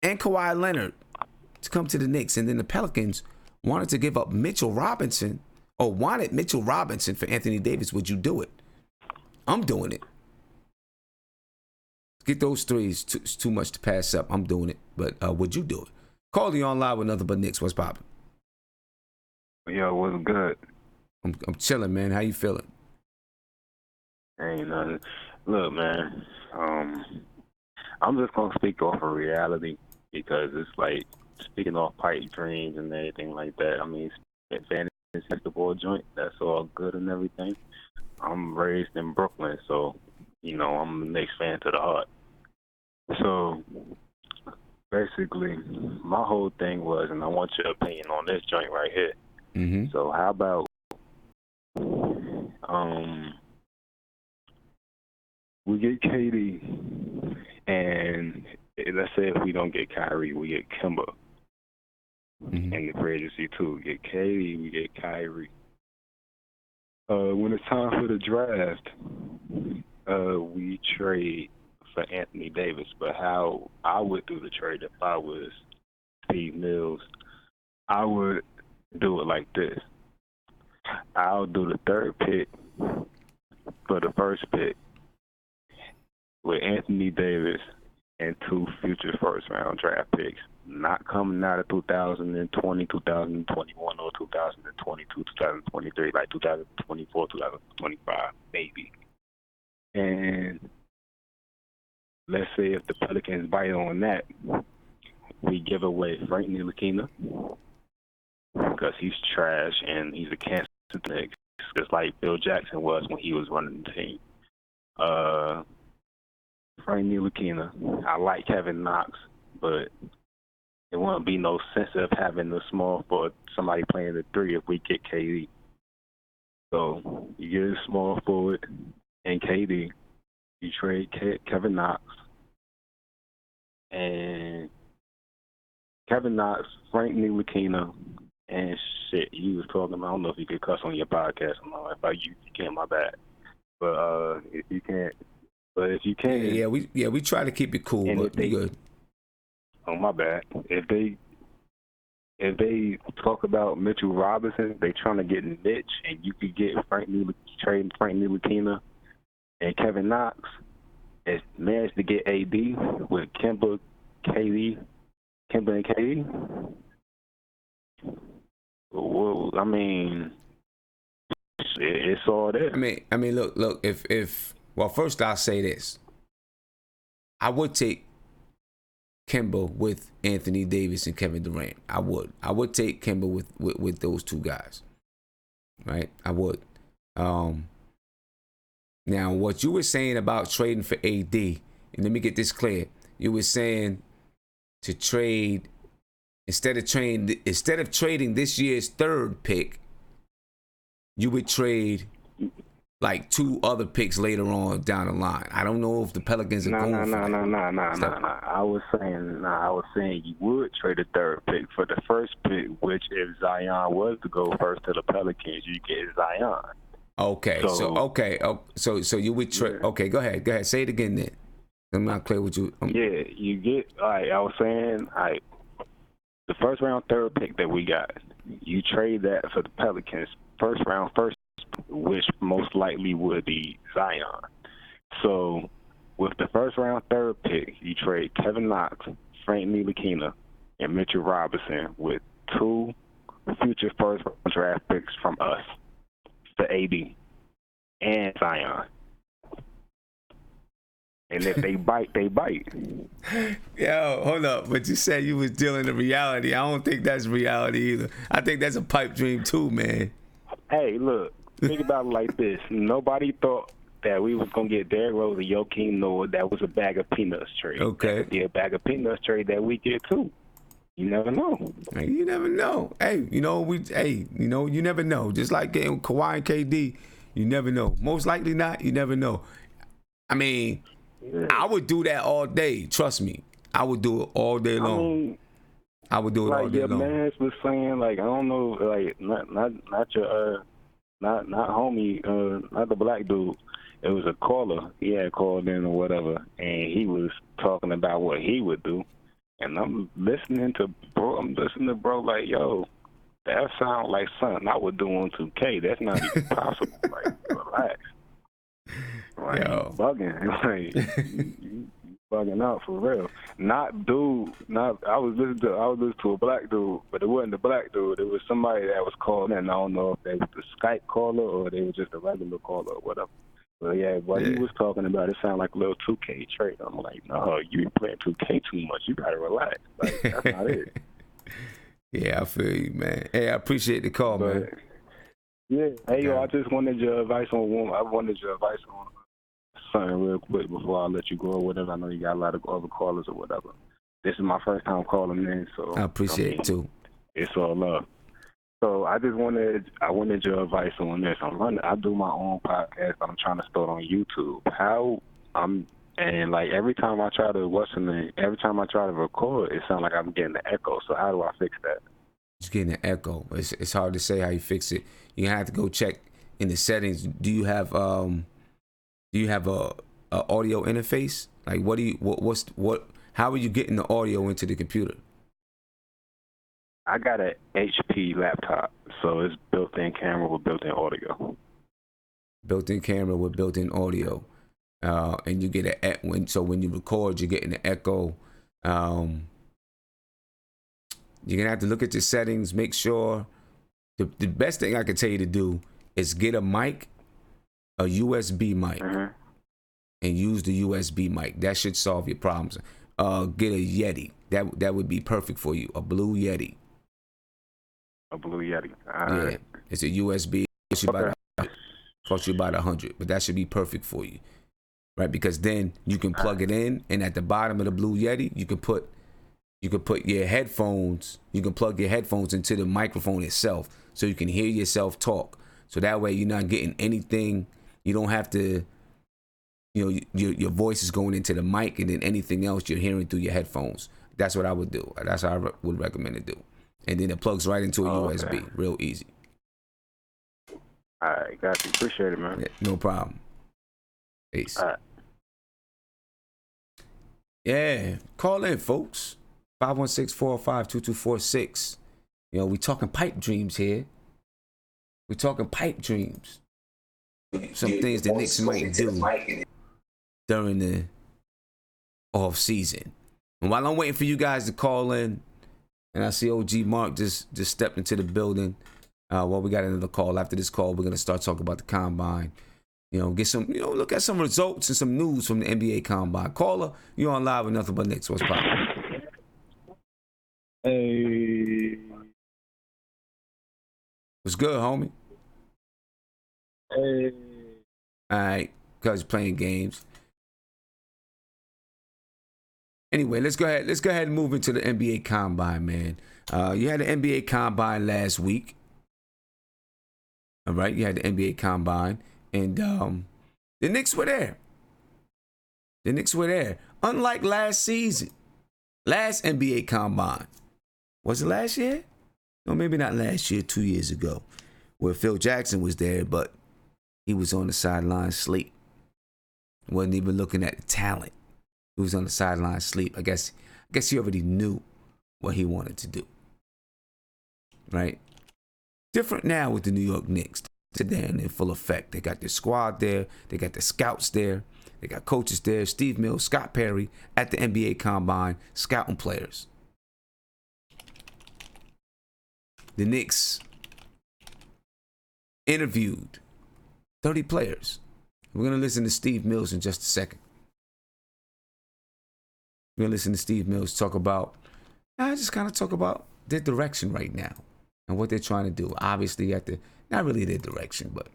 and Kawhi Leonard to come to the Knicks, and then the Pelicans wanted to give up Mitchell Robinson or wanted Mitchell Robinson for Anthony Davis, would you do it? I'm doing it. Get those threes. It's too much to pass up. I'm doing it. But would you do it? Call you on live with nothing but Knicks. What's poppin'? Yo, what's good? I'm chilling, man. How you feeling? Ain't nothing. Look, man. I'm just gonna speak off of reality because it's like speaking off pipe dreams and everything like that. I mean, fantasy basketball joint. That's all good and everything. I'm raised in Brooklyn, so you know I'm a Knicks fan to the heart. So basically, my whole thing was, and I want your opinion on this joint right here. Mm-hmm. So how about we get Katie, and let's say if we don't get Kyrie, we get Kemba. Mm-hmm. In the free agency too. We get Katie, we get Kyrie. When it's time for the draft, we trade for Anthony Davis. But how I would do the trade if I was Steve Mills, I would do it like this. I'll do the 3rd pick for the 1st pick with Anthony Davis and 2 future 1st-round draft picks, not coming out of 2020, 2021, or 2022, 2023, like 2024, 2025, maybe. And let's say if the Pelicans bite on that, we give away Frank Ntilikina because he's trash and he's a cancer to the Knicks, just like Bill Jackson was when he was running the team. Frank Ntilikina. I like Kevin Knox, but it won't be no sense of having the small for somebody playing the 3 if we get KD. So you get a small forward and KD. You trade Kevin Knox and Kevin Knox, Frank Ntilikina, and shit. You was talking about, I don't know if you could cuss on your podcast or not. If you can't, my bad. But if you can't. But if you can, we try to keep it cool, but we good. Oh, my bad. If they talk about Mitchell Robinson, they trying to get Mitch, and you could get Frank Ntilikina and Kevin Knox, and managed to get AD with Kemba and KD. Well, I mean, it's all there. I mean, look. If well, first I'll say this. I would take Kemba with Anthony Davis and Kevin Durant. I would take Kemba with those 2 guys. Right? I would. Now, what you were saying about trading for AD, and let me get this clear. You were saying to trade instead of trading this year's 3rd pick, you would trade like 2 other picks later on down the line. I don't know if the Pelicans are going for that. No. I was saying you would trade the 3rd pick for the 1st pick, which if Zion was to go first to the Pelicans, you get Zion. Okay. So you would trade. Yeah. Okay, go ahead. Say it again then. I'm not clear with you. Yeah, you get. All right, I was saying, all right, the 1st round 3rd pick that we got. you trade that for the Pelicans first round, which most likely would be Zion. So with the first round third pick, you trade Kevin Knox, Frank Ntilikina, and Mitchell Robinson with 2 future first round draft picks from us for AD and Zion. And if they bite, they bite. Yo, hold up. But you said you was dealing in reality. I don't think that's reality either. I think that's a pipe dream too, man. Hey, look, think about it like this. Nobody thought that we was going to get Derrick Rose or Joakim Noah. That was a bag of peanuts trade. Okay. That could be a bag of peanuts trade that we get too. You never know. Hey, you never know. Hey, you never know. Just like getting Kawhi and KD, you never know. Most likely not, you never know. I mean, I would do that all day. Trust me. I would do it all day long. I would do it all day long. Like your man was saying, like, I don't know, like, not your, not homie, not the black dude. It was a caller. He had called in or whatever, and he was talking about what he would do. And I'm listening to bro like, yo, that sounds like something I would do on 2K. That's not even possible. Like, relax. Like, yo. Bugging. Like, you bugging out for real. I was listening to a black dude, but it wasn't the black dude. It was somebody that was calling in. I don't know if they was the Skype caller or they were just a regular caller or whatever. But yeah, what he was talking about, it sounded like a little 2K trade. I'm like, no, you been playing 2K too much. You gotta relax. Like, that's not it. Yeah, I feel you, man. Hey, I appreciate the call, man. Yeah. Hey, yo, I just wanted your advice on something real quick before I let you go or whatever. I know you got a lot of other callers or whatever. This is my first time calling in, so I appreciate it too. It's all love. So I wanted your advice on this. I do my own podcast, but I'm trying to start on YouTube. And like every time I try to record, it sounds like I'm getting an echo. So how do I fix that? It's getting an echo. It's hard to say how you fix it. You have to go check in the settings. Do you have a audio interface? Like how are you getting the audio into the computer? I got an HP laptop, so it's built-in camera with built-in audio. Built-in camera with built-in audio, and you get when you record, you're getting an echo. You're gonna have to look at your settings. Make sure the best thing I can tell you to do is get a mic, a USB mic, and use the USB mic. That should solve your problems. Get a Yeti. That would be perfect for you. A Blue Yeti. A Blue Yeti. Yeah, it's a USB. Cost you about $100, but that should be perfect for you, right? Because then you can plug it in, and at the bottom of the Blue Yeti, you can put your headphones. You can plug your headphones into the microphone itself, so you can hear yourself talk. So that way, you're not getting anything. You don't have to. Your voice is going into the mic, and then anything else you're hearing through your headphones. That's what I would do. That's how I would recommend to do. And then it plugs right into a USB. Okay. Real easy. All right, got you. Appreciate it, man. Yeah, no problem. Peace. All right. Yeah, call in, folks. 516-405-2246. We talking pipe dreams here. We talking pipe dreams. Some things the Knicks might do during the off season. And while I'm waiting for you guys to call in, and I see OG Mark just stepped into the building. We got another call. After this call, we're gonna start talking about the combine. Get some, look at some results and some news from the NBA combine. Caller, you on live with Nothing But Knicks. What's poppin'? Hey. What's good, homie? Hey. All right, cause you're playing games. Anyway, let's go ahead and move into the NBA Combine, man. You had the NBA Combine last week. All right, you had the NBA Combine, and the Knicks were there. Unlike last season, last NBA Combine. Was it last year? No, maybe not last year, 2 years ago, where Phil Jackson was there, but he was on the sideline asleep. Wasn't even looking at the talent. He was on the sideline asleep. I guess he already knew what he wanted to do. Right? different now with the New York Knicks. They're in full effect. They got their squad there. They got the scouts there. They got coaches there. Steve Mills, Scott Perry at the NBA Combine, scouting players. The Knicks interviewed 30 players. We're going to listen to Steve Mills in just a second. We're going to listen to Steve Mills talk about their direction right now and what they're trying to do. Obviously not really their direction, but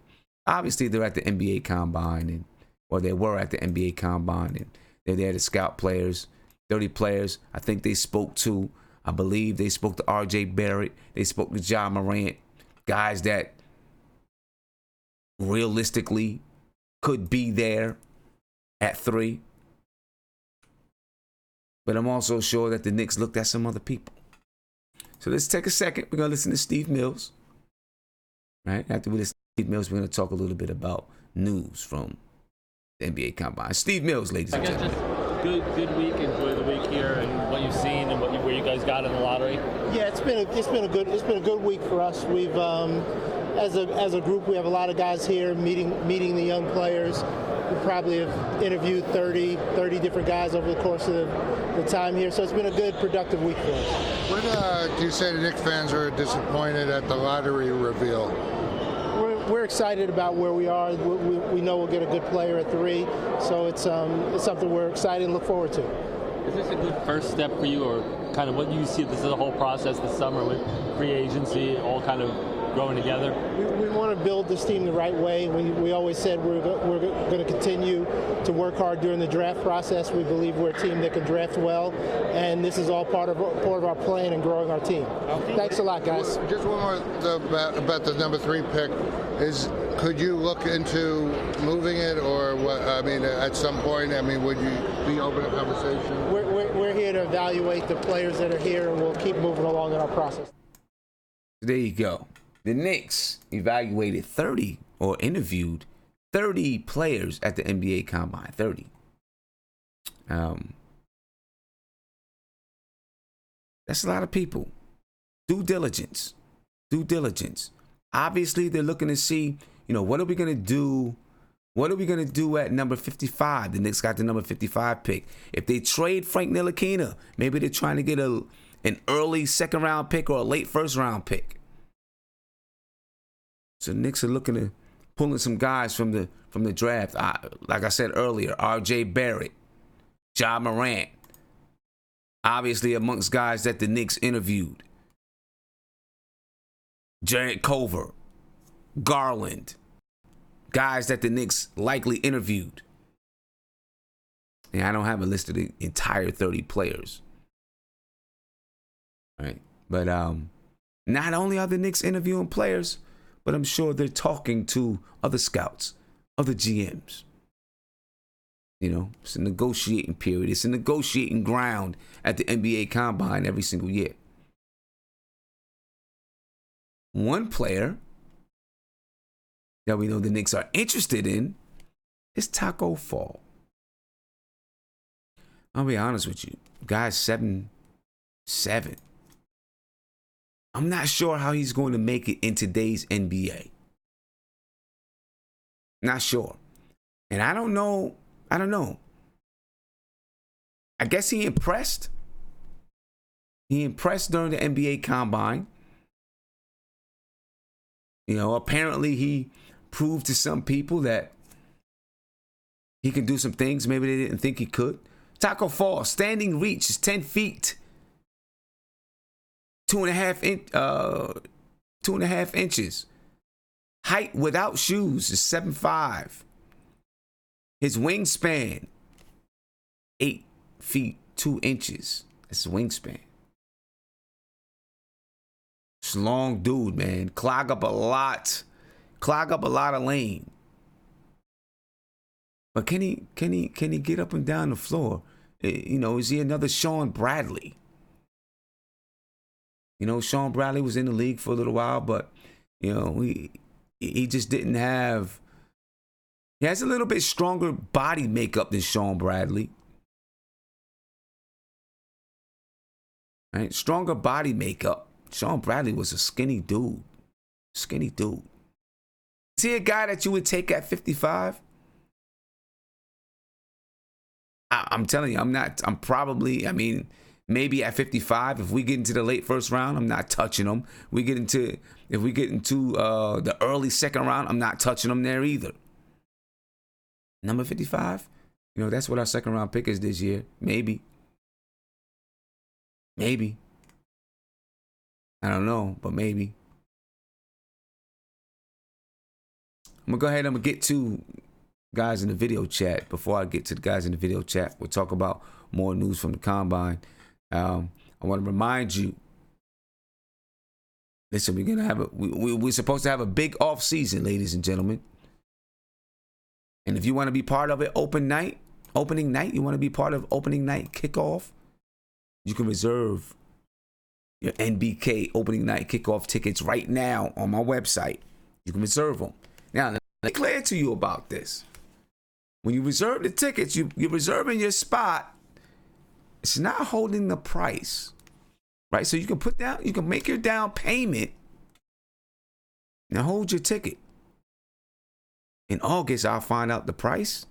obviously they're at the NBA Combine, they were at the NBA Combine, and they're there to scout players, 30 players. I think I believe they spoke to RJ Barrett. They spoke to Ja Morant, guys that realistically could be there at 3. But I'm also sure that the Knicks looked at some other people. So let's take a second. We're going to listen to Steve Mills. Right? After we listen to Steve Mills, we're going to talk a little bit about news from the NBA Combine. Steve Mills, ladies and gentlemen. Good week. Enjoy the week here and what you've seen and where you guys got in the lottery. Yeah, it's been a good week for us. We've as a group, we have a lot of guys here meeting the young players. We probably have interviewed 30 different guys over the course of the time here. So it's been a good, productive week for us. When do you say the Knicks fans are disappointed at the lottery reveal? We're excited about where we are. We know we'll get a good player at 3, so it's something we're excited and look forward to. Is this a good first step for you, or kind of what you see this is the whole process this summer with free agency all kind of growing together? We want to build this team the right way. We always said we're going to continue to work hard during the draft process. We believe we're a team that can draft well, and this is all part of our plan in growing our team. Thanks a lot, guys. Just one more about the number 3 pick. Could you look into moving it, or what? I mean, at some point, would you be open to conversation? We're here to evaluate the players that are here, and we'll keep moving along in our process. There you go. The Knicks evaluated 30 or interviewed 30 players at the NBA Combine. 30. That's a lot of people. Due diligence. Obviously, they're looking to see, what are we going to do? What are we going to do at number 55? The Knicks got the number 55 pick. If they trade Frank Ntilikina, maybe they're trying to get an early second-round pick or a late first-round pick. So the Knicks are looking to pulling some guys from the draft. Like I said earlier, RJ Barrett, Ja Morant, obviously amongst guys that the Knicks interviewed. Jarrett Culver, Garland, guys that the Knicks likely interviewed. And I don't have a list of the entire 30 players. All right. But not only are the Knicks interviewing players, but I'm sure they're talking to other scouts, other GMs. It's a negotiating period. It's a negotiating ground at the NBA Combine every single year. One player that we know the Knicks are interested in is Taco Fall. I'll be honest with you. Guy's 7'7". I'm not sure how he's going to make it in today's NBA. Not sure. And I don't know. I guess he impressed. He impressed during the NBA Combine. Apparently he proved to some people that he can do some things maybe they didn't think he could. Taco Fall, standing reach is 10 feet. 2.5 inches. Height without shoes is 7'5". His wingspan, 8 feet 2 inches. That's his wingspan. It's a long dude, man. Clog up a lot of lane. But can he get up and down the floor? Is he another Sean Bradley? Sean Bradley was in the league for a little while, but he just didn't have. He has a little bit stronger body makeup than Sean Bradley. Right? Stronger body makeup. Sean Bradley was a skinny dude. Skinny dude. Is he a guy that you would take at 55? I'm telling you, I'm not. I'm probably, I mean, maybe at 55, if we get into the late first round, I'm not touching him. If we get into the early second round, I'm not touching him there either. Number 55, you know, that's what our second round pick is this year. Maybe. I don't know, but maybe. I'm going to go ahead and I'm going to get to guys in the video chat. Before I get to the guys in the video chat, we'll talk about more news from the Combine. I want to remind you, listen, we're going to have we're supposed to have a big off season, ladies and gentlemen. And if you want to be part of it, opening night, you want to be part of opening night kickoff, you can reserve your NBK opening night kickoff tickets right now on my website. You can reserve them. Now, let me clear to you about this. When you reserve the tickets, you're reserving your spot. It's not holding the price, right? So you can make your down payment and hold your ticket. In August, I'll find out the price,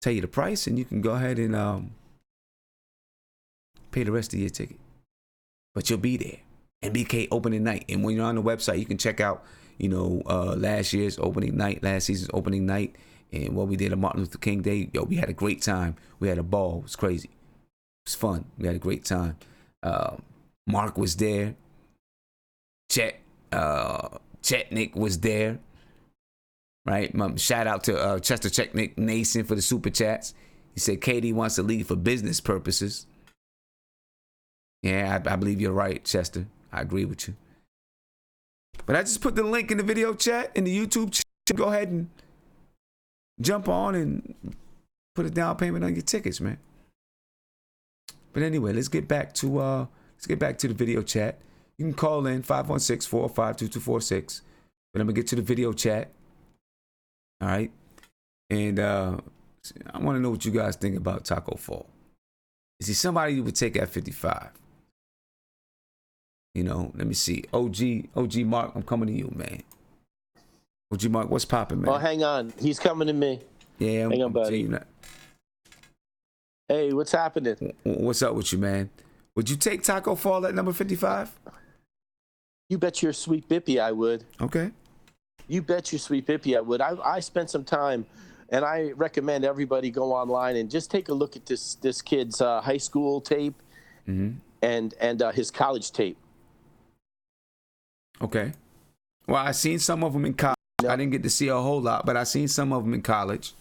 tell you the price, and you can go ahead and pay the rest of your ticket. But you'll be there. NBK opening night. And when you're on the website, you can check out, you know, last year's opening night, last season's opening night, and what we did on Martin Luther King Day. Yo, we had a great time. We had a ball. It was crazy. It was fun. We had a great time. Mark was there. Chetnik was there. Right? Shout out to Chester Chetnik Nason for the super chats. He said Katie wants to leave for business purposes. Yeah, I believe you're right, Chester. I agree with you. But I just put the link in the video chat, in the YouTube chat. Go ahead and jump on and put a down payment on your tickets, man. But anyway, let's get back to the video chat. You can call in 516-405-2246. But I'm gonna get to the video chat. All right. And I want to know what you guys think about Taco Fall. Is he somebody you would take at 55? You know, let me see. OG Mark, I'm coming to you, man. OG Mark, what's popping, man? Oh, hang on. He's coming to me. Yeah, hang on, buddy. Hey, what's happening? What's up with you, man? Would you take Taco Fall at number 55? You bet your sweet bippy I would. Okay. You bet your sweet bippy I would. I spent some time, and I recommend everybody go online and just take a look at this kid's high school tape and his college tape. Okay. Well, I seen some of them in college. I didn't get to see a whole lot, but I seen some of them in college.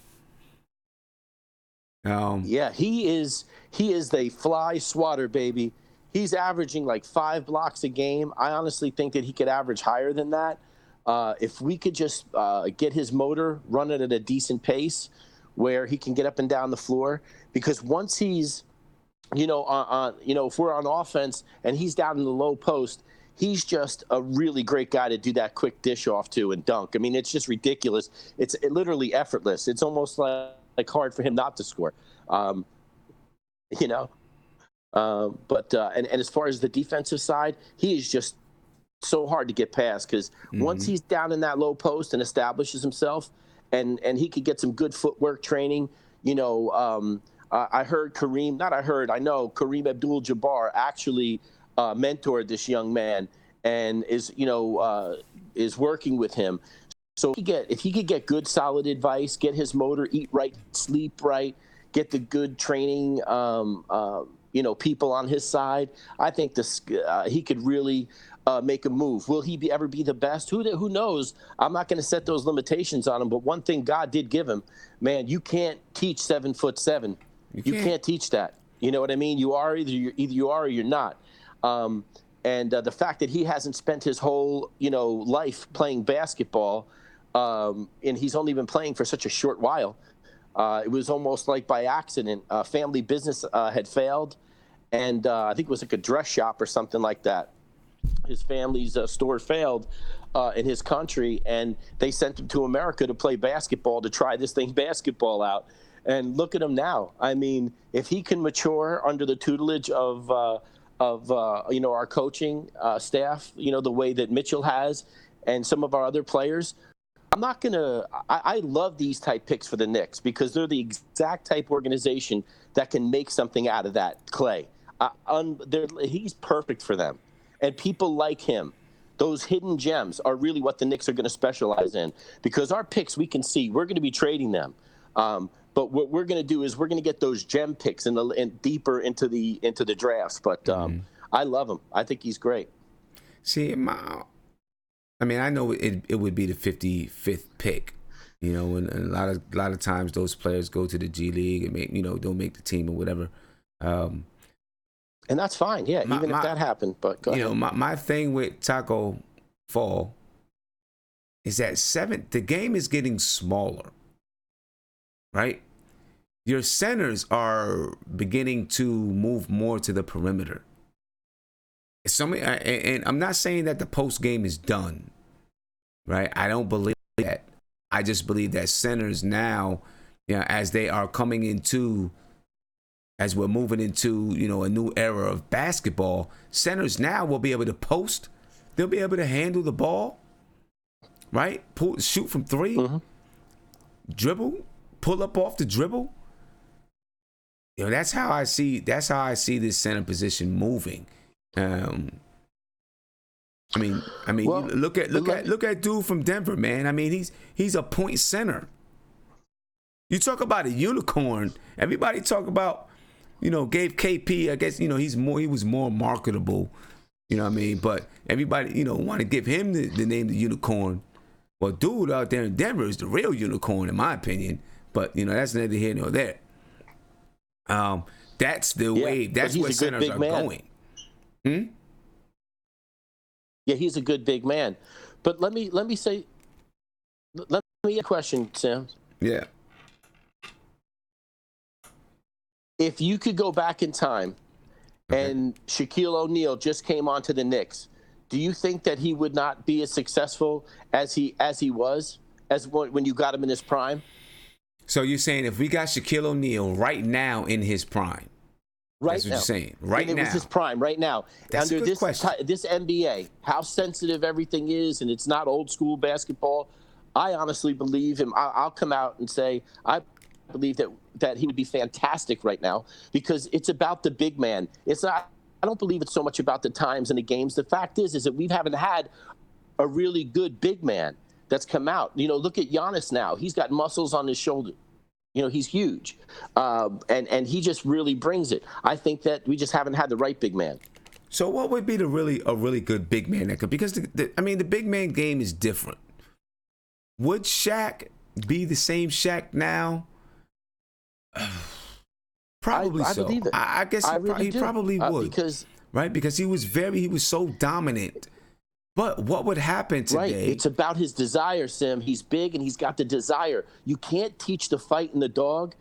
Yeah, he is the fly swatter, baby. He's averaging like 5 blocks a game. I honestly think that he could average higher than that. If we could just get his motor running at a decent pace where he can get up and down the floor, because once he's, if we're on offense and he's down in the low post, he's just a really great guy to do that quick dish off to and dunk. I mean, it's just ridiculous. It's literally effortless. It's almost like hard for him not to score, But as far as the defensive side, he is just so hard to get past, because once he's down in that low post and establishes himself, and he could get some good footwork training. I know Kareem Abdul-Jabbar actually mentored this young man and is working with him. So if he could get good, solid advice, get his motor, eat right, sleep right, get the good training, people on his side, I think he could really make a move. Will he ever be the best? Who knows? I'm not going to set those limitations on him. But one thing God did give him, man, you can't teach 7'7". You can't teach that. You know what I mean? You are either you are or you're not. The fact that he hasn't spent his whole life playing basketball, and he's only been playing for such a short while. It was almost like by accident. Family business had failed, and I think it was like a dress shop or something like that. His family's store failed in his country, and they sent him to America to play basketball, to try this thing basketball out. And look at him now. I mean, if he can mature under the tutelage of our coaching staff, the way that Mitchell has, and some of our other players, I'm not going to – I love these type picks for the Knicks because they're the exact type organization that can make something out of that, Clay. He's perfect for them, and people like him. Those hidden gems are really what the Knicks are going to specialize in because our picks we can see. We're going to be trading them. But what we're going to do is we're going to get those gem picks and deeper into the drafts. But I love him. I think he's great. See, I mean, I know it would be the 55th pick, you know, and a lot of times those players go to the G League and don't make the team or whatever. And that's fine, yeah, even if that happened. But go ahead. My thing with Taco Fall is that the game is getting smaller, right? Your centers are beginning to move more to the perimeter. And I'm not saying that the post game is done, right? I don't believe that. I just believe that centers now, as they are coming into, as we're moving into, a new era of basketball, centers now will be able to post. They'll be able to handle the ball, right? Shoot from three, dribble, pull up off the dribble. That's how I see this center position moving. I mean, well, look at dude from Denver, man. I mean, he's a point center. You talk about a unicorn. Everybody talk about, gave KP. I guess he was more marketable. You know what I mean? But everybody, want to give him the name the unicorn. Well, dude out there in Denver is the real unicorn, in my opinion. But that's neither here nor there. That's the way. That's where centers are going. Yeah, he's a good big man. But let me ask a question, Sam. Yeah. If you could go back in time and Shaquille O'Neal just came onto the Knicks, do you think that he would not be as successful as he was when you got him in his prime? So you're saying if we got Shaquille O'Neal right now in his prime? That's what you're saying. Right now. It was his prime, right now. That's under a good question. This NBA, how sensitive everything is, and it's not old school basketball. I honestly believe him. I'll come out and say I believe that he would be fantastic right now because it's about the big man. It's not. I don't believe it's so much about the times and the games. The fact is that we haven't had a really good big man that's come out. Look at Giannis now. He's got muscles on his shoulder. He's huge, and he just really brings it. I think that we just haven't had the right big man. So what would be a really good big man that could? Because the big man game is different. Would Shaq be the same Shaq now? Probably so. I believe it. I guess he probably would because he was so dominant. But what would happen today? Right. It's about his desire, Sim. He's big and he's got the desire. You can't teach the fight in the dog.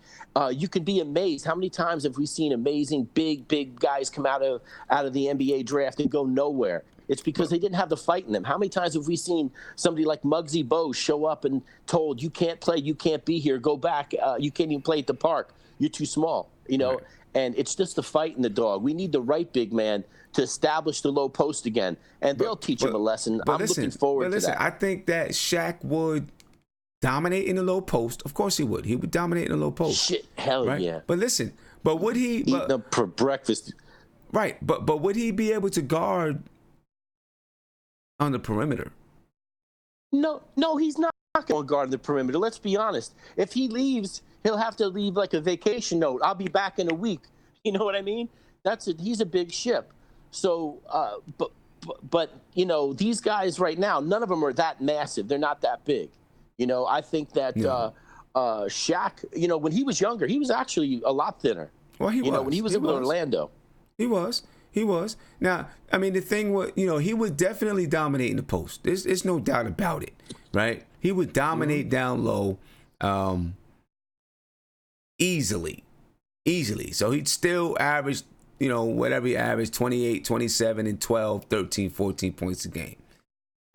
You could be amazed. How many times have we seen amazing big guys come out of the NBA draft and go nowhere? It's because they didn't have the fight in them. How many times have we seen somebody like Muggsy Bogues show up and told, you can't play, you can't be here, go back, you can't even play at the park, you're too small, Right. And it's just the fight in the dog. We need the right big man to establish the low post again, and they'll teach him a lesson. I'm looking forward to that. I think that Shaq would dominate in the low post. Of course he would. He would dominate in the low post. Shit, hell right? Yeah. But listen, would he eat them for breakfast? Right, but would he be able to guard on the perimeter? No, he's not going to guard on the perimeter. Let's be honest. If he leaves, he'll have to leave like a vacation note. I'll be back in a week. You know what I mean? That's it. He's a big ship. So, but these guys right now, none of them are that massive. They're not that big. I think that Shaq, when he was younger, he was actually a lot thinner. Well, he was. When he was in Orlando. He was. Now, I mean, the thing was, he would definitely dominate in the post. There's no doubt about it, right? He would dominate down low easily. So he'd still average, whatever he averaged, 28, 27, and 12, 13, 14 points a game.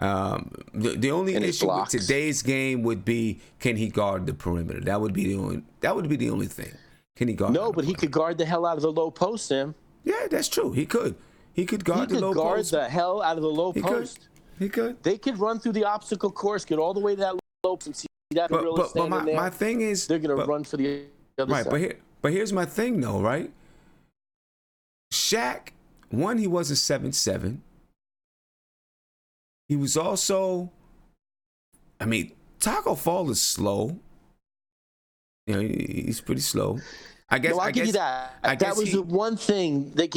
The only issue with today's game would be, can he guard the perimeter? That would be the only thing. Can he guard? No, but he could guard the hell out of the low post, Sam. Yeah, that's true. He could. He could guard the low post. He could guard the hell out of the low post. He could. They could run through the obstacle course, get all the way to that low and see that gorilla standing there. My thing is, they're going to run for the other side. Right, but here's my thing, though, right? Shaq, one, he wasn't 7'7". He was also, Taco Fall is slow. He's pretty slow. I guess. No, I'll give you that. That was the one thing that,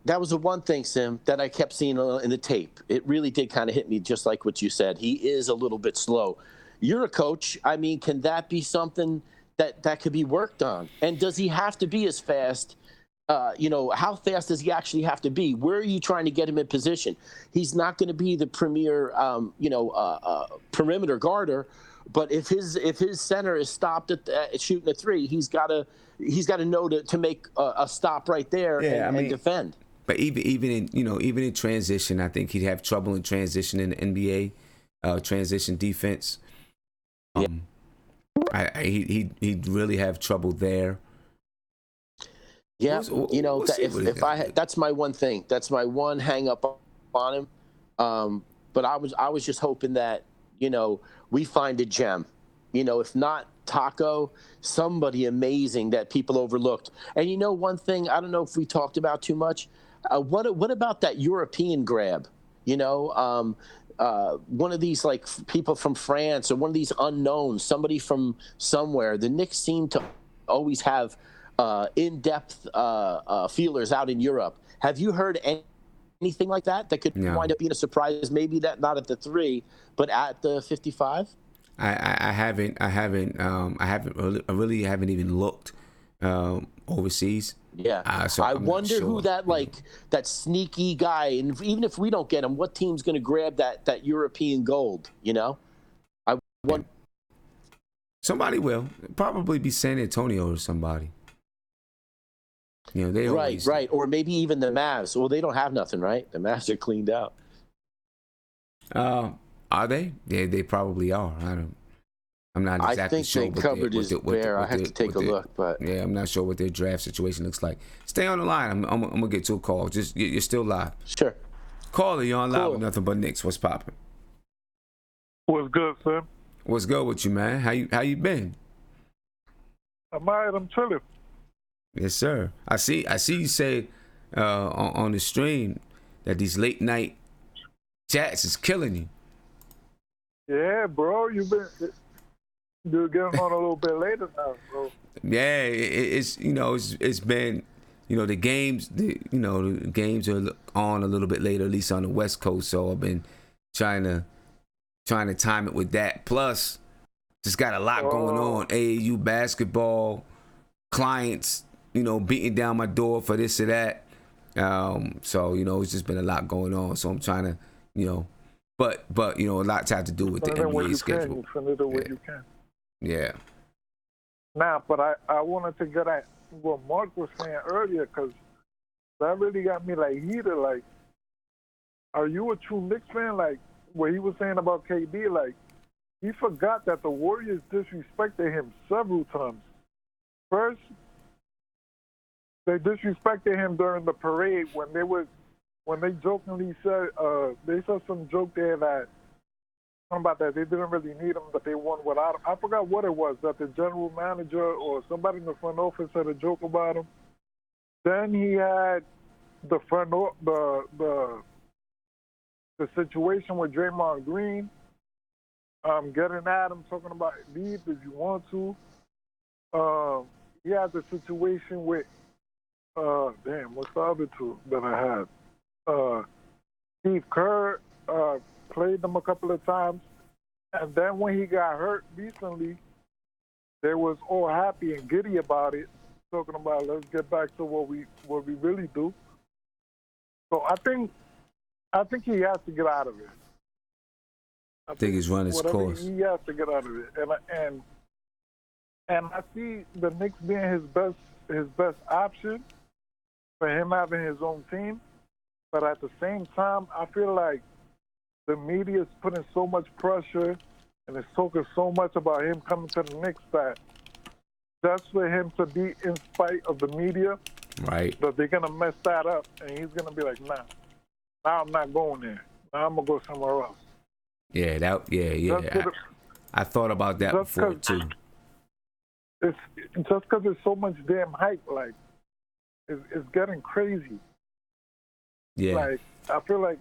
that was the one thing, Sim, that I kept seeing in the tape. It really did kind of hit me, just like what you said. He is a little bit slow. You're a coach. Can that be something that could be worked on? And does he have to be as fast? How fast does he actually have to be? Where are you trying to get him in position? He's not going to be the premier, perimeter guarder. But if his center is stopped at shooting a three, he's got to know to make a stop right there and defend. But even in transition, I think he'd have trouble in transition in the NBA, transition defense. He'd really have trouble there. Yeah, that's my one thing. That's my one hang up on him. But I was just hoping that, we find a gem. If not Taco, somebody amazing that people overlooked. And one thing, I don't know if we talked about too much. What about that European grab? One of these people from France or one of these unknowns, somebody from somewhere. The Knicks seem to always have in-depth feelers out in Europe. Have you heard anything like that could wind up being a surprise? Maybe not at the 3, but at the 55. I really haven't even looked overseas. Yeah, so I wonder who that sneaky guy, and even if we don't get him, what team's going to grab that European gold? I want somebody will probably be San Antonio or somebody. They right, or maybe even the Mavs. Well, they don't have nothing, right? The Mavs are cleaned out. Are they? Yeah, they probably are. I'm not exactly sure. I think they covered his bear. I have to take a look, but yeah, I'm not sure what their draft situation looks like. Stay on the line. I'm gonna get to a call. Just you're still live. Sure. Caller, you're on live with Nothing But Knicks. What's popping? What's good, Sam? What's good with you, man? How you been? I'm alright. I'm chilling. Yes, sir. I see you say on the stream that these late night chats is killing you. Yeah, bro. You're getting on a little bit later now, bro. Yeah, it's been the games the games are on a little bit later, at least on the West Coast. So I've been trying to time it with that. Plus, just got a lot going on. AAU basketball, clients, beating down my door for this or that. So it's just been a lot going on. So I'm trying to, but a lot have to do with the NBA schedule. You can. Yeah. Nah, but I wanted to get at what Mark was saying earlier, because that really got me heated. Are you a true Knicks fan? What he was saying about KD, he forgot that the Warriors disrespected him several times. First, they disrespected him during the parade when they jokingly said they said some joke there that about that they didn't really need him, but they won without him. I forgot what it was, that the general manager or somebody in the front office said a joke about him. Then he had the situation with Draymond Green, getting at him, talking about leave if you want to. He had the situation with what's the other two that I had? Steve Kerr played them a couple of times, and then when he got hurt recently, they was all happy and giddy about it, talking about let's get back to what we really do. So I think he has to get out of it. I think he's run his course. He has to get out of it, and I see the Knicks being his best option for him having his own team. But at the same time, I feel like the media is putting so much pressure and it's talking so much about him coming to the Knicks that just for him to be in spite of the media, right, that they're going to mess that up and he's going to be like, nah, I'm not going there. Now I'm gonna go somewhere else. Yeah, I thought about that before too. It's just because there's so much damn hype. Like, it's getting crazy. Yeah. Like, I feel like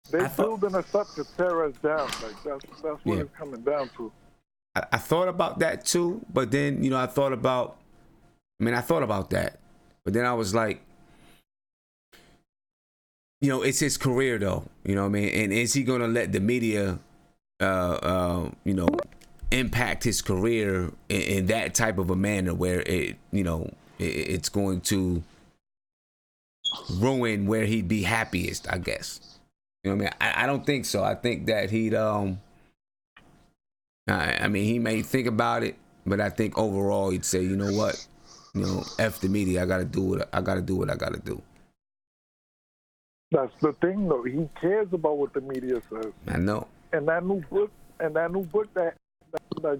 they're building us up to tear us down. Like, that's what it's coming down to. I thought about that too, but then, I thought about that. But then I was like, it's his career though. You know what I mean? And is he gonna let the media impact his career in that type of a manner where it's going to ruin where he'd be happiest, I guess. You know what I mean? I don't think so. I think that he'd he may think about it, but I think overall he'd say, you know what? F the media. I gotta do what I gotta do. That's the thing, though. He cares about what the media says. I know. And that new book that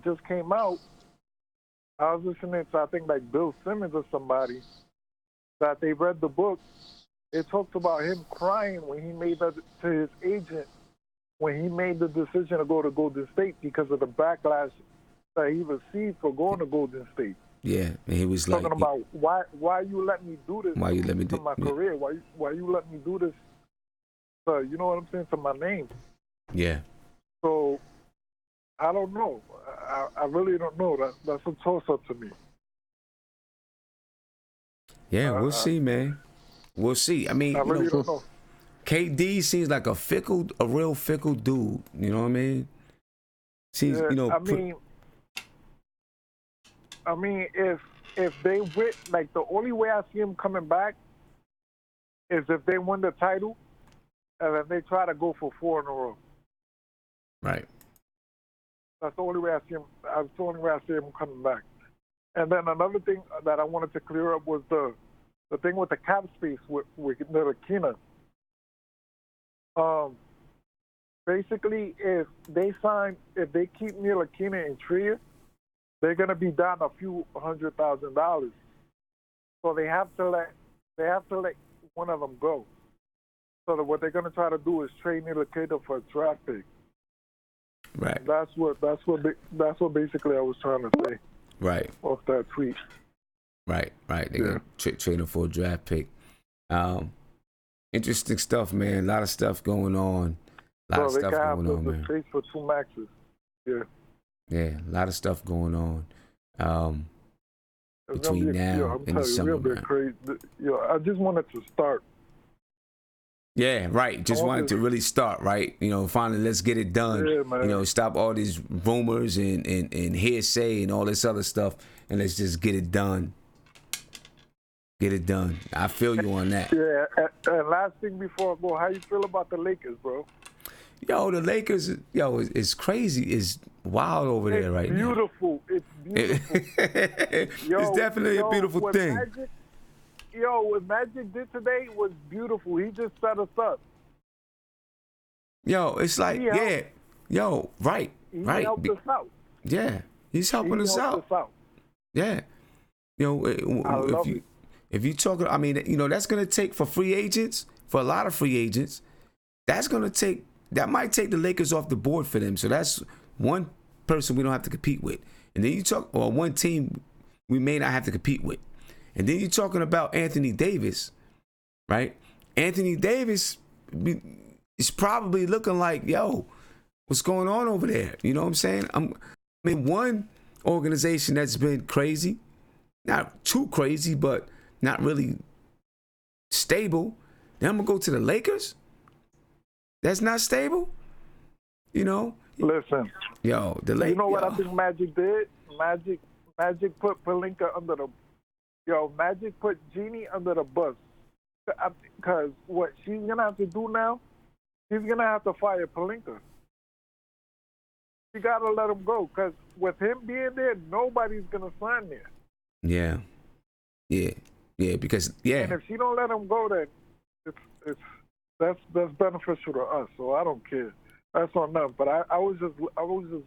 just came out, I was listening to, I think, like Bill Simmons or somebody, that they read the book. It talks about him crying when he made that to his agent, when he made the decision to go to Golden State because of the backlash that he received for going to Golden State. Yeah, and he was talking about why you let me do this? Why you let me do my career? Why you let me do this? You know what I'm saying, to my name? Yeah. So I don't know. I really don't know. That's a toss up to me. Yeah, we'll see, man. We'll see. I mean, I really don't know. KD seems like a real fickle dude. You know what I mean? Seems, I mean, if they win, like, the only way I see him coming back is if they win the title and then they try to go for 4 in a row. Right. That's the only way I see him. That's the only way I see him coming back. And then another thing that I wanted to clear up was the thing with the cap space with Ntilikina. Basically, if they keep Ntilikina in Trier, they're gonna be down a few $100,000. So they have to let one of them go. So that what they're gonna try to do is trade Ntilikina for a draft pick. Right. That's what basically I was trying to say. Right. Off that tweet. Right. They're gonna trade him for a draft pick. Interesting stuff, man. A lot of stuff going on. A lot of stuff going on, man. Trade for 2 maxes. Yeah. Yeah, a lot of stuff going on between now and the summer, man. Crazy. I just wanted to start. Yeah, right. Just wanted to really start, right? Finally, let's get it done. Yeah, man. Stop all these rumors and hearsay and all this other stuff, and let's just get it done. Get it done. I feel you on that. Yeah, and last thing before I go, how you feel about the Lakers, bro? Yo, the Lakers, it's crazy. It's wild over there right now. It's beautiful. It's definitely a beautiful thing. What Magic did today was beautiful. He just set us up. Yo, it's like, right. He helped us out. Yeah, he's helping us out. Yeah. If you talk, I mean, that's going to take for free agents, for a lot of free agents, that might take the Lakers off the board for them. So that's one person we don't have to compete with. And then one team we may not have to compete with. And then you're talking about Anthony Davis, right? Anthony Davis is probably looking like, yo, what's going on over there? You know what I'm saying? One organization that's been crazy, not too crazy, but not really stable. Then I'm going to go to the Lakers. That's not stable, Listen. Yo, the Lakers. You know what I think Magic did? Magic put Pelinka under the. Magic put Jeannie under the bus. Because what she's gonna have to do now, she's gonna have to fire Pelinka. You gotta let him go. Because with him being there, nobody's gonna sign there. Yeah. Because And if she don't let him go, then that's beneficial to us. So I don't care. That's on them. But I was just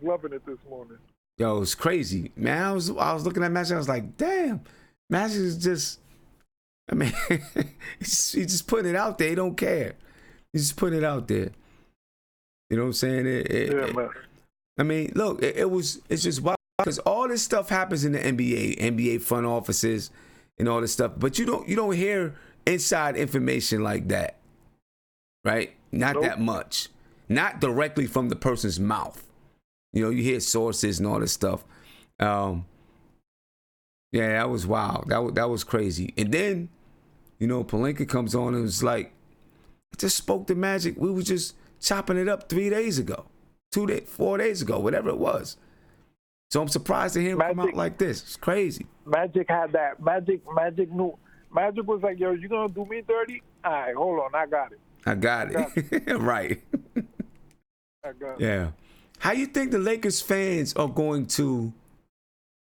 loving it this morning. Yo, it's crazy, man. I was looking at Magic. I was like, damn, Magic is just. I mean, he's just putting it out there. He don't care. He's just putting it out there. You know what I'm saying? Man. I mean, look, it's just wild because all this stuff happens in the NBA front offices and all this stuff, but you don't hear inside information like that, right? Not that much, not directly from the person's mouth. You know, you hear sources and all this stuff. Yeah, that was wild. That was crazy. And then, you know, Pelinka comes on and was like, I just spoke to Magic. We were just chopping it up 3 days ago, 4 days ago, whatever it was. So I'm surprised to hear him come out like this. It's crazy. Magic had that. Magic knew. Magic was like, yo, you gonna do me dirty? All right, hold on, I got it. Right. I got it. Yeah. How you think the Lakers fans are going to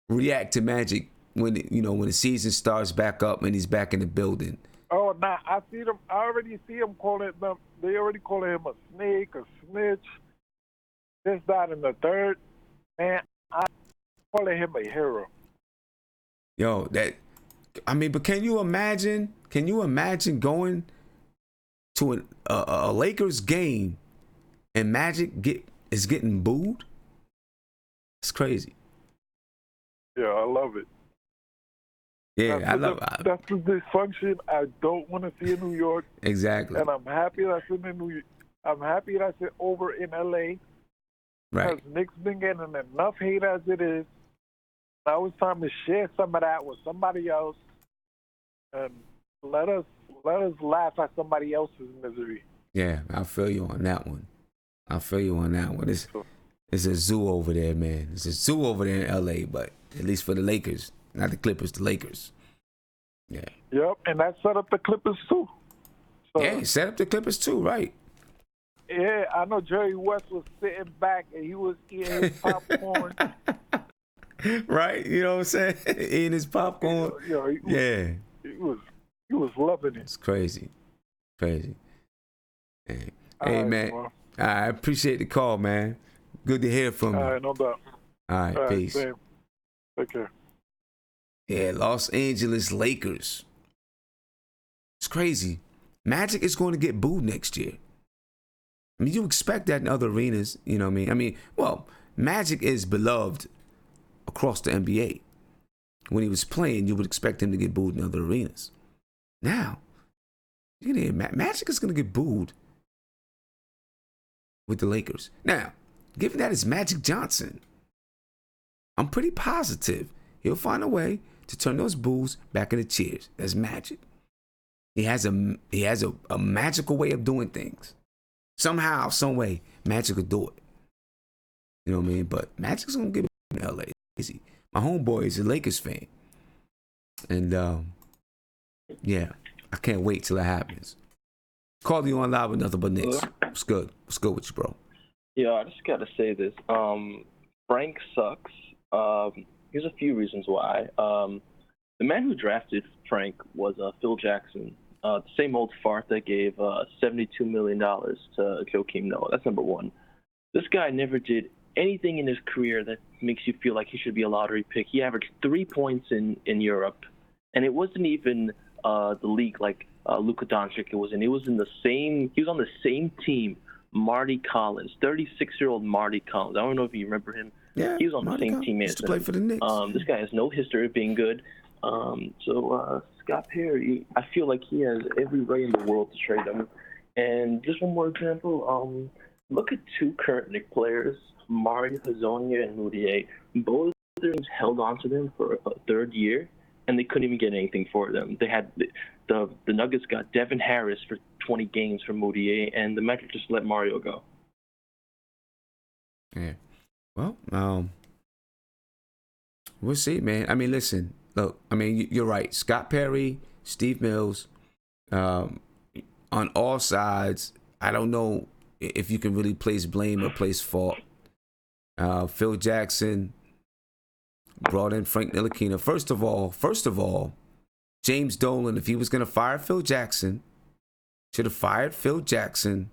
react to Magic when the season starts back up and he's back in the building? Oh, nah, I see them. I already see them calling them. They already calling him a snake, a snitch, this, that, and the third. Man, I'm calling him a hero. Yo, but can you imagine going to a Lakers game and Magic is getting booed? It's crazy. Yeah, I love it. Yeah, that's the dysfunction I don't want to see in New York. Exactly. And I'm happy that's over in LA. Right. Because Knicks been getting enough hate as it is. Now it's time to share some of that with somebody else, and let us laugh at somebody else's misery. Yeah, I feel you on that one. It's a zoo over there, man. It's a zoo over there in LA, but at least for the Lakers, not the Clippers, the Lakers. Yeah. Yep, and that set up the Clippers too. So, yeah, set up the Clippers too, right? Yeah, I know Jerry West was sitting back and he was eating his popcorn. Right, you know what I'm saying? Eating his popcorn. He was loving it. It's crazy. Hey, Right, man. I appreciate the call, man. Good to hear from you. All right, no doubt. All right, peace. Same. Take care. Yeah, Los Angeles Lakers. It's crazy. Magic is going to get booed next year. I mean, you expect that in other arenas, you know what I mean? Well, Magic is beloved across the NBA. When he was playing, you would expect him to get booed in other arenas. Now, you're gonna hear Magic is going to get booed with the Lakers. Now, given that it's Magic Johnson, I'm pretty positive he'll find a way to turn those boos back into cheers. That's Magic. He has a magical way of doing things. Somehow, some way, Magic will do it. You know what I mean? But Magic's gonna get in LA. Easy. My homeboy is a Lakers fan, and yeah, I can't wait till it happens. Call you on live with nothing but Knicks. What's good? What's good with you, bro? Yeah, I just gotta say this. Frank sucks. Here's a few reasons why. The man who drafted Frank was Phil Jackson, the same old fart that gave $72 million to Joakim Noah. That's number one. This guy never did anything in his career that makes you feel like he should be a lottery pick. He averaged 3 points in Europe, and it wasn't even the league like Luka Doncic was in. He was on the same team, Marty Collins, 36-year-old Marty Collins. I don't know if you remember him. Yeah, he was on Marty the same team as him. Used to play for the Knicks. This guy has no history of being good. So Scott Perry, I feel like he has every right in the world to trade him. And just one more example, look at two current Knicks players, Mario Hezonja and Mudiay. Both of their teams held on to them for a third year, and they couldn't even get anything for them. They had the Nuggets got Devin Harris for 20 games from Mudiay, and the Magic just let Mario go. Yeah. Well, we'll see, man. I mean, listen, look, I mean, you're right. Scott Perry, Steve Mills, on all sides, I don't know if you can really place blame or place fault. Phil Jackson brought in Frank Ntilikina. First of all, James Dolan, if he was going to fire Phil Jackson, should have fired Phil Jackson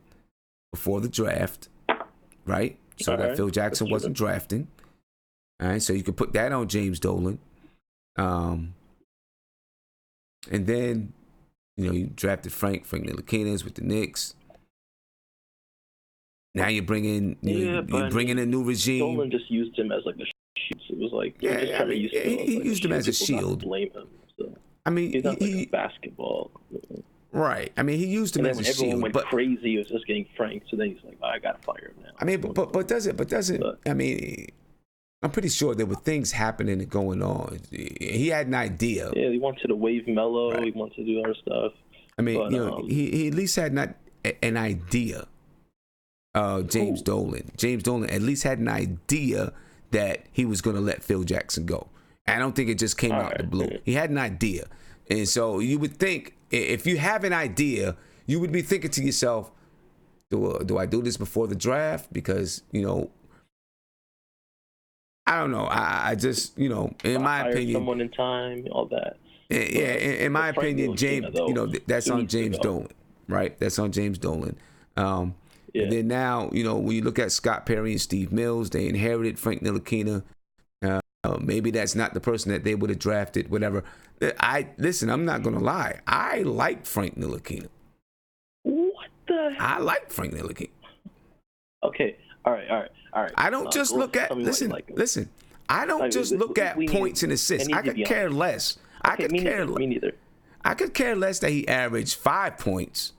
before the draft, right? So that Phil Jackson wasn't drafting. All right, so you could put that on James Dolan. And then, you drafted Frank Ntilikina with the Knicks. Now you're bringing a new regime. Dolan just used him as like a shield. It was like he used him as a shield. Blame him. So. I mean, he's not like basketball. Right. I mean, he used him as a shield. Everyone went crazy. It was just getting Frank. So then he's like, I gotta fire him now. I mean, but doesn't. I mean, I'm pretty sure there were things happening and going on. He had an idea. Yeah, he wanted to wave Melo. Right. He wanted to do other stuff. I mean, he at least had an idea. James Dolan. James Dolan at least had an idea that he was going to let Phil Jackson go. I don't think it just came out of the blue. He had an idea. And so you would think, if you have an idea, you would be thinking to yourself, do I do this before the draft? Because, I don't know. I just, in my opinion. Someone in time, all that. Yeah, in my opinion, James, that's on James Dolan, right? That's on James Dolan. And then now, when you look at Scott Perry and Steve Mills, they inherited Frank Ntilikina. Maybe that's not the person that they would have drafted, whatever. I'm not going to lie. I like Frank Ntilikina. What the heck? I like Frank Ntilikina. Okay. All right. I don't just look at, listen. I don't just look at points and assists. I could care less. Me neither. I could care less that he averaged 5 points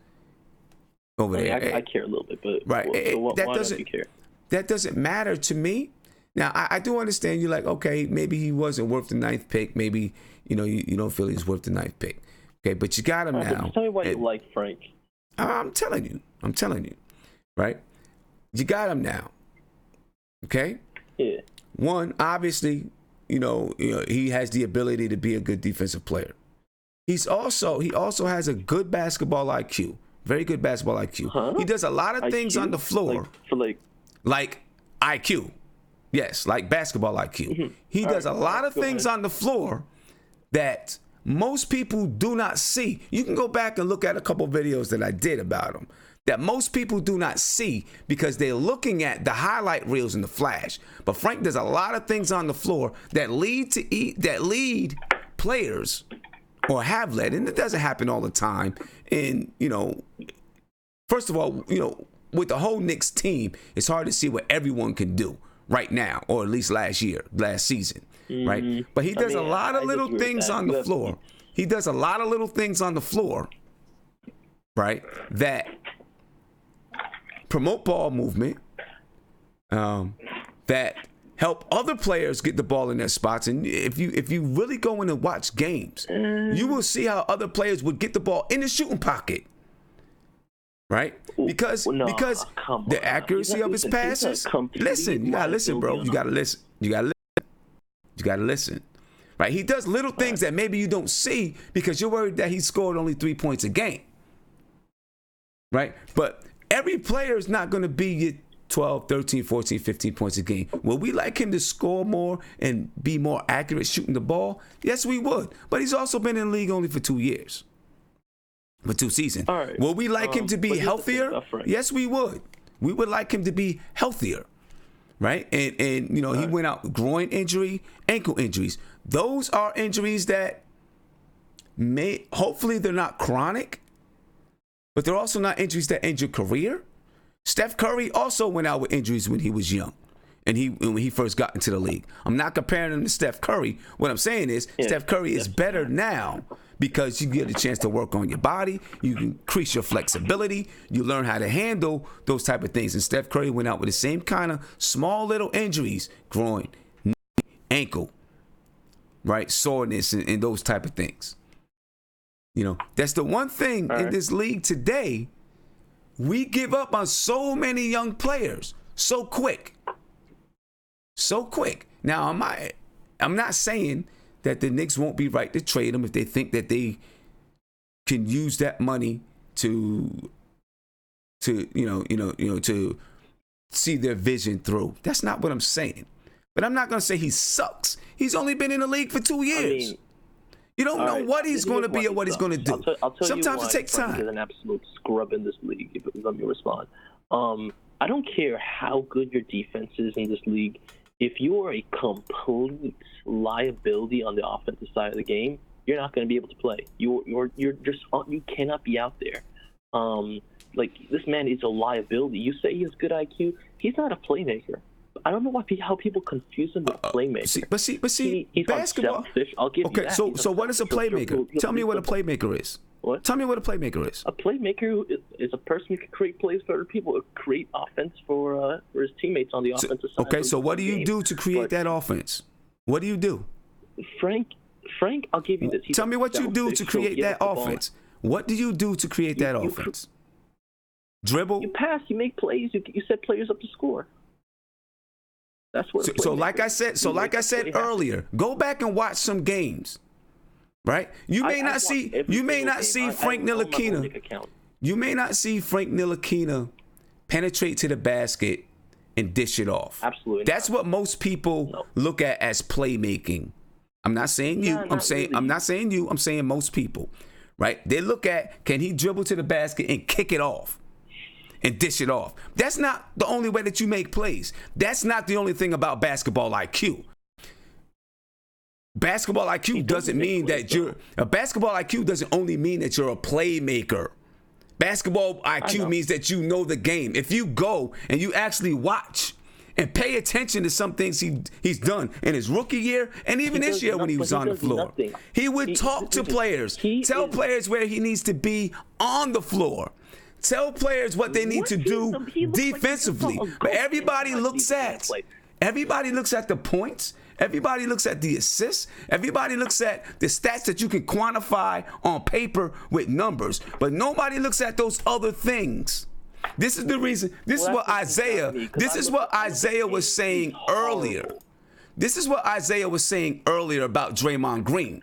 over there. I care a little bit, but right. Why don't you care? That doesn't matter to me. Now, I do understand you're like, okay, maybe he wasn't worth the 9th pick. Maybe, you don't feel he's worth the 9th pick. Okay, but you got him now. Tell me why you like Frank. I'm telling you. Right? You got him now. Okay? Yeah. One, obviously, he has the ability to be a good defensive player. He also has a good basketball IQ. Very good basketball IQ. Huh? He does a lot of things on the floor. Like IQ. Yes, like basketball IQ. Mm-hmm. He does a lot of things on the floor that most people do not see. You can go back and look at a couple videos that I did about him that most people do not see because they're looking at the highlight reels in the flash. But Frank does a lot of things on the floor that lead players, or have led, and it doesn't happen all the time. And, first of all, with the whole Knicks team, it's hard to see what everyone can do right now, or at least last season, right? But he does a lot of little things on the floor. He does a lot of little things on the floor, right, that promote ball movement, that help other players get the ball in their spots. And if you really go in and watch games, you will see how other players would get the ball in the shooting pocket. Right? Because the accuracy of his passes. Listen, you gotta listen, bro. You gotta listen. Right? He does little things that maybe you don't see because you're worried that he scored only 3 points a game. Right? But every player is not going to be 12, 13, 14, 15 points a game. Would we like him to score more and be more accurate shooting the ball? Yes, we would. But he's also been in the league only for 2 years. For 2 seasons. Right. Will we like him to be healthier? Yes, we would. We would like him to be healthier, right? And he went out groin injury, ankle injuries. Those are injuries that hopefully they're not chronic, but they're also not injuries that end your career. Steph Curry also went out with injuries when he was young, and when he first got into the league. I'm not comparing him to Steph Curry. What I'm saying is Steph Curry is better now because you get a chance to work on your body. You increase your flexibility. You learn how to handle those type of things. And Steph Curry went out with the same kind of small little injuries, groin, knee, ankle, right, soreness, and those type of things. That's the one thing in this league today. We give up on so many young players so quick. So quick. Now, I'm not saying that the Knicks won't be right to trade him if they think that they can use that money to see their vision through. That's not what I'm saying. But I'm not going to say he sucks. He's only been in the league for 2 years. You don't know what he's going to be or what he's going to do. I'll tell Sometimes you it takes time. Frank is an absolute scrub in this league, if let me respond. I don't care how good your defense is in this league. If you are a complete liability on the offensive side of the game, you're not going to be able to play. You cannot be out there. Like, this man is a liability. You say he has good IQ. He's not a playmaker. I don't know how people confuse him with playmaker. But see, he's basketball. unselfish. I'll give you that. So what is a playmaker? Tell me what a playmaker is. What? Tell me what a playmaker is. A playmaker is a person who can create plays for other people, create offense for his teammates on the offensive side. Okay, so what do you do to create that offense? What do you do? Frank, I'll give you this. Tell me what you do to create that offense. What do you do to create that offense? Dribble? You pass, you make plays, you set players up to score. That's what. So like I said earlier, go back and watch some games. Right? You may not see Frank Ntilikina. You may not see Frank Ntilikina penetrate to the basket and dish it off. Absolutely. That's what most people look at as playmaking. I'm not saying you. I'm saying most people. Right? They look at, can he dribble to the basket and kick it off and dish it off? That's not the only way that you make plays. That's not the only thing about basketball IQ. Basketball IQ doesn't mean that basketball IQ doesn't only mean that you're a playmaker. Basketball IQ means that you know the game. If you go and you actually watch and pay attention to some things he's done in his rookie year and even this year when he was on the floor, he would talk to players, tell players where he needs to be on the floor, tell players what they need to do defensively. But everybody looks at the points. Everybody looks at the assists. Everybody looks at the stats that you can quantify on paper with numbers. But nobody looks at those other things. This is the reason. This is what Isaiah was saying earlier. This is what Isaiah was saying earlier about Draymond Green.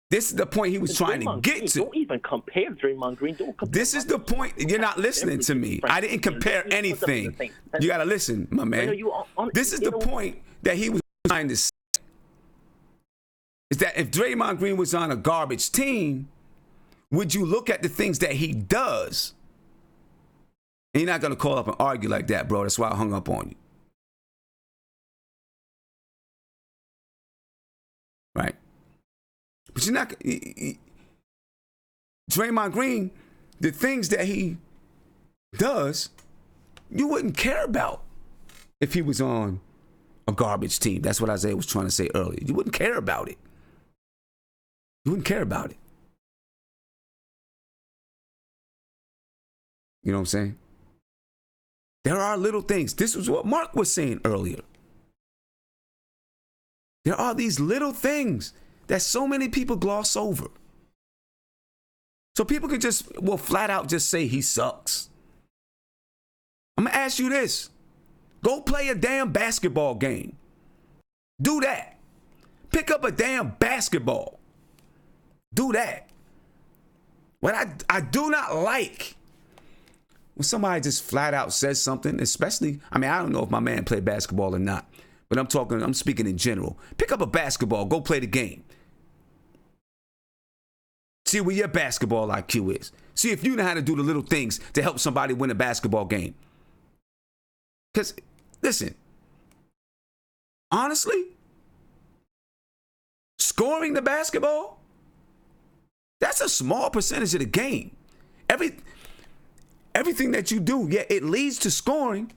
This is the point he was trying to get to. Don't even compare Draymond Green. This is the point. You're not listening to me. I didn't compare anything. You got to listen, my man. This is the point that he was trying to say. Is that if Draymond Green was on a garbage team, would you look at the things that he does? And you're not going to call up and argue like that, bro. That's why I hung up on you. Right? But you're not... Draymond Green, the things that he does, you wouldn't care about if he was on a garbage team. That's what Isaiah was trying to say earlier. You wouldn't care about it. You wouldn't care about it. You know what I'm saying? There are little things. This was what Mark was saying earlier. There are these little things that so many people gloss over. So people can just, flat out just say he sucks. I'm going to ask you this. Go play a damn basketball game. Do that. Pick up a damn basketball. Do that. What I do not like when somebody just flat out says something, especially, I don't know if my man played basketball or not, but I'm speaking in general. Pick up a basketball, go play the game. See where your basketball IQ is. See if you know how to do the little things to help somebody win a basketball game. Because, listen, honestly, scoring the basketball, that's a small percentage of the game. Everything that you do, it leads to scoring,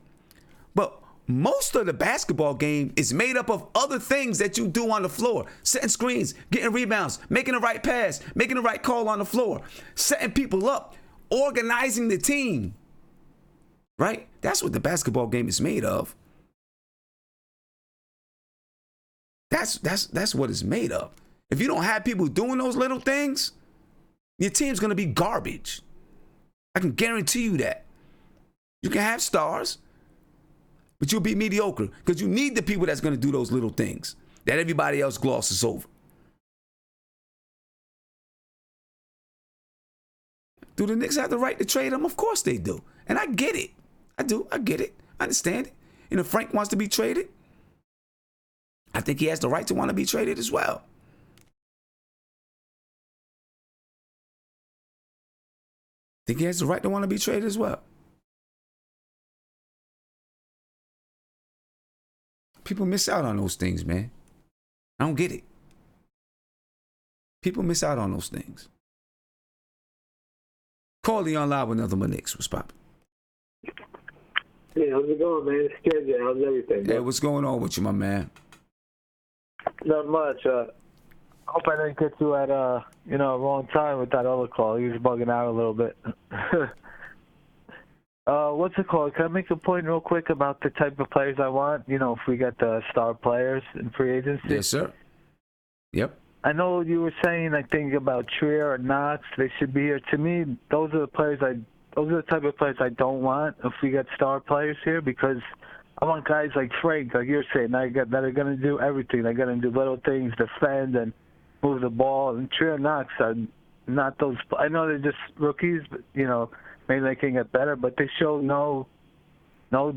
but most of the basketball game is made up of other things that you do on the floor. Setting screens, getting rebounds, making the right pass, making the right call on the floor, setting people up, organizing the team. Right? That's what the basketball game is made of. That's what it's made of. If you don't have people doing those little things, your team's going to be garbage. I can guarantee you that. You can have stars, but you'll be mediocre because you need the people that's going to do those little things that everybody else glosses over. Do the Knicks have the right to trade him? Of course they do. And I get it. I do. I get it. I understand it. And if Frank wants to be traded, I think he has the right to want to be traded as well. I think he has the right to want to be traded as well. People miss out on those things, man. I don't get it. People miss out on those things. Call Leon Live with another one Knicks. What's poppin'? Hey, how's it going, man? It's Kenji. How's everything? Hey, what's going on with you, my man? Not much. Hope I didn't get you at wrong time with that other call. He was bugging out a little bit. What's it called? Can I make a point real quick about the type of players I want? If we get the star players in free agency. Yes, sir. Yep. I know you were saying, I think, about Trier or Knox. They should be here. To me, those are the type of players I don't want if we get star players here, because I want guys like Frank, like you're saying, that are going to do everything. They're going to do little things, defend and move the ball. And Trier and Knox are not those. I know they're just rookies, but maybe they can get better. But they show no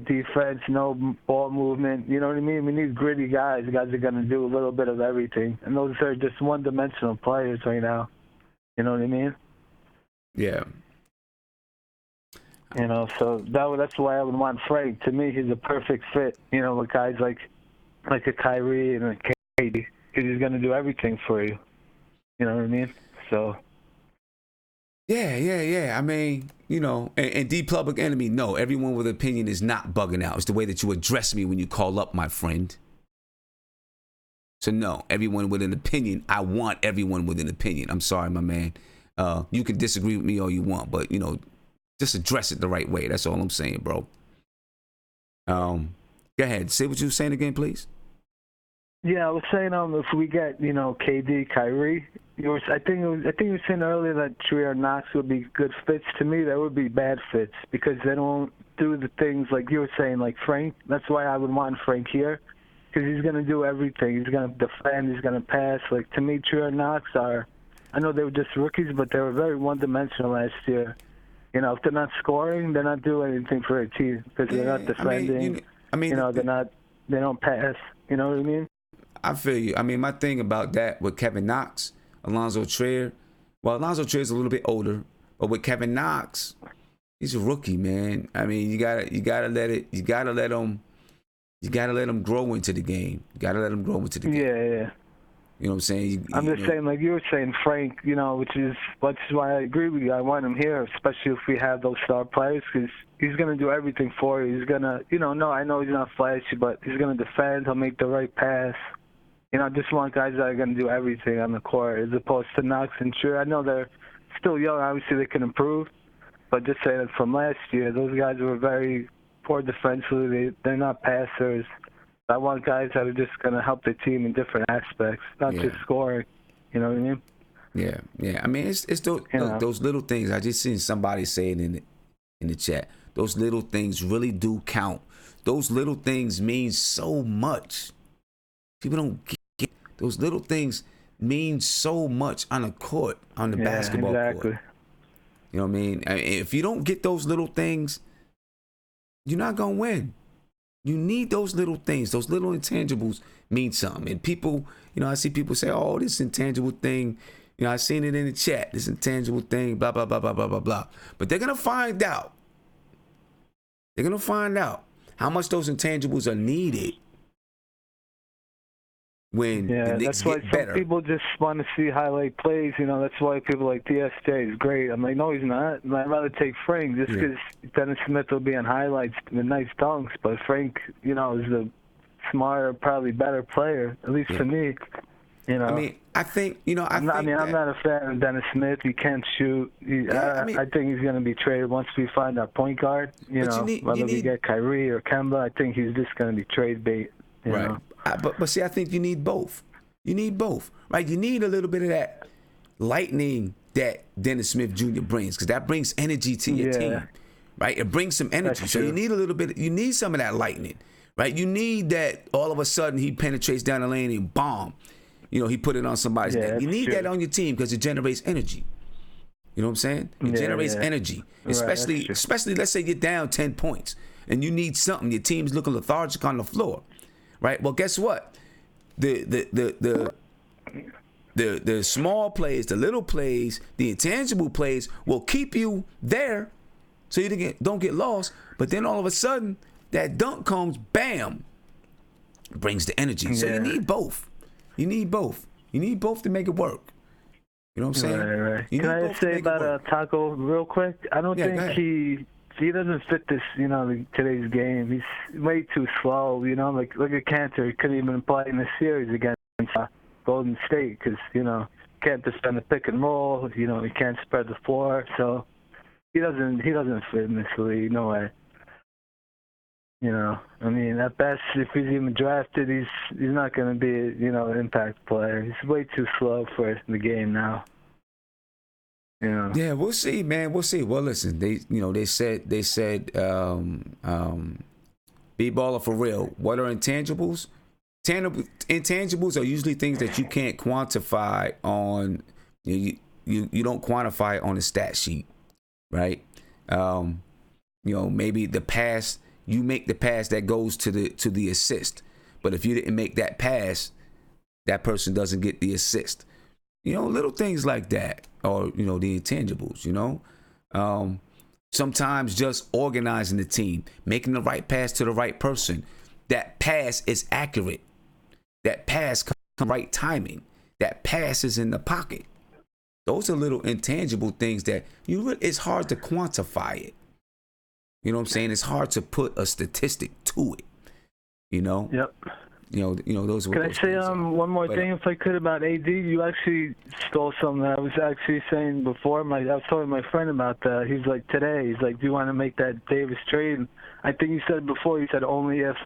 defense, no ball movement. You know what I mean? We need gritty guys. Guys are going to do a little bit of everything. And those are just one-dimensional players right now. You know what I mean? Yeah. So that's why I would want Frank. To me, he's a perfect fit. With guys like a Kyrie and a KD, because he's going to do everything for you. You know what I mean? So. Yeah. I mean, and D Public Enemy, no, everyone with an opinion is not bugging out. It's the way that you address me when you call up, my friend. So no, everyone with an opinion, I want everyone with an opinion. I'm sorry, my man. You can disagree with me all you want, but, just address it the right way. That's all I'm saying, bro. Go ahead. Say what you were saying again, please. Yeah, I was saying if we get KD, Kyrie, I think you were saying earlier that Trier and Knox would be good fits. To me, that would be bad fits because they don't do the things like you were saying, like Frank. That's why I would want Frank here, because he's going to do everything. He's going to defend. He's going to pass. Like, to me, Trier and Knox are. I know they were just rookies, but they were very one-dimensional last year. If they're not scoring, they're not doing anything for a team because they're not defending. They don't pass. You know what I mean? I feel you. I mean, my thing about that with Kevin Knox, Alonzo Trier, Alonzo Trier's a little bit older, but with Kevin Knox, he's a rookie, man. I mean, you gotta let him grow into the game. Yeah. You know what I'm saying? I'm just saying, like you were saying, Frank, which is why I agree with you. I want him here, especially if we have those star players, because he's going to do everything for you. He's going to, I know he's not flashy, but he's going to defend. He'll make the right pass. I just want guys that are going to do everything on the court, as opposed to Knox and Trier. I know they're still young. Obviously, they can improve. But just saying that from last year, those guys were very poor defensively. They're not passers. I want guys that are just going to help the team in different aspects, not just scoring. You know what I mean? Yeah. I mean, it's those little things. I just seen somebody say it in the chat. Those little things really do count. Those little things mean so much. People don't get those little things mean so much on the court, on the basketball court. You know what I mean? If you don't get those little things, you're not going to win. You need those little things. Those little intangibles mean something. And people, I see people say, oh, this intangible thing, I seen it in the chat, this intangible thing, blah, blah, blah, blah, blah, blah, blah. But they're going to find out. They're going to find out how much those intangibles are needed when the Knicks that's why get better. Some people just want to see highlight plays. That's why people like DSJ is great. I'm like, no, he's not. I'd rather take Frank just because Dennis Smith will be on highlights with nice dunks. But Frank, is a smarter, probably better player, at least for me. I mean, I think, I'm not a fan of Dennis Smith. He can't shoot. I think he's going to be traded once we find our point guard. Whether we get Kyrie or Kemba, I think he's just going to be trade bait. You know? But see, I think you need both. You need both, right? You need a little bit of that lightning that Dennis Smith Jr. brings, because that brings energy to your team, right? It brings some energy. So you need a little bit. You need some of that lightning, right? You need that. All of a sudden, he penetrates down the lane and bomb. He put it on somebody's neck. You need that on your team because it generates energy. You know what I'm saying? It generates energy, especially let's say you're down 10 points and you need something. Your team's looking lethargic on the floor. Right. Well, guess what? The small plays, the little plays, the intangible plays will keep you there, so you don't get lost. But then all of a sudden, that dunk comes, bam, brings the energy. So you need both. You need both. You need both to make it work. You know what I'm saying? Right. You Can need I both to say make it about work. Taco real quick? I don't Yeah, go think ahead. he doesn't fit this, today's game. He's way too slow, Like, look at Cantor. He couldn't even play in the series against Golden State because, can't defend the pick and roll. He can't spread the floor. So he doesn't fit in this league. No way. At best, if he's even drafted, he's not going to be, an impact player. He's way too slow for the game now. Yeah, we'll see, man. We'll see. Well, listen, they said, be baller for real. What are intangibles? Intangibles are usually things that you can't quantify on. You don't quantify on a stat sheet, right? Maybe the pass. You make the pass that goes to the assist, but if you didn't make that pass, that person doesn't get the assist. Little things like that, or the intangibles. Sometimes just organizing the team, making the right pass to the right person. That pass is accurate. That pass comes right timing. That pass is in the pocket. Those are little intangible things that it's hard to quantify it. You know what I'm saying? It's hard to put a statistic to it. Yep. Those. Can I say one more thing, if I could, about AD? You actually stole something that I was actually saying before. I was telling my friend about that. He's like, today, he's like, do you want to make that Davis trade? I think you said before. You said only if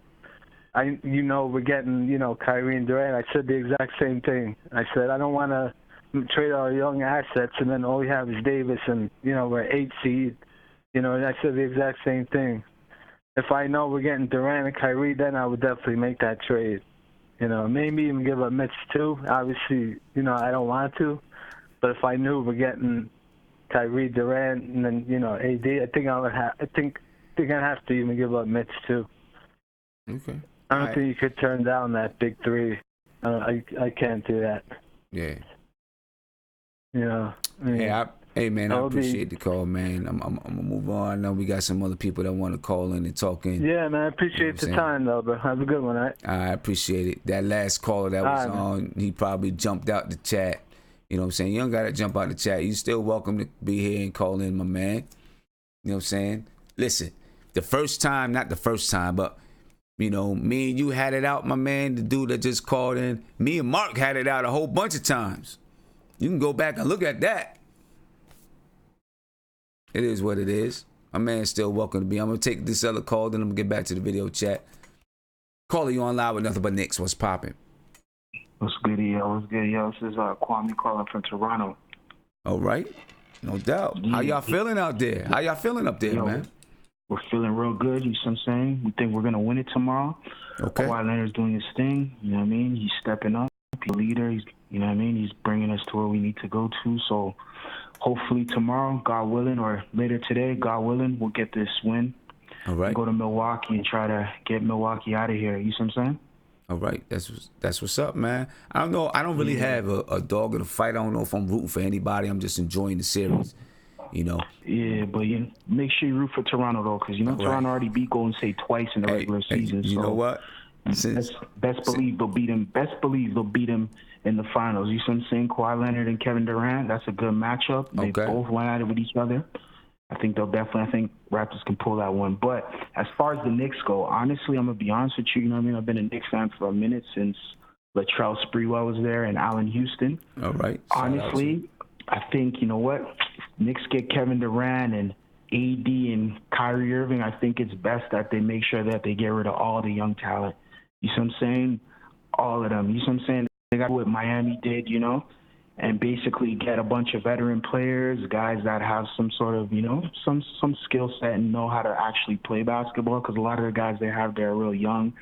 we're getting Kyrie and Durant. I said the exact same thing. I said I don't want to trade our young assets and then all we have is Davis and we're 8 seed. And I said the exact same thing. If I know we're getting Durant and Kyrie, then I would definitely make that trade. Maybe even give up Mitch too. Obviously, I don't want to. But if I knew we're getting Kyrie, Durant, and then AD, I think I'd have to even give up Mitch too. Okay. I don't think you could turn down that big three. I can't do that. Yeah. Hey man, I appreciate the call, man. I'm gonna move on. I know we got some other people that want to call in and talk in. Yeah, man, I appreciate the time, though, bro. Have a good one, all right? I appreciate it. That last caller that was on, he probably jumped out the chat. You know what I'm saying? You don't gotta jump out the chat. You still welcome to be here and call in, my man. You know what I'm saying? Listen, not the first time, but me and you had it out, my man. The dude that just called in, me and Mark had it out a whole bunch of times. You can go back and look at that. It is what it is. My man's still welcome to be. I'm going to take this other call, then I'm going to get back to the video chat. Caller, you on live with nothing but Knicks. What's popping? What's good, yo? This is Kwame calling from Toronto. All right. No doubt. How y'all feeling out there? How y'all feeling up there, man? We're feeling real good, you see what I'm saying? We think we're going to win it tomorrow. Okay. Kawhi Leonard's doing his thing, you know what I mean? He's stepping up. He's a leader. He's bringing us to where we need to go to. So hopefully tomorrow, God willing, or later today, God willing, we'll get this win. All right. Go to Milwaukee and try to get Milwaukee out of here. You see what I'm saying? All right. That's what's up, man. I don't know. I don't really have a dog in the fight. I don't know if I'm rooting for anybody. I'm just enjoying the series. Yeah, but make sure you root for Toronto, though, because, Toronto already beat Golden State twice in the regular season. You know what? Best believe they'll beat him. Best believe they'll beat him in the finals. You see what I'm saying? Kawhi Leonard and Kevin Durant. That's a good matchup. They both went at it with each other. I think Raptors can pull that one. But as far as the Knicks go, honestly, I'm gonna be honest with you. You know what I mean? I've been a Knicks fan for a minute since Latrell Sprewell was there and Allen Houston. All right. Honestly, I think Knicks get Kevin Durant and AD and Kyrie Irving. I think it's best that they make sure that they get rid of all the young talent. You see what I'm saying? All of them. You see what I'm saying? They got what Miami did, and basically get a bunch of veteran players, guys that have some sort of, some skill set and know how to actually play basketball, because a lot of the guys they have, they're real young.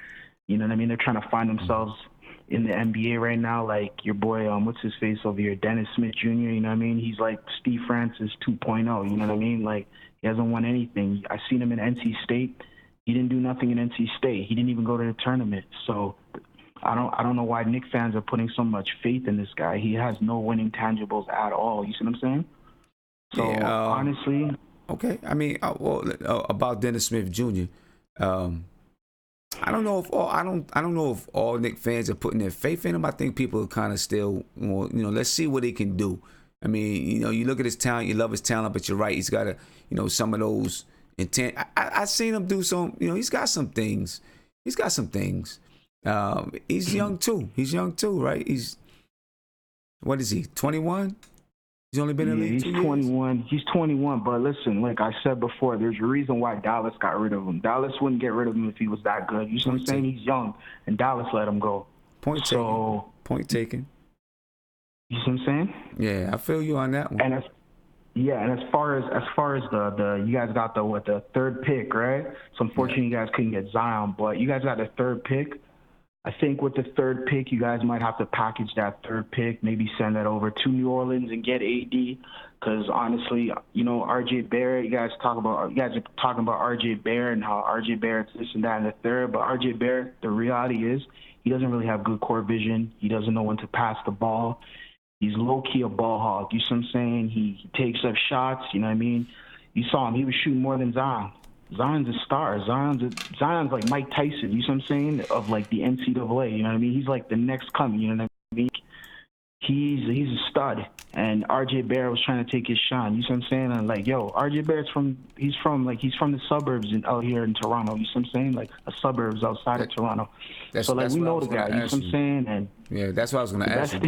You know what I mean? They're trying to find themselves in the NBA right now, like your boy, what's his face over here, Dennis Smith Jr., you know what I mean? He's like Steve Francis 2.0, you know what I mean? Like, he hasn't won anything. I seen him in NC State. He didn't do nothing in NC State. He didn't even go to the tournament. So I don't know why Knicks fans are putting so much faith in this guy. He has no winning tangibles at all. You see what I'm saying? So honestly, okay. I mean, about Dennis Smith Jr. I don't know if all Knicks fans are putting their faith in him. I think people are kind of still, let's see what he can do. I mean, you know, you look at his talent, you love his talent, but you're right. He's got a, you know, some of those intent. I seen him do some, you know, he's got some things. He's got some things. He's young too. He's young too, right? What is he, 21? He's only been in the league 2 years. 21. He's 21, but listen, like I said before, there's a reason why Dallas got rid of him. Dallas wouldn't get rid of him if he was that good. You see what I'm saying? He's young, and Dallas let him go. Point taken. You see what I'm saying? Yeah, I feel you on that one. And as far as the you guys got the third pick, right? So unfortunately, you guys couldn't get Zion, but you guys got the third pick. I think with the third pick, you guys might have to package that third pick, maybe send that over to New Orleans and get AD. Because honestly, you know, RJ Barrett, you guys are talking about RJ Barrett and how RJ Barrett's this and that and the third. But RJ Barrett, the reality is he doesn't really have good court vision. He doesn't know when to pass the ball. He's low-key a ball hog. You see what I'm saying? He takes up shots, you know what I mean? You saw him. He was shooting more than Zion. Zion's a star. Zion's like Mike Tyson, you see what I'm saying, of like the NCAA, you know what I mean? He's like the next coming, you know what I mean? He's a stud, and RJ Barrett was trying to take his shine, you see what I'm saying? And like, yo, RJ Barrett's from the suburbs out here in Toronto, you see what I'm saying? Like a suburbs outside of Toronto. So like we know the guy, you see what I'm saying? And yeah, that's what I was going to ask you.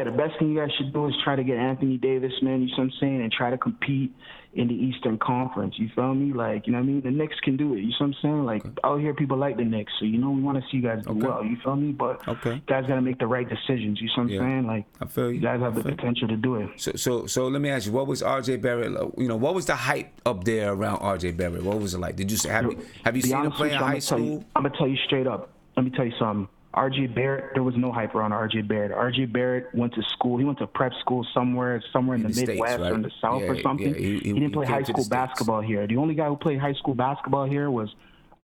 The best thing you guys should do is try to get Anthony Davis, man, you see what I'm saying, and try to compete in the Eastern Conference, you feel me? Like, you know what I mean? The Knicks can do it, you see what I'm saying? Like, out here people like the Knicks, so, you know, we want to see you guys do well, you feel me? But you guys got to make the right decisions, you see what I'm saying? Like, I feel you. You guys have the potential to do it. So let me ask you, what was RJ Barrett, you know, what was the hype up there around RJ Barrett? What was it like? Did you have you seen him play in high school? I'm going to tell you straight up. Let me tell you something. RJ Barrett, there was no hype around RJ Barrett. RJ Barrett went to school. He went to prep school somewhere in the Midwest States, right? Or in the South or something. Yeah, he didn't play high school basketball here. The only guy who played high school basketball here was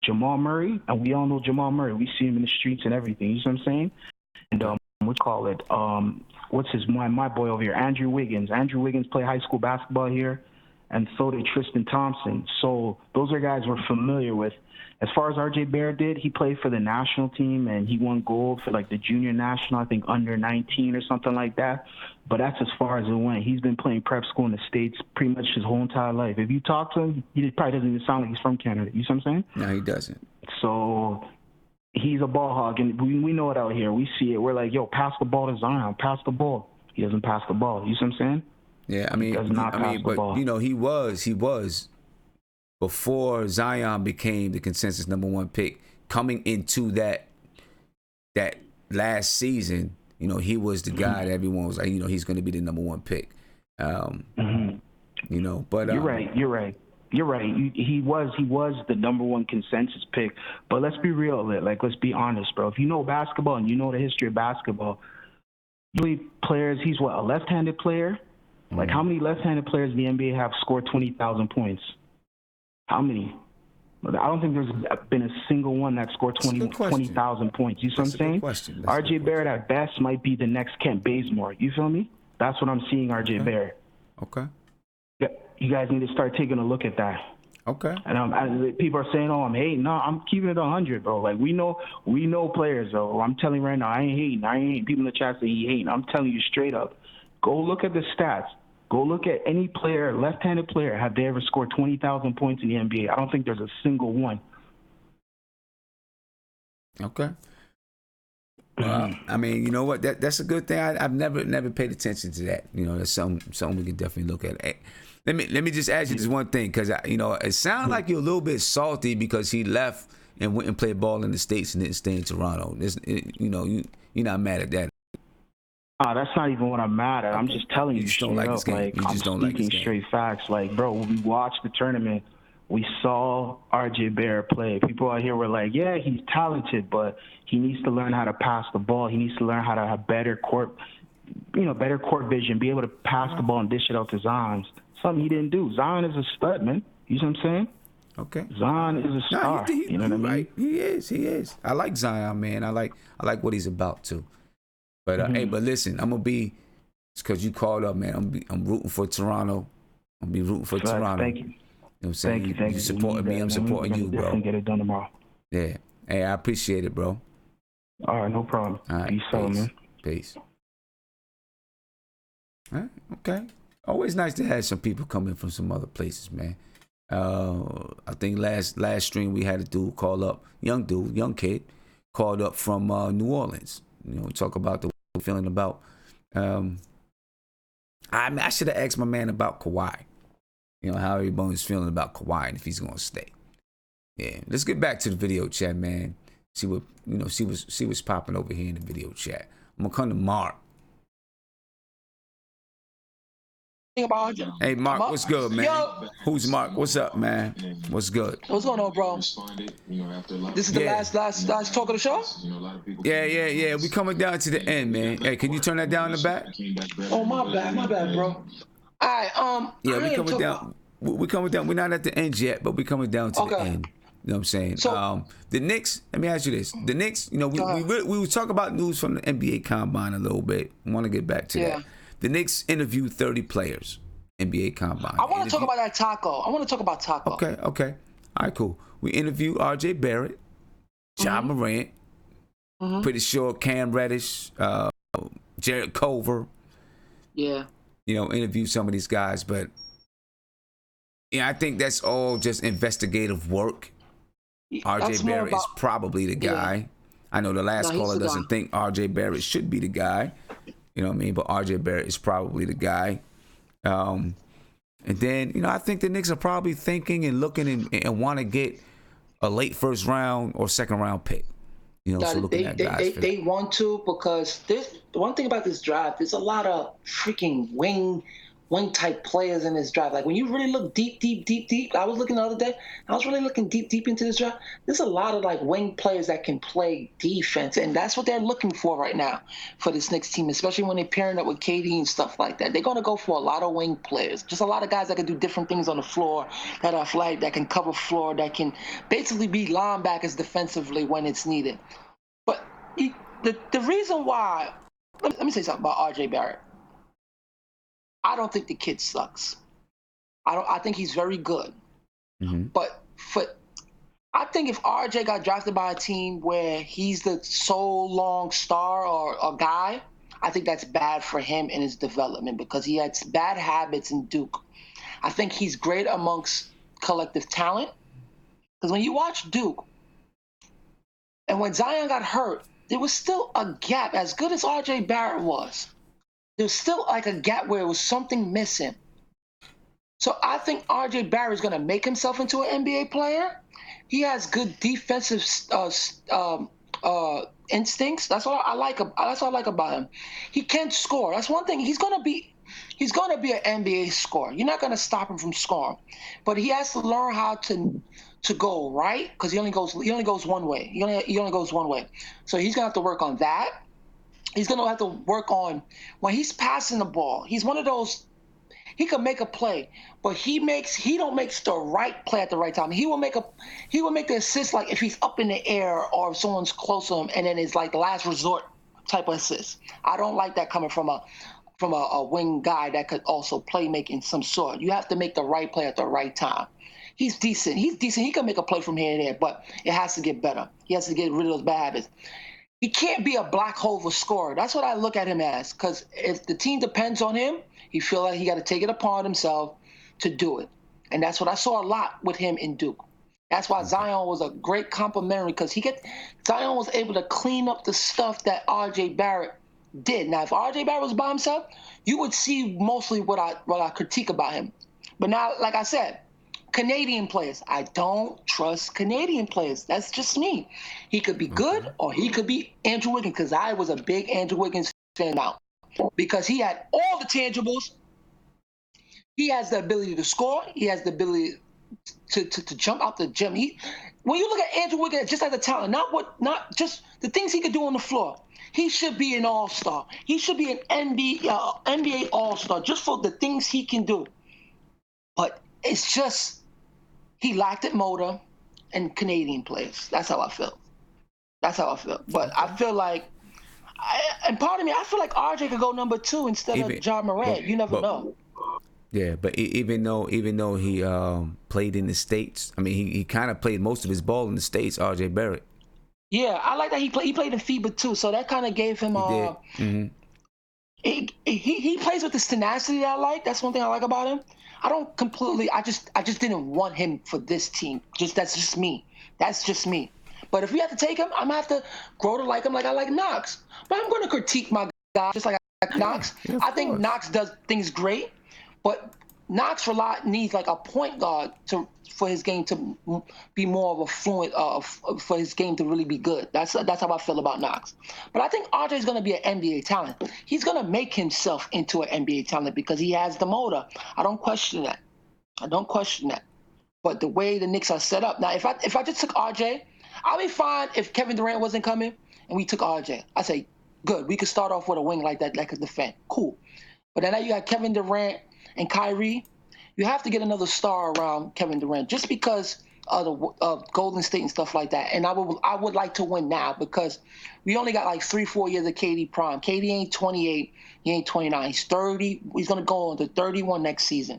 Jamal Murray, and we all know Jamal Murray. We see him in the streets and everything. You see what I'm saying? And what's my boy over here, Andrew Wiggins. Andrew Wiggins played high school basketball here, and so did Tristan Thompson. So those are guys we're familiar with. As far as RJ Barrett did, he played for the national team, and he won gold for like the junior national, I think under 19 or something like that. But that's as far as it went. He's been playing prep school in the States pretty much his whole entire life. If you talk to him, he probably doesn't even sound like he's from Canada. You see what I'm saying? No, he doesn't. So he's a ball hog, and we know it out here. We see it. We're like, yo, pass the ball to Zion. Pass the ball. He doesn't pass the ball. You see what I'm saying? Yeah, I mean, but you know, he was before Zion became the consensus number one pick, coming into that last season, you know, he was the guy that everyone was like, you know, he's going to be the number one pick. You know, but you're right. He was the number one consensus pick. But let's be real, like let's be honest, bro. If you know basketball and you know the history of basketball, usually players, he's a left-handed player. Like how many left-handed players in the NBA have scored 20,000 points? How many? I don't think there's been a single one that scored 20,000 points. You see what I'm saying? RJ Barrett at best might be the next Kent Bazemore. You feel me? That's what I'm seeing RJ Barrett. Okay. You guys need to start taking a look at that. Okay. And people are saying, "Oh, I'm hating." No, I'm keeping it 100, bro. Like we know players, though. I'm telling you right now, I ain't hating. People in the chat say he hating. I'm telling you straight up. Go look at the stats. Go look at any player, left-handed player, have they ever scored 20,000 points in the NBA? I don't think there's a single one. Okay. Well, I mean, you know what? That's a good thing. I've never paid attention to that. You know, that's something we can definitely look at. Let me just ask you this one thing, because you know, it sounds like you're a little bit salty because he left and went and played ball in the States and didn't stay in Toronto. You know, you're not mad at that. That's not even what I'm mad at. I'm just telling you straight up. Like, I'm speaking straight facts. Like, bro, when we watched the tournament, we saw RJ Barrett play. People out here were like, yeah, he's talented, but he needs to learn how to pass the ball. He needs to learn how to have better court vision, be able to pass the ball and dish it out to Zion. Something he didn't do. Zion is a stud, man. You know what I'm saying? Okay. Zion is a star. You know what I mean? Right. He is. I like Zion, man. I like what he's about too. But hey, but listen, I'm gonna be. It's because you called up, man. I'm rooting for Toronto. I'm be rooting for Toronto. Thank you. You know what I'm saying? Thank you. You supporting me. I'm supporting you, bro. Definitely get it done tomorrow. Yeah. Hey, I appreciate it, bro. All right, no problem. All right. Peace out, man. Peace. Okay. Always nice to have some people come in from some other places, man. I think last stream we had a dude call up, young kid, called up from New Orleans. You know, talk about the feeling about. I should have asked my man about Kawhi. You know, how everybody's feeling about Kawhi and if he's gonna stay. Yeah, let's get back to the video chat, man. See what's popping over here in the video chat. I'm gonna come to Mark. Hey Mark, what's good, man? Yo. Who's Mark? What's up, man? What's good? What's going on, bro? This is the last talk of the show? Yeah. We coming down to the end, man. Hey, can you turn that down in the back? Oh, my bad, bro. All right, yeah, we coming down. We coming down. We're not at the end yet, but we coming down to the end. You know what I'm saying? So, the Knicks, let me ask you this. The Knicks, you know, we will talk about news from the NBA Combine a little bit. I want to get back to that. The Knicks interviewed 30 players, NBA Combine. I want to talk about that Taco. I want to talk about Taco. Okay. All right, cool. We interviewed R.J. Barrett, Ja Morant, pretty sure Cam Reddish, Jared Culver. Yeah. You know, interviewed some of these guys, but yeah, I think that's all just investigative work. R.J. Barrett is probably the guy. Yeah. I know the last caller doesn't think R.J. Barrett should be the guy. You know what I mean? But R.J. Barrett is probably the guy. And then, you know, I think the Knicks are probably thinking and looking and want to get a late first round or second round pick. You know, so looking at guys. They want to, because there's one thing about this draft, there's a lot of freaking wing type players in this draft. Like when you really look deep, I was looking the other day, I was really looking deep into this draft. There's a lot of like wing players that can play defense, and that's what they're looking for right now for this Knicks team, especially when they're pairing up with KD and stuff like that. They're going to go for a lot of wing players, just a lot of guys that can do different things on the floor, that are athletic, that can cover floor, that can basically be linebackers defensively when it's needed. But the reason why, let me say something about R.J. Barrett. I don't think the kid sucks. I think he's very good. But I think if RJ got drafted by a team where he's the sole long star or guy, I think that's bad for him in his development because he had bad habits in Duke. I think he's great amongst collective talent. Because when you watch Duke, and when Zion got hurt, there was still a gap. As good as RJ Barrett was, there's still like a gap where it was something missing. So I think RJ Barrett is going to make himself into an NBA player. He has good defensive instincts. That's what I like. That's what I like about him. He can score. That's one thing. He's going to be an NBA scorer. You're not going to stop him from scoring, but he has to learn how to go right, because he only goes one way. He only goes one way. So he's going to have to work on that. He's going to have to work on when he's passing the ball. He's one of those. He can make a play, but he don't make the right play at the right time. He will make the assist like if he's up in the air or if someone's close to him, and then it's like the last resort type of assist. I don't like that coming from a wing guy that could also play make in some sort. You have to make the right play at the right time. He's decent. He can make a play from here and there, but it has to get better. He has to get rid of those bad habits. He can't be a black hole of a scorer. That's what I look at him as, because if the team depends on him, he feel like he got to take it upon himself to do it. And that's what I saw a lot with him in Duke. That's why Zion was a great complimentary, because Zion was able to clean up the stuff that RJ Barrett did. Now, if RJ Barrett was by himself, you would see mostly what I critique about him. But now, like I said, Canadian players, I don't trust Canadian players. That's just me. He could be good or he could be Andrew Wiggins, because I was a big Andrew Wiggins fan now, because he had all the tangibles. He has the ability to score. He has the ability to jump out the gym. When you look at Andrew Wiggins just as a talent, not just the things he could do on the floor, he should be an all-star. He should be an NBA all-star just for the things he can do. But it's just he lacked at motor and Canadian players. That's how I feel. But I feel like, and part of me, I feel like RJ could go number 2 instead of Ja Morant. You never know. Yeah, but even though he played in the States, I mean, he kind of played most of his ball in the States, RJ Barrett. Yeah, I like that he played in FIBA too, so that kind of gave him he plays with this tenacity that I like. That's one thing I like about him. I just didn't want him for this team. That's just me. That's just me. But if we have to take him, I'm gonna have to grow to like him like I like Knox. But I'm gonna critique my guy just like I like Knox. I think Knox does things great, but Knox needs like a point guard for his game to be more of a fluent, for his game to really be good. That's how I feel about Knox. But I think RJ is going to be an NBA talent. He's going to make himself into an NBA talent because he has the motor. I don't question that. But the way the Knicks are set up now, if I just took RJ, I'll be fine if Kevin Durant wasn't coming and we took RJ. I say, good. We could start off with a wing like that, that could defend. Cool. But then now you got Kevin Durant and Kyrie. You have to get another star around Kevin Durant just because of Golden State and stuff like that. And I would like to win now because we only got like 3-4 years of KD prime. KD ain't 28. He ain't 29. He's 30. He's going to go on to 31 next season.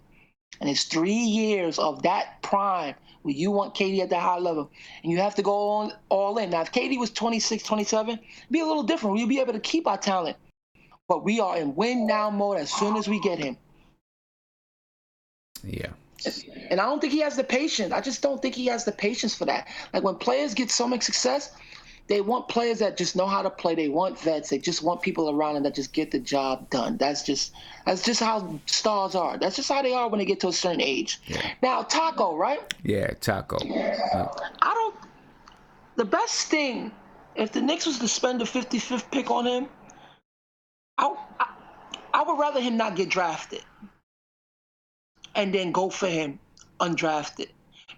And it's 3 years of that prime where you want KD at the high level. And you have to go on all in. Now, if KD was 26, 27, it'd be a little different. We'd be able to keep our talent. But we are in win-now mode as soon as we get him. Yeah. And I don't think he has the patience. I just don't think he has the patience for that. Like when players get so much success, they want players that just know how to play. They want vets. They just want people around them that just get the job done. That's just how stars are. That's just how they are when they get to a certain age. Yeah. Now, Taco, right? Yeah, Taco. The best thing, if the Knicks was to spend the 55th pick on him, I would rather him not get drafted and then go for him undrafted.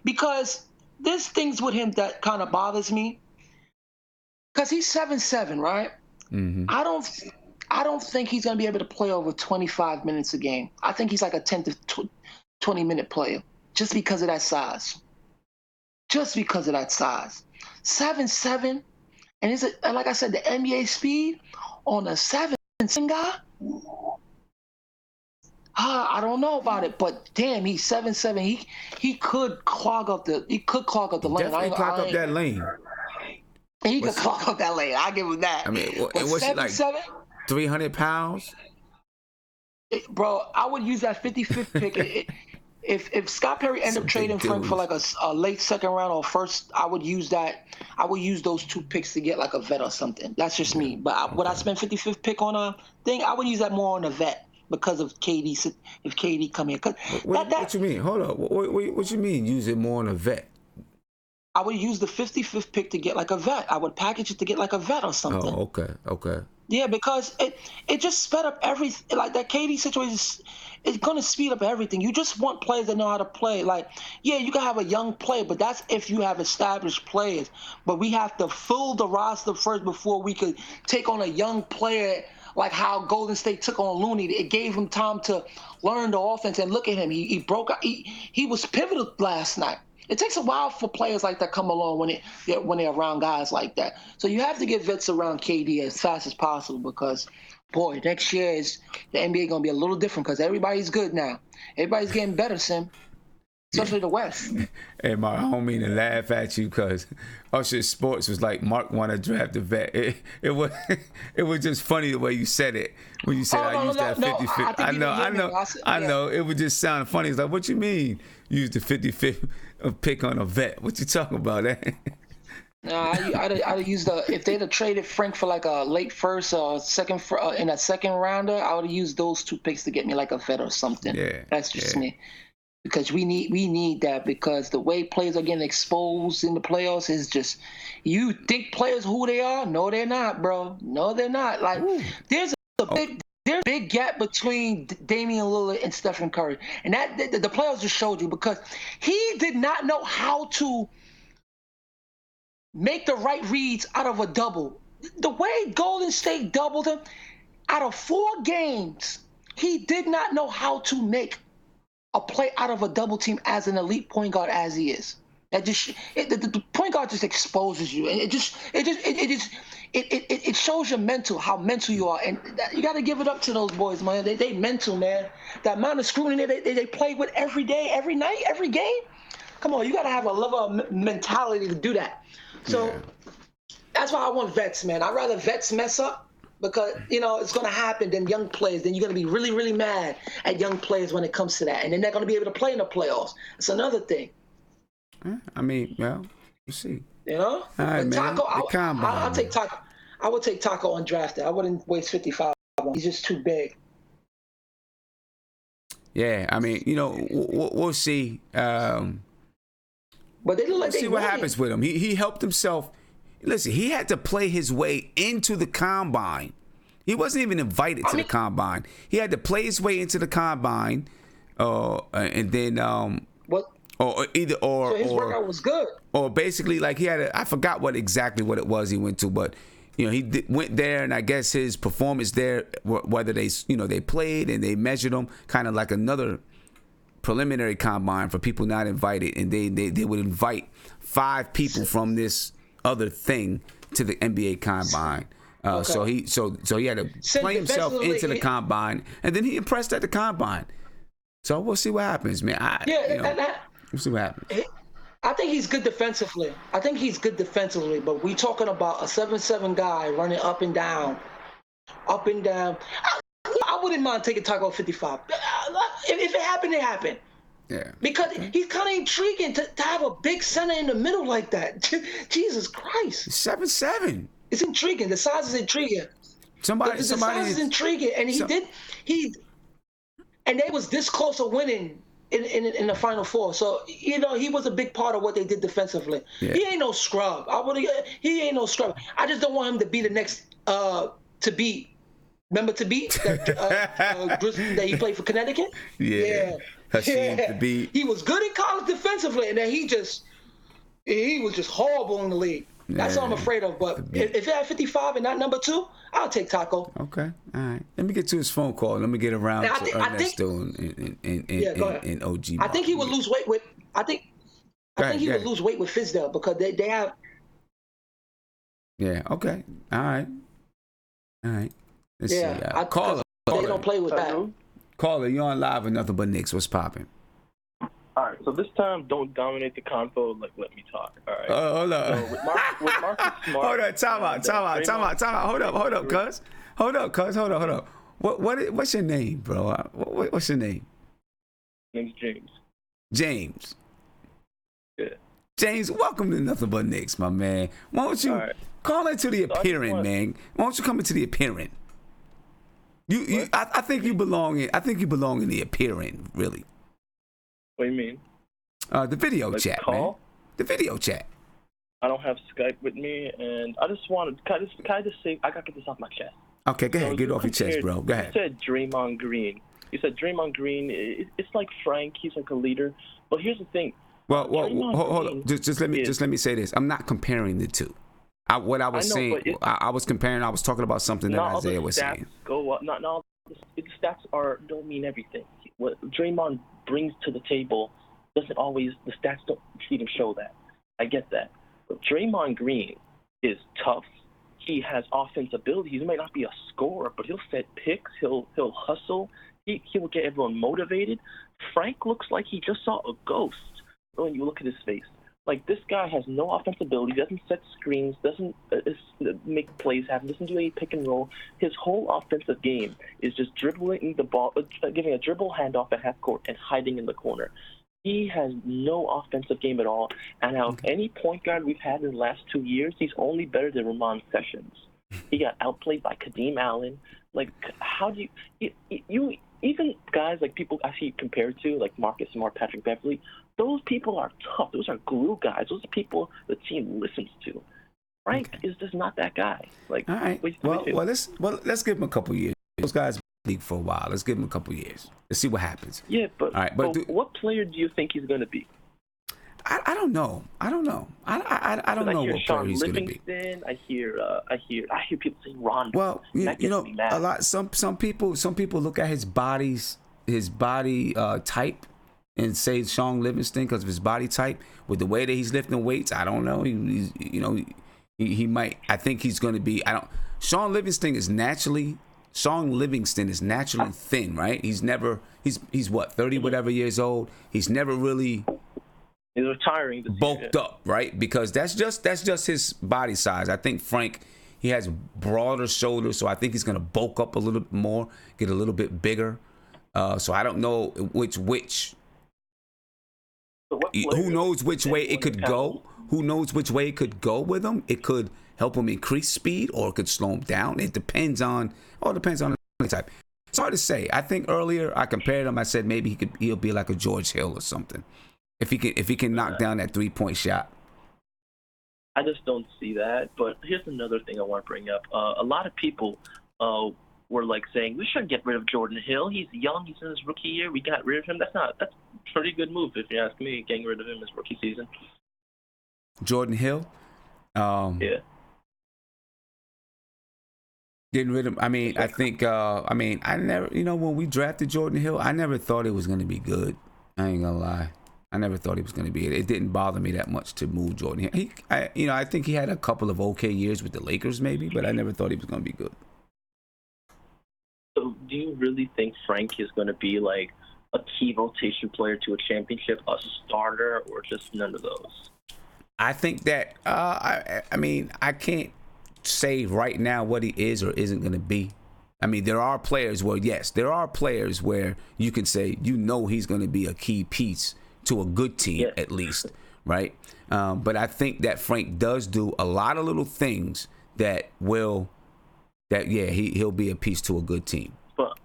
Because there's things with him that kind of bothers me. Because he's 7'7", right? Mm-hmm. I don't think he's going to be able to play over 25 minutes a game. I think he's like a 10 to 20-minute player just because of that size. 7'7", and like I said, the NBA speed on a 7'7" guy, I don't know about it, but damn, he's 7'7". He could clog up the lane. Definitely clog up that lane. He could clog up that lane. I give him that. I mean, what's he like? 300 pounds? Bro, I would use that 55th pick. If Scott Perry ended up trading Frank for like a late second round or first, I would use that. I would use those 2 picks to get like a vet or something. That's just me. But would I spend 55th pick on a thing? I would use that more on a vet because of KD. If KD come here, what you mean? Hold up. What you mean? Use it more on a vet? I would use the 55th pick to get like a vet. I would package it to get like a vet or something. Oh, okay. Yeah, because it just sped up everything. Like that KD situation is going to speed up everything. You just want players that know how to play. Like, yeah, you can have a young player, but that's if you have established players. But we have to fill the roster first before we could take on a young player like how Golden State took on Looney. It gave him time to learn the offense. And look at him. He broke out. He was pivotal last night. It takes a while for players like that come along when they're around guys like that. So you have to get vets around KD as fast as possible because, boy, next year the NBA going to be a little different because everybody's good now. Everybody's getting better, Sim, especially the West. Hey, Mark, I don't mean to laugh at you because Usher Sports was like, Mark want to draft a vet. It was just funny the way you said it when you said I used that 55th. I know. It would just sound funny. It's like, what you mean? Use the 55th pick on a vet. What you talking about, eh? No, I'd use if they'd have traded Frank for like a late first or second in a second rounder, I would have used those 2 picks to get me like a vet or something. Yeah, that's just me. Because we need that because the way players are getting exposed in the playoffs is just, you think players who they are? No, they're not, bro. No, they're not. Like there's a big gap between Damian Lillard and Stephen Curry. And that the playoffs just showed you because he did not know how to make the right reads out of a double. The way Golden State doubled him, out of 4 games, he did not know how to make a play out of a double team as an elite point guard as he is. The point guard just exposes you, and it shows your how mental you are, and you got to give it up to those boys, man. They mental, man. The amount of scrutiny they play with every day, every night, every game. Come on, you got to have a level of mentality to do that. So that's why I want vets, man. I'd rather vets mess up because it's going to happen. Then young players, then you're going to be really, really mad at young players when it comes to that, and they're not going to be able to play in the playoffs. It's another thing. I mean, well, you see. All right, man. Taco, I'll take Taco. I would take Taco undrafted. I wouldn't waste 55. He's just too big. Yeah, I mean, we'll see. But they look like see what happens with him. He helped himself. Listen, he had to play his way into the combine. He wasn't even invited to the combine. He had to play his way into the combine, and then what? So his workout was good. Or basically, like he had I forgot exactly what it was he went to, but he went there, and I guess his performance there, whether they played and they measured him, kind of like another preliminary combine for people not invited, and they would invite 5 people from this other thing to the NBA combine. So he had to play himself into the combine, and then he impressed at the combine. So we'll see what happens, man. We'll see what happens. I think he's good defensively. But we talking about a 7'7" guy running up and down. I wouldn't mind taking Taco 55. If it happened, it happened. Yeah. Because he's kind of intriguing to have a big center in the middle like that. Jesus Christ. 7'7". It's intriguing. The size is intriguing. The size is intriguing, and and they was this close to winning in the Final Four. So he was a big part of what they did defensively. Yeah. He ain't no scrub. He ain't no scrub. I just don't want him to be the next to beat. Remember to beat that he played for Connecticut? Yeah. To beat. He was good in college defensively, and then he was just horrible in the league. That's what I'm afraid of. But if he had 55 and not number 2, I'll take Taco. Okay, all right. Let me get to his phone call. Let me get around to Ernesto and OG. I think he would lose weight with. I think he would lose weight with Fizdale because they have. Yeah. Okay. All right. Let's see. Caller. They don't play with that. Caller, you on live with Nothing But Knicks. What's popping? All right, so this time, don't dominate the convo. Let me talk. All right. Hold up. So with Marcus Smart. Hold on. Time out. Hold up, cuz. Hold up. What's your name, bro? What's your name? My name's James. James. Yeah. James, welcome to Nothing But Knicks, my man. Why don't you call into the appearing, man? Why don't you come into the appearing? I think you belong in the appearing, really. What do you mean? The video chat, call? man. The video chat. I don't have Skype with me, and I just wanted. Can I just say? I gotta get this off my chest. Okay, go ahead. Get it off your chest, bro. Go ahead. You said Draymond Green. It's like Frank. He's like a leader. But here's the thing. Well, hold on. Just let me say this. I'm not comparing the two. I was talking about something that Isaiah was saying. Go up. Not all the stats don't mean everything. What Draymond brings to the table doesn't always. The stats don't even show that. I get that. But Draymond Green is tough. He has offense ability. He might not be a scorer, but he'll set picks. He'll hustle. He will get everyone motivated. Frank looks like he just saw a ghost when you look at his face. Like, this guy has no offense ability, doesn't set screens, doesn't make plays happen, doesn't do any pick and roll. His whole offensive game is just dribbling the ball, giving a dribble handoff at half court and hiding in the corner. He has no offensive game at all. And out of any point guard we've had in the last 2 years, he's only better than Ramon Sessions. He got outplayed by Kadeem Allen. Like, how do you even guys like people I see compared to, like Marcus Smart, Patrick Beverley, those people are tough. Those are glue guys. Those are people the team listens to. Frank is just not that guy. Like, all right. Let's give him a couple years. Those guys been in the league for a while. Let's give him a couple years. Let's see what happens. Yeah, but all right, but what player do you think he's going to be? I don't know. I don't know what player he's going to be. I hear people saying Ron. Well, you know, a lot. Some people look at his body type and say Sean Livingston because of his body type. With the way that he's lifting weights, I don't know. He might. I think he's going to be. Sean Livingston is naturally thin, right? He's what, 30 whatever years old. He's never really. He's retiring. Bulked up, right? Because that's just his body size. I think Frank, He has broader shoulders, so I think he's going to bulk up a little bit more, get a little bit bigger. So I don't know which. Who knows which way it could go? Who knows which way it could go with him? It could help him increase speed, or it could slow him down. It depends on the type. It's hard to say. I think earlier I compared him. I said maybe he'll be like a George Hill or something, if he can knock down that 3-point shot. I just don't see that. But here's another thing I want to bring up. A lot of people were like saying we shouldn't get rid of Jordan Hill. He's young. He's in his rookie year. We got rid of him. That's a pretty good move if you ask me. Getting rid of him his rookie season. Jordan Hill. Yeah. Getting rid of. I mean, I think. I never. When we drafted Jordan Hill, I never thought it was going to be good. I ain't gonna lie. I never thought he was going to be. It didn't bother me that much to move Jordan Hill. I think he had a couple of okay years with the Lakers, maybe, but I never thought he was going to be good. So, do you really think Frank is going to be like a key rotation player to a championship, a starter, or just none of those? I think that. I can't say right now what he is or isn't going to be. I mean, there are players where you can say he's going to be a key piece to a good team, at least, right? But I think that Frank does do a lot of little things he'll be a piece to a good team. But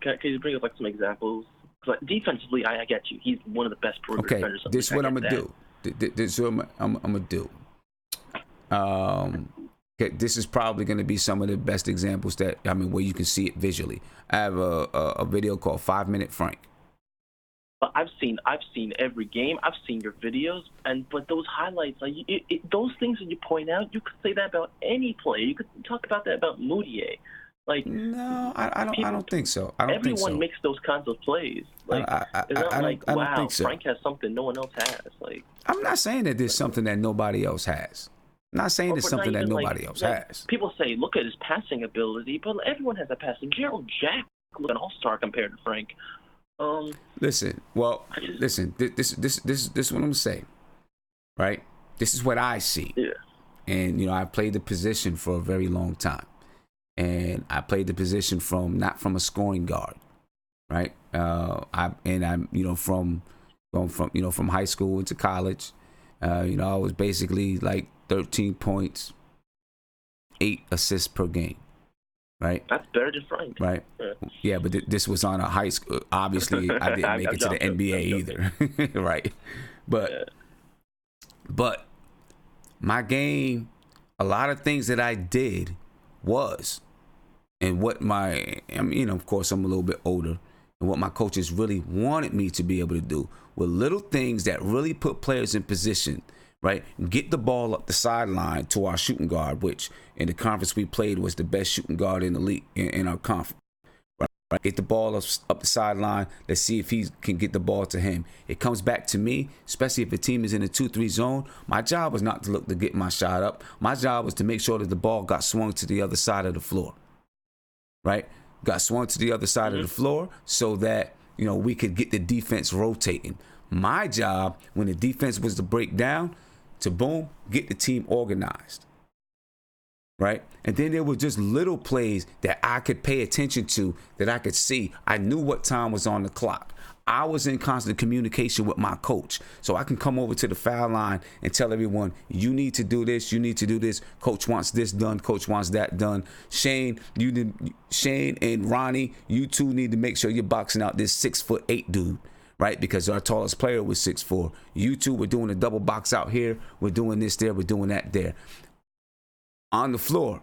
can you bring up some examples? Because defensively, I get you. He's one of the best perimeter defenders. Okay, this is what I'm gonna do. This is what I'm gonna do. This is probably going to be some of the best examples where you can see it visually. I have a video called 5-Minute Frank. But I've seen every game. I've seen your videos, but those highlights, those things that you point out, you could say that about any player. You could talk about that about Moutier. No, I don't think so. Everyone makes those kinds of plays. It's not wow, think so. Frank has something no one else has. I'm not saying that there's something that nobody else has. I'm not saying it's something that nobody else has. People say, look at his passing ability, but everyone has a passing. Gerald Jack was an all-star compared to Frank. Listen. This is what I'm gonna say, right? This is what I see. Yeah. And I've played the position for a very long time, and I played the position not from a scoring guard, right? From high school into college, I was basically like 13 points, 8 assists per game, right? That's better than Frank. Right? Yeah, but this was on a high school. Obviously, I didn't make it to the NBA either, right? But my game, a lot of things that I did and what of course, I'm a little bit older, and what my coaches really wanted me to be able to do were little things that really put players in position. Right, get the ball up the sideline to our shooting guard, which in the conference we played was the best shooting guard in the league in our conference. Right, get the ball up the sideline. Let's see if he can get the ball to him. It comes back to me, especially if the team is in a 2-3 zone. My job was not to look to get my shot up. My job was to make sure that the ball got swung to the other side of the floor. Right, got swung to the other side of the floor so that we could get the defense rotating. My job when the defense was to break down, to get the team organized, right? And then there were just little plays that I could pay attention to, that I could see. I knew what time was on the clock. I was in constant communication with my coach, so I can come over to the foul line and tell everyone, you need to do this, you need to do this. Coach wants this done, coach wants that done. Shane and Ronnie, you two need to make sure you're boxing out this 6'8" dude. Right, because our tallest player was 6'4". You two were doing a double box out here. We're doing this there. We're doing that there. On the floor,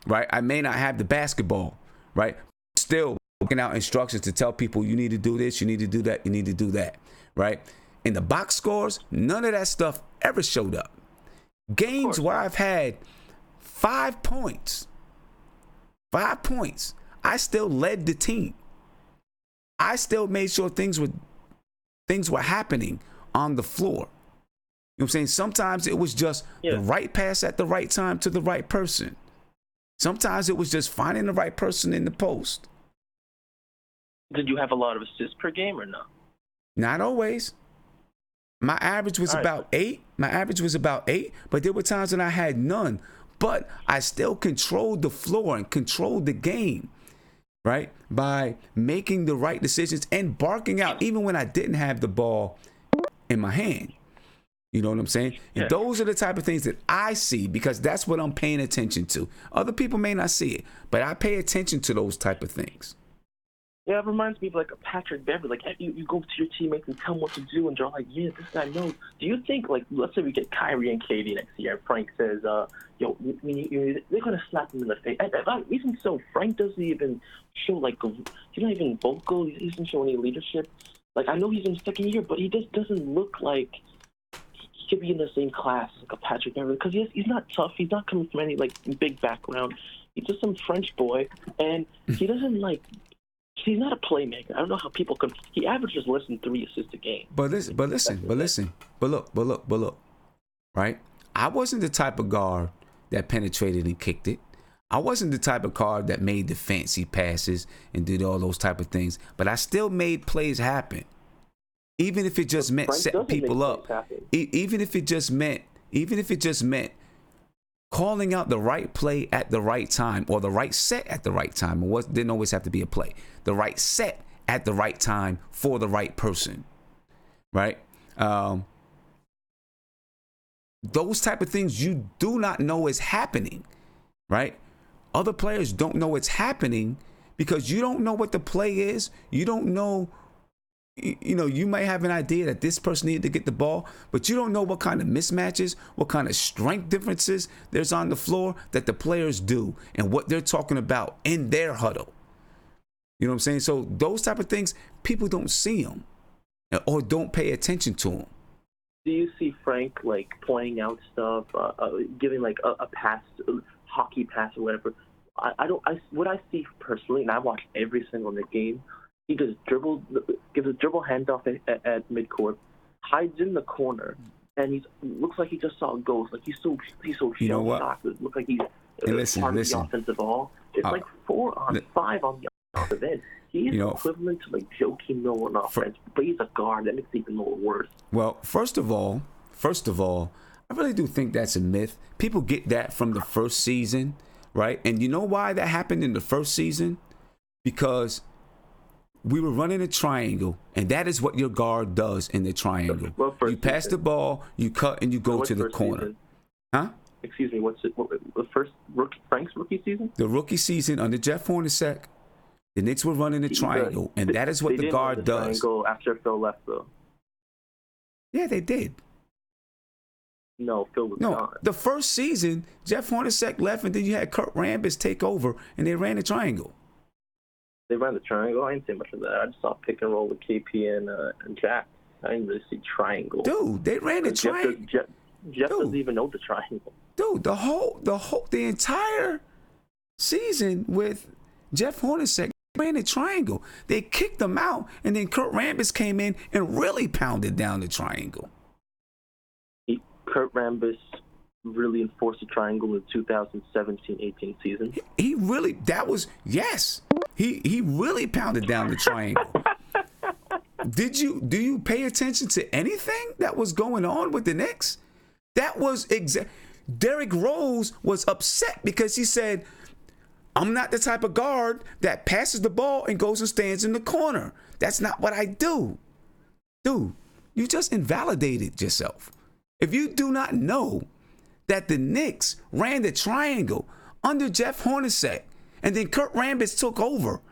right? I may not have the basketball, right? Still working out instructions to tell people you need to do this, you need to do that, you need to do that, right? In the box scores, none of that stuff ever showed up. Games where I've had 5 points, I still led the team. I still made sure things were happening on the floor. You know what I'm saying? Sometimes it was just the right pass at the right time to the right person. Sometimes it was just finding the right person in the post. Did you have a lot of assists per game or no? Not always. My average was about 8. But there were times when I had none. But I still controlled the floor and controlled the game, right? By making the right decisions and barking out even when I didn't have the ball in my hand. You know what I'm saying? Yeah. And those are the type of things that I see because that's what I'm paying attention to. Other people may not see it, but I pay attention to those type of things. Yeah, it reminds me of like a Patrick Beverly. Like you go to your teammates and tell them what to do, and they're like, "Yeah, this guy knows." Do you think, like, let's say we get Kyrie and KD next year, and Frank says, "Yo, they're gonna slap him in the face." Even so, Frank doesn't even show like he's not even vocal. He doesn't show any leadership. Like I know he's in his second year, but he just doesn't look like he could be in the same class as like a Patrick Beverly because he's not tough. He's not coming from any like big background. He's just some French boy, and he doesn't like. He's not a playmaker. I don't know how people can. He averages less than 3 assists a game. But look. Right? I wasn't the type of guard that penetrated and kicked it. I wasn't the type of guard that made the fancy passes and did all those type of things. But I still made plays happen, even if it just meant setting people up. Even if it just meant calling out the right play at the right time or the right set at the right time. It didn't always have to be a play. The right set at the right time for the right person, right? Those type of things you do not know is happening, right? Other players don't know it's happening because you don't know what the play is. You don't know. You might have an idea that this person needed to get the ball, but you don't know what kind of mismatches, what kind of strength differences there's on the floor that the players do and what they're talking about in their huddle. You know what I'm saying? So those type of things, people don't see them or don't pay attention to them. Do you see Frank like pointing out stuff, giving like a pass, hockey pass or whatever? What I see personally, and I watch every single game. He just gives a dribble handoff at midcourt, hides in the corner, and he looks like he just saw a ghost. Like he's so shell-shocked. It looks like he's part of the offensive ball. It's like 4-on-5 on the offensive end. He's equivalent to like Joakim Noah on offense, but he's a guard. That makes it even more worse. Well, first of all, I really do think that's a myth. People get that from the first season, right? And you know why that happened in the first season? Because we were running a triangle, and that is what your guard does in the triangle. You pass the ball, you cut, and you go to the corner. Season? Huh? Excuse me, the first Frank's rookie season? The rookie season under Jeff Hornacek, the Knicks were running a triangle, and that is what the guard does. Triangle after Phil left, though. Yeah, they did. No, Phil was gone. The first season, Jeff Hornacek left, and then you had Kurt Rambis take over, and they ran a triangle. They ran the triangle. I didn't see much of that. I just saw pick and roll with KP and Jack. I didn't really see triangle. Dude, they ran the triangle. Jeff doesn't even know the triangle. Dude, the entire season with Jeff Hornacek ran the triangle. They kicked them out, and then Kurt Rambis came in and really pounded down the triangle. Kurt Rambis really enforced the triangle in the 2017-18 season. He really, he really pounded down the triangle. Do you pay attention to anything that was going on with the Knicks? That was Derrick Rose was upset because he said, I'm not the type of guard that passes the ball and goes and stands in the corner. That's not what I do. Dude, you just invalidated yourself. If you do not know that the Knicks ran the triangle under Jeff Hornacek and then Kurt Rambis took over,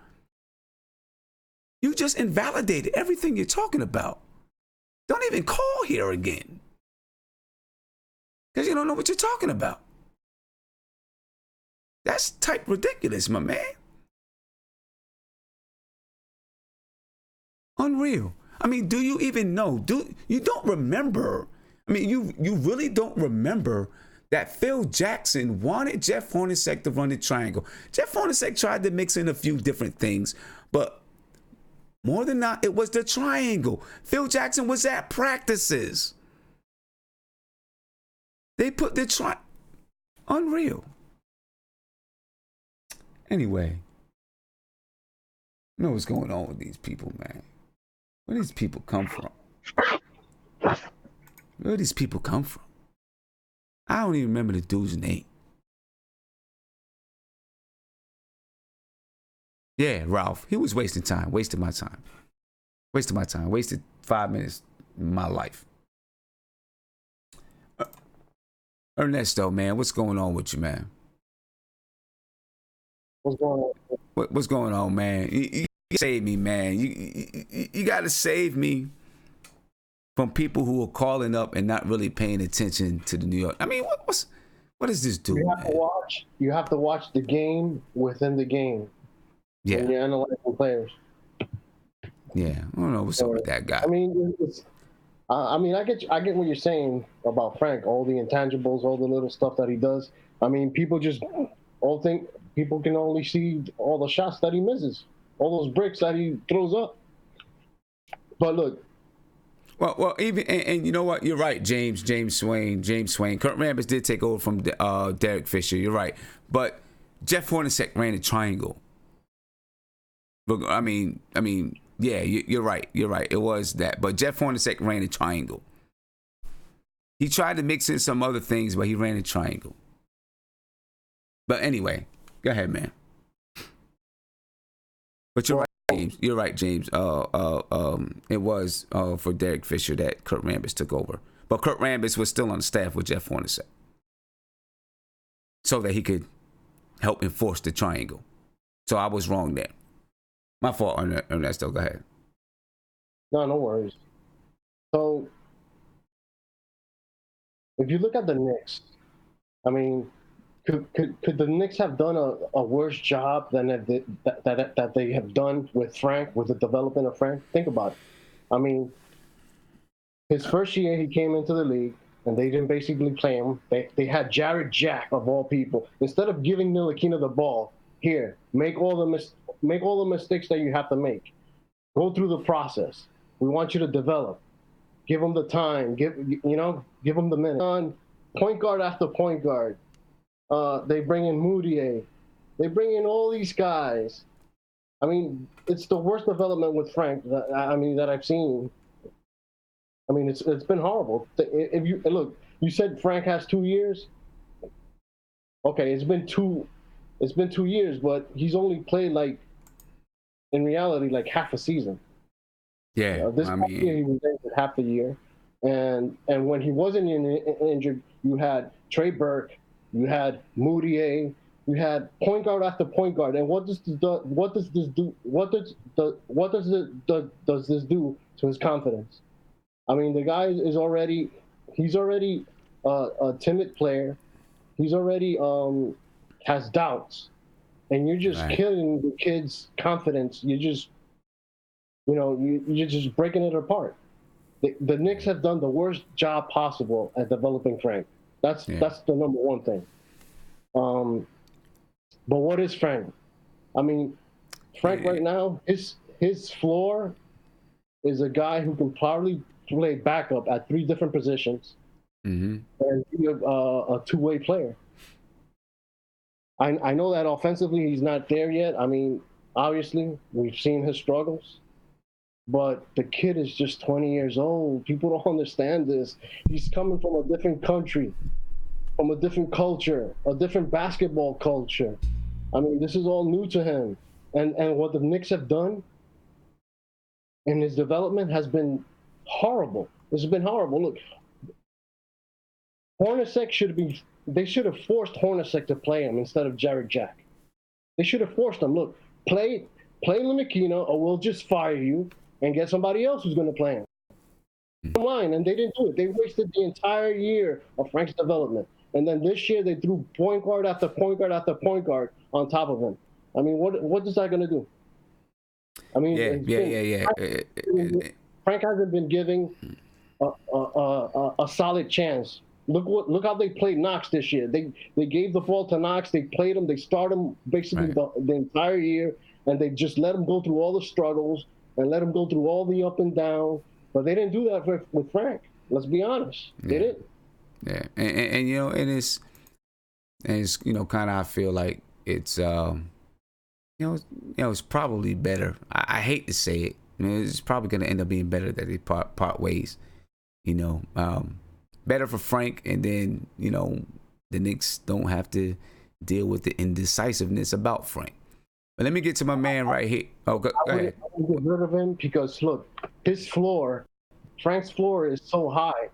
you just invalidated everything you're talking about. Don't even call here again because you don't know what you're talking about. That's type ridiculous, my man. Unreal. I mean, do you even know? You don't remember? I mean, you really don't remember that Phil Jackson wanted Jeff Hornacek to run the triangle. Jeff Hornacek tried to mix in a few different things, but more than not, it was the triangle. Phil Jackson was at practices. They put the unreal. Anyway, you know what's going on with these people, man. Where do these people come from? Where do these people come from? I don't even remember the dude's name. Yeah, Ralph. He was wasting time, wasting my time. Wasted 5 minutes of my life. Ernesto, man, what's going on with you, man? What's going on? What's going on, man? You save me, man. You got to save me from people who are calling up and not really paying attention to the New York. I mean, what does this do? You have to watch the game within the game. Yeah. When you're analyzing players. Yeah, I don't know what's up with that guy. I mean, I get what you're saying about Frank. All the intangibles, all the little stuff that he does. I mean, people can only see all the shots that he misses, all those bricks that he throws up. But look. Well, even and you know what? You're right, James Swain. Kurt Rambis did take over from Derek Fisher. You're right, but Jeff Hornacek ran a triangle. But I mean, yeah, you're right. It was that, but Jeff Hornacek ran a triangle. He tried to mix in some other things, but he ran a triangle. But anyway, go ahead, man. But you're right, James. You're right, James. It was for Derek Fisher that Kurt Rambis took over, but Kurt Rambis was still on the staff with Jeff Hornacek, so that he could help enforce the triangle. So I was wrong there. My fault, Ernesto. Go ahead. No worries. So, if you look at the Knicks, I mean, could the Knicks have done a worse job than that they have done with Frank, with the development of Frank? Think about it. I mean, his first year he came into the league, and they didn't basically play him. They had Jared Jack, of all people. Instead of giving Ntilikina the ball, here, make all the mistakes that you have to make. Go through the process. We want you to develop. Give them the time. Give them the minute. On point guard after point guard, they bring in Moutier. They bring in all these guys. I mean, it's the worst development with Frank that I've seen. I mean, it's been horrible. If you look, you said Frank has 2 years. Okay, it's been 2 years, but he's only played in reality, half a season. Yeah, this year he was injured half the year, and when he wasn't injured, you had Trey Burke, you had Moutier, you had point guard after point guard. And what does this do? What does this do to his confidence? I mean, the guy is already a timid player. He's already has doubts. And you're just killing the kid's confidence. You're just breaking it apart. The Knicks have done the worst job possible at developing Frank. That's the number one thing. But what is Frank? I mean, Frank right now, his floor is a guy who can probably play backup at 3 different positions and be a two-way player. I know that offensively he's not there yet. I mean, obviously, we've seen his struggles. But the kid is just 20 years old. People don't understand this. He's coming from a different country, from a different culture, a different basketball culture. I mean, this is all new to him. And what the Knicks have done in his development has been horrible. This has been horrible. Look, Hornacek they should have forced Hornacek to play him instead of Jared Jack. They should have forced him. Look, play Ntilikina, or we'll just fire you and get somebody else who's going to play him. And they didn't do it. They wasted the entire year of Frank's development. And then this year they threw point guard after point guard after point guard on top of him. I mean, what is that going to do? I mean, Frank hasn't been giving a solid chance. Look how they played Knox this year. They gave the ball to Knox. They played him. They started him basically the entire year, and they just let him go through all the struggles and let him go through all the up and down. But they didn't do that with Frank. Let's be honest. They didn't. Yeah, and it's kind of, I feel like it's it's probably better. I hate to say it. It's probably going to end up being better that they part ways. Better for Frank, and then the Knicks don't have to deal with the indecisiveness about Frank. But let me get to my man right here. Oh, go ahead. I would get rid of him because look, his floor, Frank's floor is so high.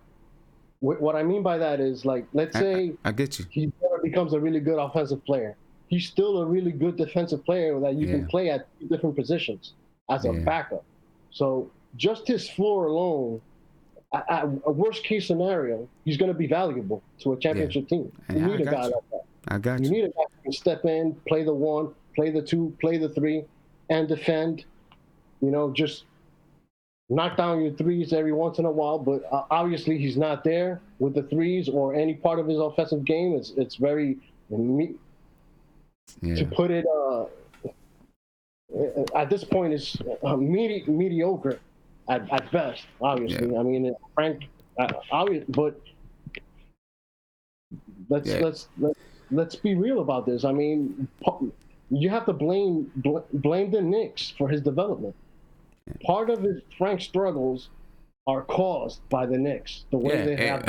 What I mean by that is, like, let's say I get you. He becomes a really good offensive player. He's still a really good defensive player that you can play at different positions as a backup. So just his floor alone, at a worst case scenario, he's going to be valuable to a championship team. You need a guy like that. I got you. You need a guy who can step in, play the 1, play the 2, play the 3, and defend. You know, just knock down your threes every once in a while, but obviously he's not there with the threes or any part of his offensive game. It's very to put it at this point is mediocre at best. Obviously, I mean Frank, but let's be real about this. I mean, you have to blame the Knicks for his development. Part of Frank's struggles are caused by the Knicks. The way they have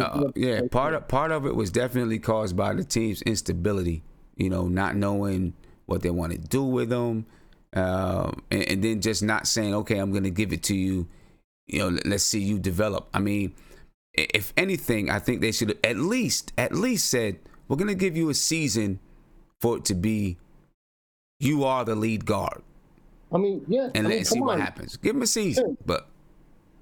part of it was definitely caused by the team's instability. You know, not knowing what they want to do with them, and then just not saying, okay, I'm going to give it to you. You know, let's see you develop. I mean, if anything, I think they should have at least said, we're going to give you a season for it to be, you are the lead guard. I mean, and let's see what happens. Give him a season, but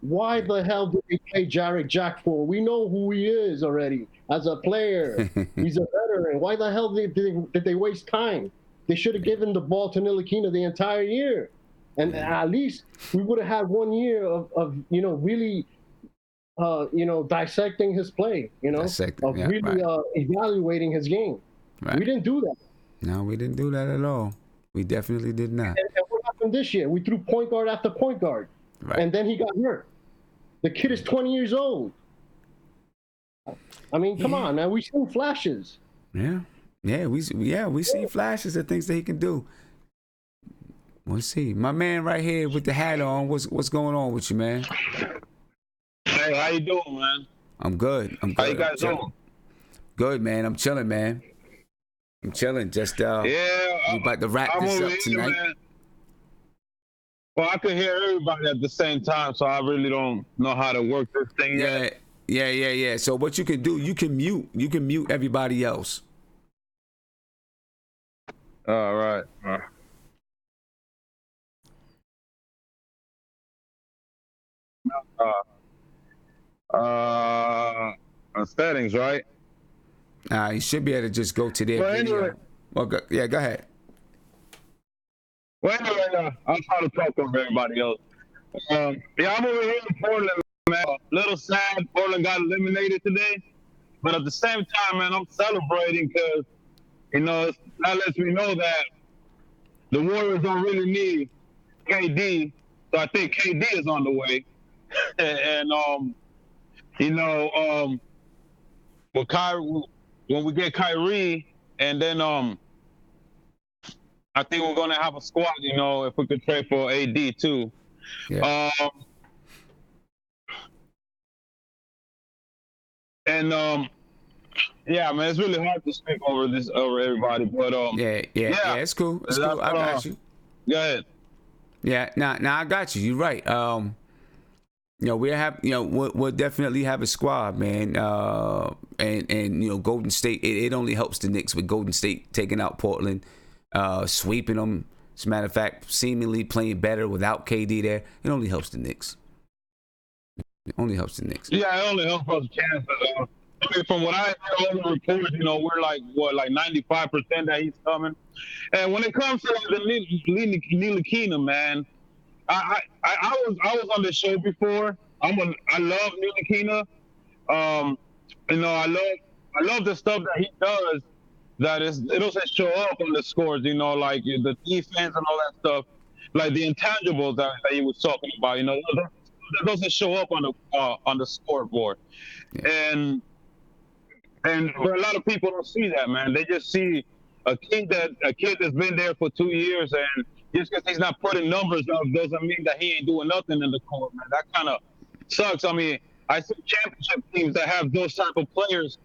why the hell did they pay Jarek Jack for? We know who he is already as a player. He's a veteran. Why the hell did they waste time? They should have given the ball to Ntilikina the entire year, and at least we would have had 1 year of really dissecting his play. Evaluating his game. Right. We didn't do that. No, we didn't do that at all. We definitely did not. And what happened this year? We threw point guard after point guard. Right. And then he got hurt. The kid is 20 years old. I mean, come on, man. We've seen flashes. We see flashes of things that he can do. We'll see. My man right here with the hat on, what's going on with you, man? Hey, how you doing, man? I'm good. How you guys doing? Good, man. I'm chilling, man. I'm chilling. Just we about to wrap this up tonight. Man. Well, I can hear everybody at the same time, so I really don't know how to work this thing yet. Yeah. So what you can do, you can mute everybody else. All right. Settings, right? You should be able to just go to their video. Anyway, well, go ahead. Well, anyway, I'll try to talk over everybody else. I'm over here in Portland, man. A little sad Portland got eliminated today. But at the same time, man, I'm celebrating because, that lets me know that the Warriors don't really need KD. So I think KD is on the way. And, with Kyrie, when we get Kyrie, and then I think we're gonna have a squad. If we could trade for AD too. Yeah. Yeah, man, it's really hard to speak over everybody, but it's cool. It's cool. I got you. Go ahead. Yeah, I got you. You're right. We'll definitely have a squad, man. And Golden State, it only helps the Knicks with Golden State taking out Portland, sweeping them. As a matter of fact, seemingly playing better without KD there. It only helps the Knicks. It only helps the Knicks. Yeah, it only helps us Kansas. From what I heard, all the reports, we're like 95% that he's coming. And when it comes to the Ntilikina, man, I was on the show before. I love Ntilikina. I love the stuff that he does. It doesn't show up on the scores. Like the defense and all that stuff, like the intangibles that he was talking about. That doesn't show up on the scoreboard. Yeah. And but a lot of people don't see that, man. They just see a kid that's been there for 2 years, and just because he's not putting numbers up doesn't mean that he ain't doing nothing in the court, man. That kind of sucks. I mean, I see championship teams that have those type of players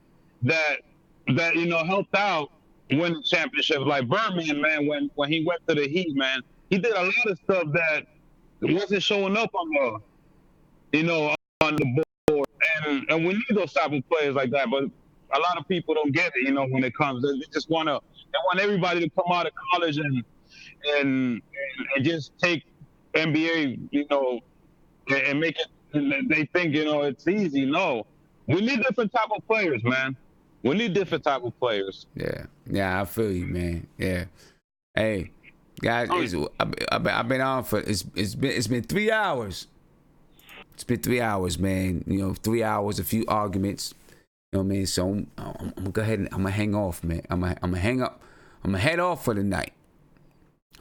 that helped out win championships. Like Birdman, man, when he went to the Heat, man, he did a lot of stuff that wasn't showing up on on the board. And we need those type of players like that. But a lot of people don't get it, when it comes. They just want everybody to come out of college and just take NBA, and make it. And they think it's easy. No, we need different type of players, man. We need different type of players. Yeah, I feel you, man. Yeah. Hey, guys, I've been on for it's been 3 hours. It's been 3 hours, man. 3 hours, a few arguments. You know what I mean? So I'm gonna go ahead and I'm gonna hang off, man. I'm gonna hang up. I'm gonna head off for the night.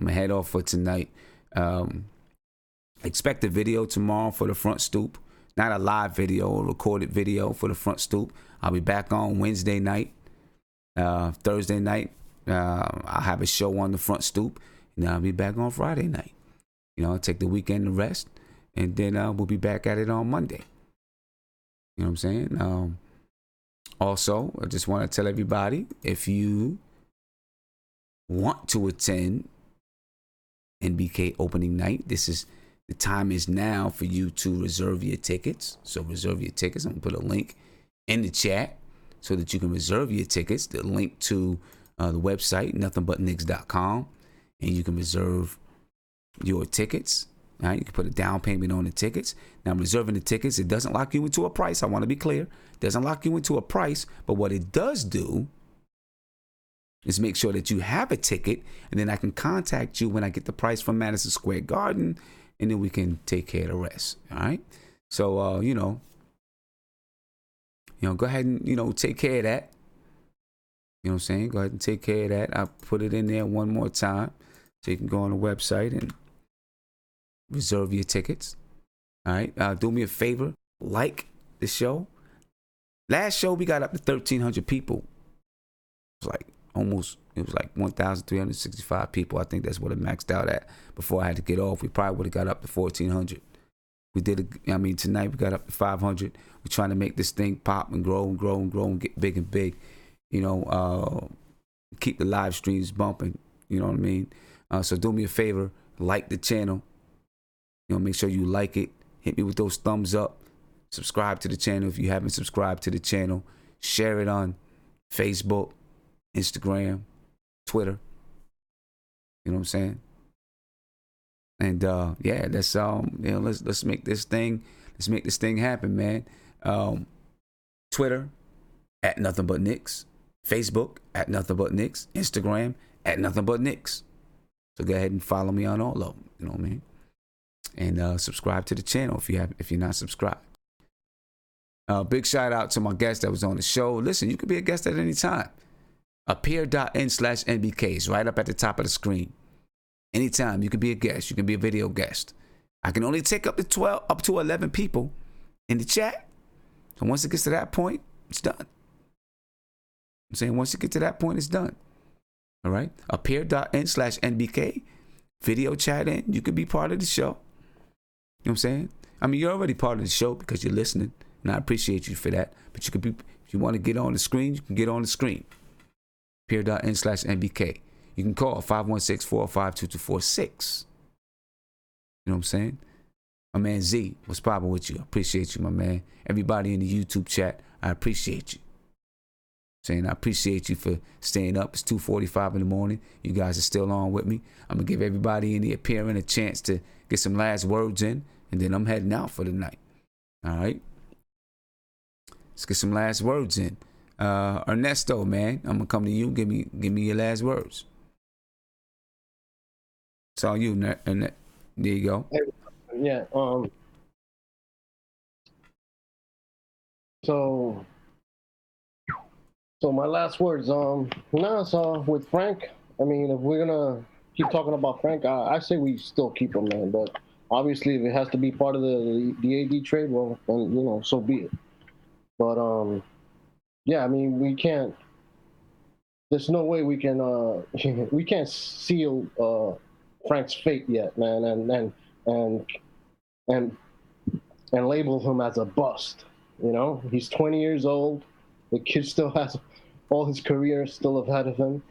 I'm gonna head off for tonight. Expect a video tomorrow for the front stoop. Not a live video, a recorded video for the front stoop. I'll be back on Wednesday night, Thursday night. I'll have a show on the front stoop, and I'll be back on Friday night. I'll take the weekend to rest, and then we'll be back at it on Monday. You know what I'm saying? Also, I just want to tell everybody, if you want to attend NBK opening night, the time is now for you to reserve your tickets. So reserve your tickets. I'm going to put a link in the chat so that you can reserve your tickets. The link to the website, nothingbutnicks.com, and you can reserve your tickets. All right, you can put a down payment on the tickets. Now, reserving the tickets, it doesn't lock you into a price. I want to be clear. It doesn't lock you into a price, but what it does do is make sure that you have a ticket, and then I can contact you when I get the price from Madison Square Garden, and then we can take care of the rest. All right. So, go ahead and, take care of that. You know what I'm saying? Go ahead and take care of that. I'll put it in there one more time so you can go on the website and reserve your tickets. All right. Do me a favor. Like the show. Last show, we got up to 1,300 people. It was like 1,365 people. I think that's what it maxed out at before I had to get off. We probably would have got up to 1,400. We did tonight we got up to 500. We're trying to make this thing pop and grow and grow and grow and get big and big. Keep the live streams bumping. You know what I mean? So do me a favor, like the channel. Make sure you like it. Hit me with those thumbs up. Subscribe to the channel if you haven't subscribed to the channel. Share it on Facebook, Instagram, Twitter. You know what I'm saying? And let's make this thing happen, man. Twitter at Nothing But Knicks, Facebook at Nothing But Knicks, Instagram at Nothing But Knicks. So go ahead and follow me on all of them. You know what I mean? And subscribe to the channel if you're not subscribed. Big shout out to my guest that was on the show. Listen, you can be a guest at any time. Appear.in/NBK is right up at the top of the screen. Anytime you can be a guest, you can be a video guest. I can only take up to 11 people in the chat. So once it gets to that point, it's done. I'm saying once you get to that point, it's done. All right. Appear.in/NBK. Video chat in. You can be part of the show. You know what I'm saying? You're already part of the show because you're listening, and I appreciate you for that. But you could be, if you want to get on the screen, you can get on the screen. Appear.in/NBK. You can call 516-405-2246. You know what I'm saying? My man Z, what's poppin' with you? I appreciate you, my man. Everybody in the YouTube chat, I appreciate you. I appreciate you for staying up. It's 2:45 in the morning. You guys are still on with me. I'm going to give everybody in the appearing a chance to get some last words in, and then I'm heading out for the night. All right? Let's get some last words in. Ernesto, man, I'm going to come to you. Give me your last words. It's all you, there you go. Yeah. So my last words. So with Frank, if we're gonna keep talking about Frank, I say we still keep him, man. But obviously, if it has to be part of the AD trade, well, then so be it. But we can't. There's no way we can. We can't seal Frank's fate yet, man, and label him as a bust. He's 20 years old. The kid still has all his career still ahead of him.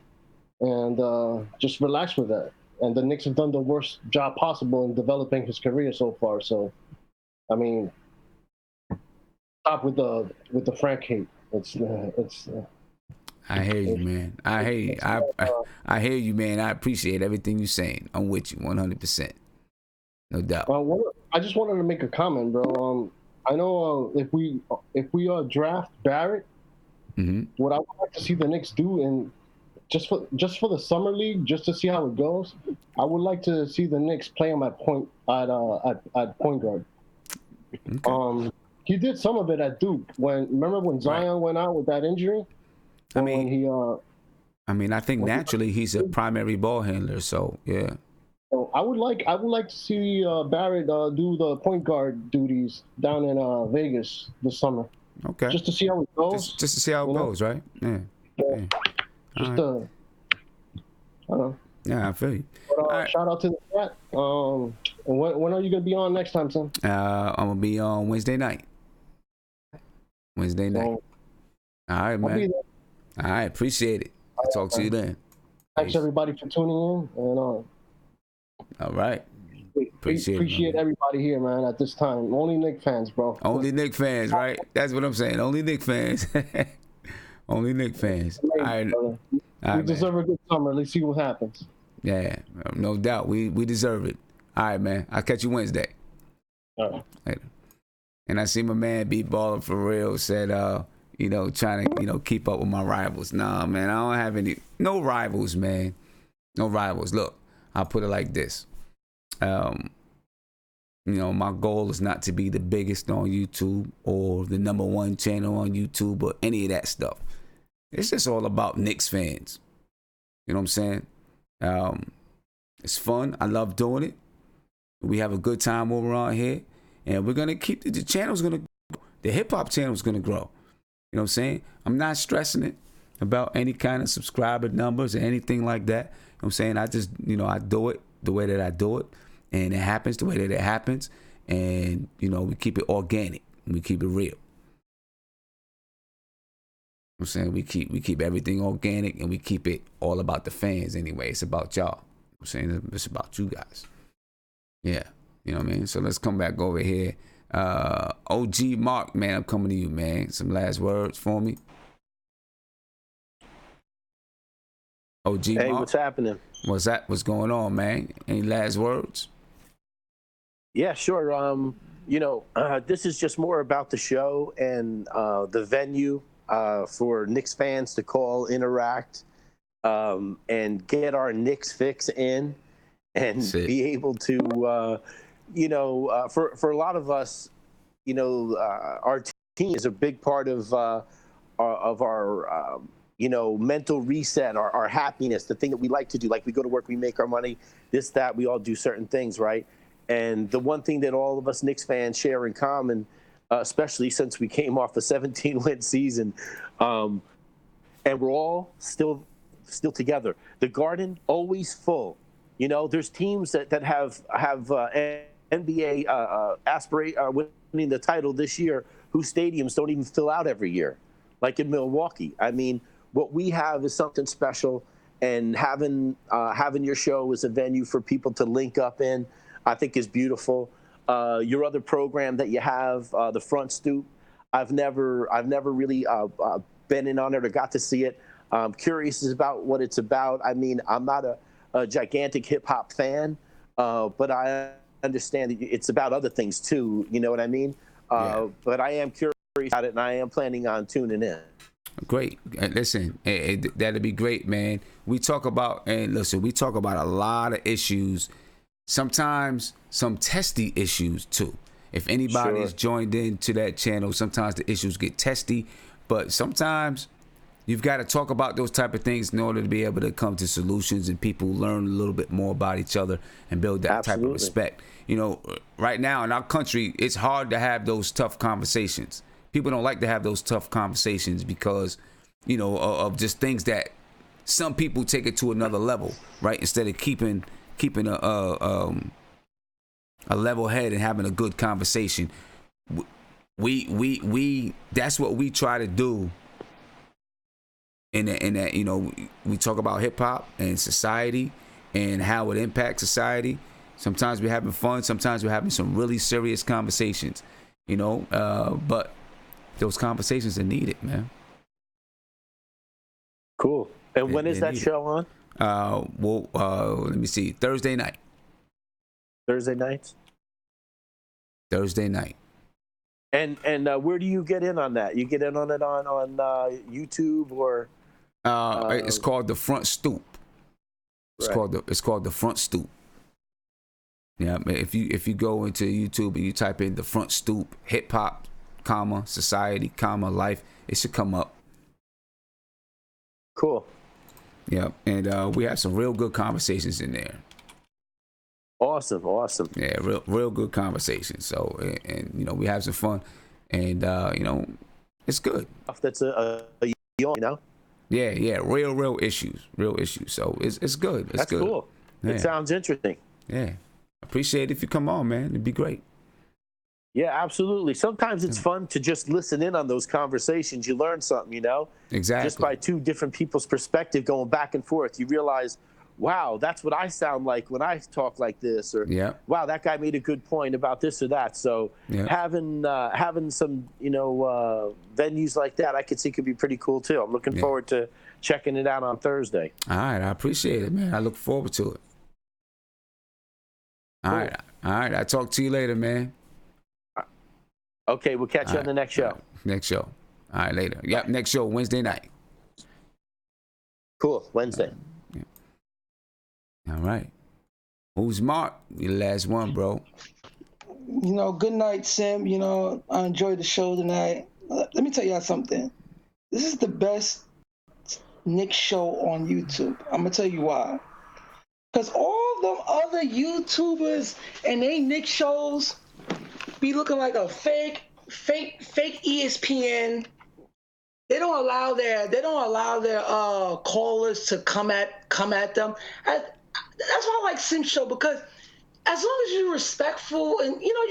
and just relax with that. And the Knicks have done the worst job possible in developing his career so far. So, I mean, stop with the Frank hate. It's. I hear you, man. I hear you. I hear you, man. I appreciate everything you're saying. I'm with you 100%. No doubt. I just wanted to make a comment, bro. I know if we draft Barrett, what I would like to see the Knicks do, and just for the summer league, just to see how it goes, I would like to see the Knicks play him at point guard. Okay. He did some of it at Duke. Remember when Zion went out with that injury? I mean, I think naturally he's a primary ball handler. So yeah. So I would like to see Barrett do the point guard duties down in Vegas this summer. Okay. Just to see how it goes. Just to see how it goes, right? Yeah. Just I don't know. Yeah, I feel you. But, shout out to the chat. When are you gonna be on next time, son? I'm gonna be on Wednesday night. All right, man. All right, appreciate it. I'll talk to you then. Thanks everybody for tuning in, and all right. Appreciate everybody here, man. At this time, only Knicks fans, bro. Only Knicks fans, right? That's what I'm saying. Only Knicks fans. Only Knicks fans. All right. We deserve a good summer. Let's see what happens. Yeah, no doubt. We deserve it. All right, man. I'll catch you Wednesday. All right. Later. And I see my man Beat Baller for real said, trying to, keep up with my rivals. Nah, man, I don't have no rivals, man. No rivals. Look, I'll put it like this. My goal is not to be the biggest on YouTube or the #1 channel on YouTube or any of that stuff. It's just all about Knicks fans. You know what I'm saying? It's fun. I love doing it. We have a good time over on here. And we're going to keep the channel's going to grow. The hip-hop channel's going to grow. You know what I'm saying? I'm not stressing it about any kind of subscriber numbers or anything like that. You know what I'm saying? I just, I do it the way that I do it. And it happens the way that it happens. And, we keep it organic. And we keep it real. I'm saying we keep everything organic and we keep it all about the fans anyway. It's about y'all. I'm saying it's about you guys. Yeah. You know what I mean? So let's come back over here. OG Mark, man, I'm coming to you, man. Some last words for me. OG Hey, Mark. what's happening? What's going on, man? Any last words? Yeah, sure. This is just more about the show and the venue for Knicks fans to call, interact, and get our Knicks fix in and be able to, for a lot of us, our team is a big part of our mental reset, our happiness, the thing that we like to do. Like we go to work, we make our money, this, that, we all do certain things, right? And the one thing that all of us Knicks fans share in common, especially since we came off a 17-win season, and we're all still together. The Garden always full. There's teams that have NBA winning the title this year whose stadiums don't even fill out every year, like in Milwaukee. I mean, what we have is something special, and having your show as a venue for people to link up in, I think is beautiful. Your other program that you have, the Front Stoop, I've never really been in on it or got to see it. I'm curious about what it's about. I mean, I'm not a gigantic hip hop fan, but I understand that it's about other things too. You know what I mean? But I am curious about it, and I am planning on tuning in. Great. Listen, that'd be great, man. We talk about a lot of issues. Sometimes some testy issues too. If anybody's joined into that channel, sometimes the issues get testy, but sometimes you've got to talk about those type of things in order to be able to come to solutions and people learn a little bit more about each other and build that type of respect. Right now in our country, it's hard to have those tough conversations. People don't like to have those tough conversations because, of just things that some people take it to another level, right? Instead of keeping a level head and having a good conversation. We that's what we try to do in that, you know, we talk about hip hop and society and how it impacts society. Sometimes we're having fun. Sometimes we're having some really serious conversations, you know. But those conversations are needed, man. Cool. And when is that show on? Let me see. Thursday night. Thursday nights. Thursday night. And where do you get in on that? You get in on it on YouTube or? It's called The Front Stoop. It's called The Front Stoop. Yeah, if you go into YouTube and you type in The Front Stoop, hip hop, comma, society, comma, life, it should come up. Cool. Yeah, and we have some real good conversations in there. Awesome. Yeah, real good conversations. So, and you know, we have some fun, and you know, it's good. That's you know. Yeah, real issues. So it's good. It's That's good. Cool. Yeah. It sounds interesting. Yeah, appreciate it if you come on, man. It'd be great. Yeah, absolutely. Sometimes it's fun to just listen in on those conversations. You learn something, you know? Exactly. Just by two different people's perspective going back and forth, you realize, wow, that's what I sound like when I talk like this, or wow, that guy made a good point about this or that. So having some, you know, venues like that, I could see could be pretty cool too. I'm looking forward to checking it out on Thursday. All right, I appreciate it, man. I look forward to it. All right. I'll talk to you later, man. Okay, we'll catch you on the next show. Next show. All right, later. Yep, next show, Wednesday night. Cool, Wednesday. All right. Who's Mark? Your last one, bro. You know, good night, Sim. You know, I enjoyed the show tonight. Let me tell y'all something. This is the best Nick show on YouTube. I'm going to tell you why. Because all them other YouTubers and they Nick shows be looking like a fake ESPN. They don't allow their callers to come at them. That's why I like Sim show, because as long as you're respectful and you know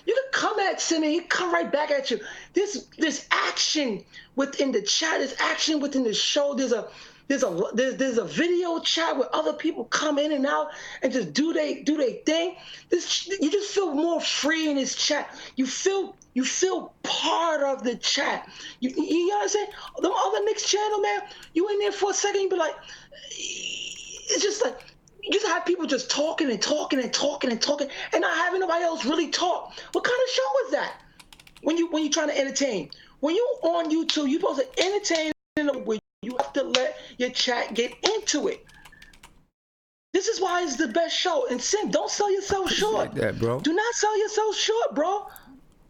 you can come at Sim and he come right back at you. There's action within the chat. There's action within the show. There's a video chat where other people come in and out and just do they thing. You just feel more free in this chat. You feel part of the chat. You know what I'm saying? The other Nick's channel, man, you in there for a second, you be like, it's just like you just have people just talking and not having nobody else really talk. What kind of show is that? When you trying to entertain? When you on YouTube, you're supposed to entertain in a way. You have to let your chat get into it. This is why it's the best show. And Sim, don't sell yourself short. Like that, bro. Do not sell yourself short, bro.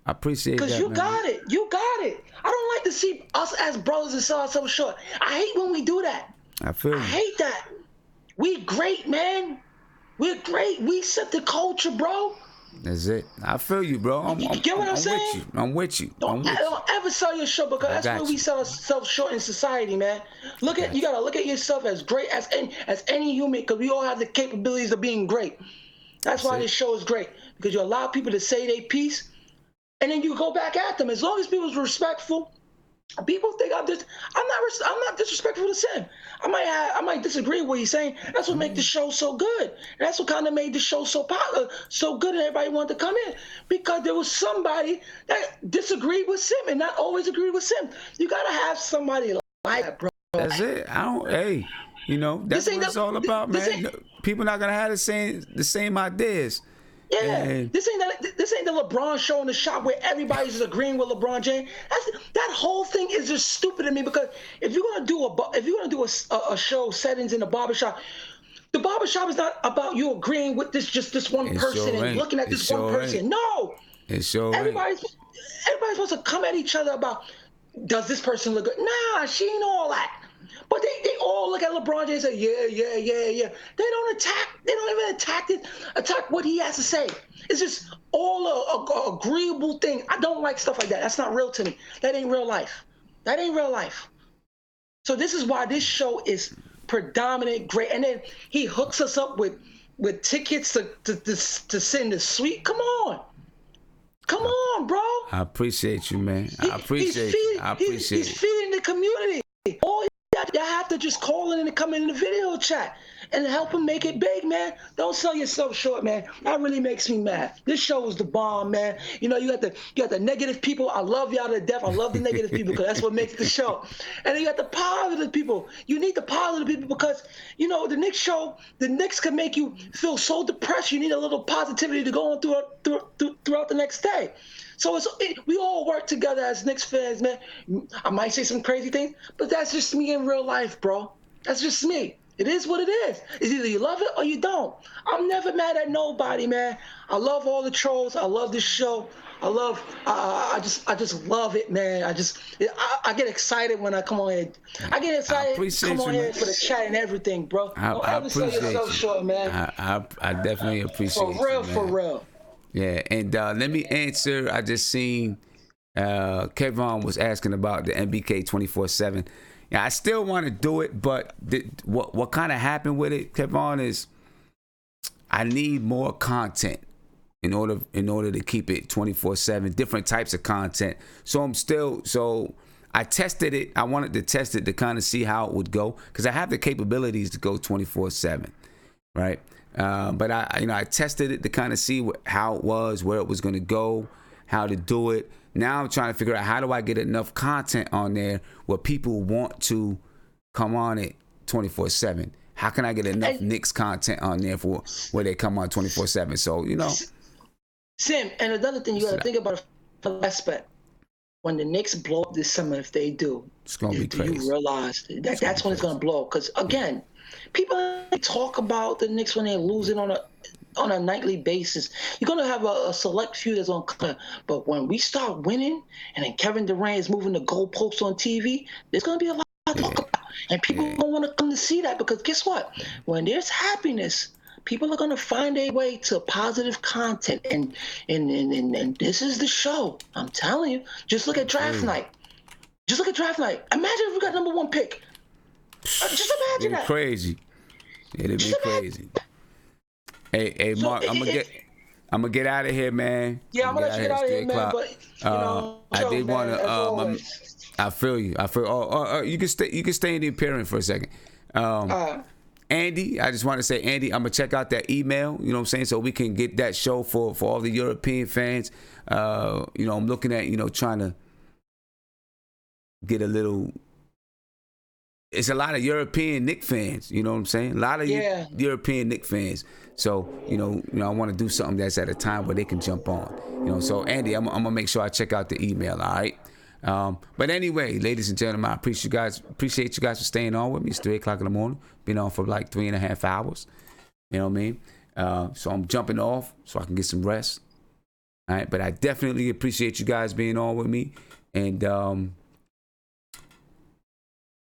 I appreciate that, because you got it. I don't like to see us as brothers and sell ourselves short. I hate when we do that. I feel you. I hate that. We great, man. We're great. We set the culture, bro. That's it. I feel you, bro. You get what I'm saying? I'm with you. Don't ever sell your short, because that's where we sell ourselves short in society, man. You gotta look at yourself as great as any human, because we all have the capabilities of being great. That's why this show is great, because you allow people to say their piece, and then you go back at them. As long as people's respectful, people think I'm not disrespectful to Sim. I might disagree with what he's saying. That's what makes the show so good. And that's what kind of made the show so popular, so good, and everybody wanted to come in, because there was somebody that disagreed with Sim and not always agreed with Sim. You gotta have somebody like that, bro. That's it. Hey, you know, that's what it's all about, man. People not gonna have the same ideas. Yeah, and this ain't the LeBron show in the shop where everybody's just agreeing with LeBron James. That whole thing is just stupid to me, because if you're gonna do a show settings in the barbershop, the barbershop is not about you agreeing with this one person and looking at this one person. No, everybody's supposed to come at each other about, does this person look good? Nah, she ain't all that. But they all look at LeBron James and say, yeah. They don't even attack what he has to say. It's just all a agreeable thing. I don't like stuff like that. That's not real to me. That ain't real life. So this is why this show is predominant, great. And then he hooks us up with tickets to sit in the suite. Come on, bro. I appreciate you, man. I appreciate He's feeding the community. All you to just call in and come in the video chat and help him make it big, man. Don't sell yourself short, man. That really makes me mad. This show is the bomb, man. You know, you got the negative people. I love y'all to death. I love the negative people because that's what makes the show. And then you got the positive people. You need the positive people because, you know, the Knicks show, the Knicks can make you feel so depressed. You need a little positivity to go on throughout the next day. So we all work together as Knicks fans, man. I might say some crazy things, but that's just me in real life, bro. That's just me. It is what it is. It's either you love it or you don't. I'm never mad at nobody, man. I love all the trolls. I love this show. I just love it, man. I get excited when I come on here. I get excited come on here for the chat and everything, bro. Don't ever sell yourself short, man. I definitely appreciate it. For real. Yeah, and let me answer. I just seen Kevon was asking about the MBK 24/7. Yeah, I still want to do it, but what kind of happened with it, Kevon, is I need more content in order to keep it 24/7. Different types of content. So I tested it. I wanted to test it to kind of see how it would go because I have the capabilities to go 24/7, right? But I tested it to kind of see how it was, where it was going to go, how to do it. Now I'm trying to figure out how do I get enough content on there where people want to come on it 24/7. How can I get enough Knicks content on there for where they come on 24/7? So Sim, and another thing you got to think about the aspect. When the Knicks blow up this summer, if they do, it's gonna be crazy. You realize that's when it's gonna blow up. Because again, people talk about the Knicks when they're losing on a nightly basis. You're gonna have a select few that's on clear. But when we start winning, and then Kevin Durant is moving the goalposts on TV, there's gonna be a lot to talk about, and people don't want to come to see that because guess what? When there's happiness, people are gonna find a way to positive content, and this is the show. I'm telling you. Just look at draft night. Imagine if we got #1 pick. Just imagine that. Crazy. It'd be crazy. Hey, Mark, I'm gonna get out of here, man. Yeah, I'm gonna let you get out of here, man. But I did want to. I feel you. You can stay. You can stay in the appearance for a second. Andy, I just want to say, Andy, I'm gonna check out that email. You know what I'm saying, so we can get that show for all the European fans. I'm looking at trying to get a little. It's a lot of European Knicks fans, you know what I'm saying? A lot of European Knicks fans. So, I want to do something that's at a time where they can jump on. So Andy, I'm gonna make sure I check out the email, all right? But anyway, ladies and gentlemen, I appreciate you guys for staying on with me. It's 3:00 in the morning. Been on for like 3.5 hours. You know what I mean? So I'm jumping off so I can get some rest. All right, but I definitely appreciate you guys being on with me. And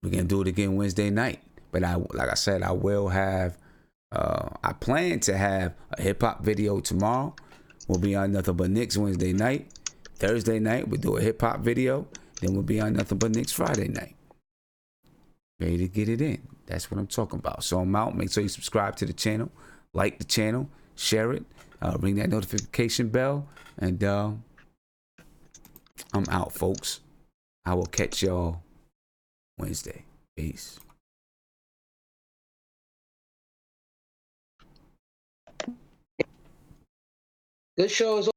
we're gonna do it again Wednesday night. But like I said, I will have. I plan to have a hip hop video tomorrow. We'll be on Nothing But Knicks Wednesday night. Thursday night we'll do a hip hop video. Then we'll be on Nothing But Knicks Friday night. Ready to get it in. That's what I'm talking about. So I'm out. Make sure you subscribe to the channel, like the channel, share it, ring that notification bell, and I'm out, folks. I will catch y'all Wednesday. Peace. This show is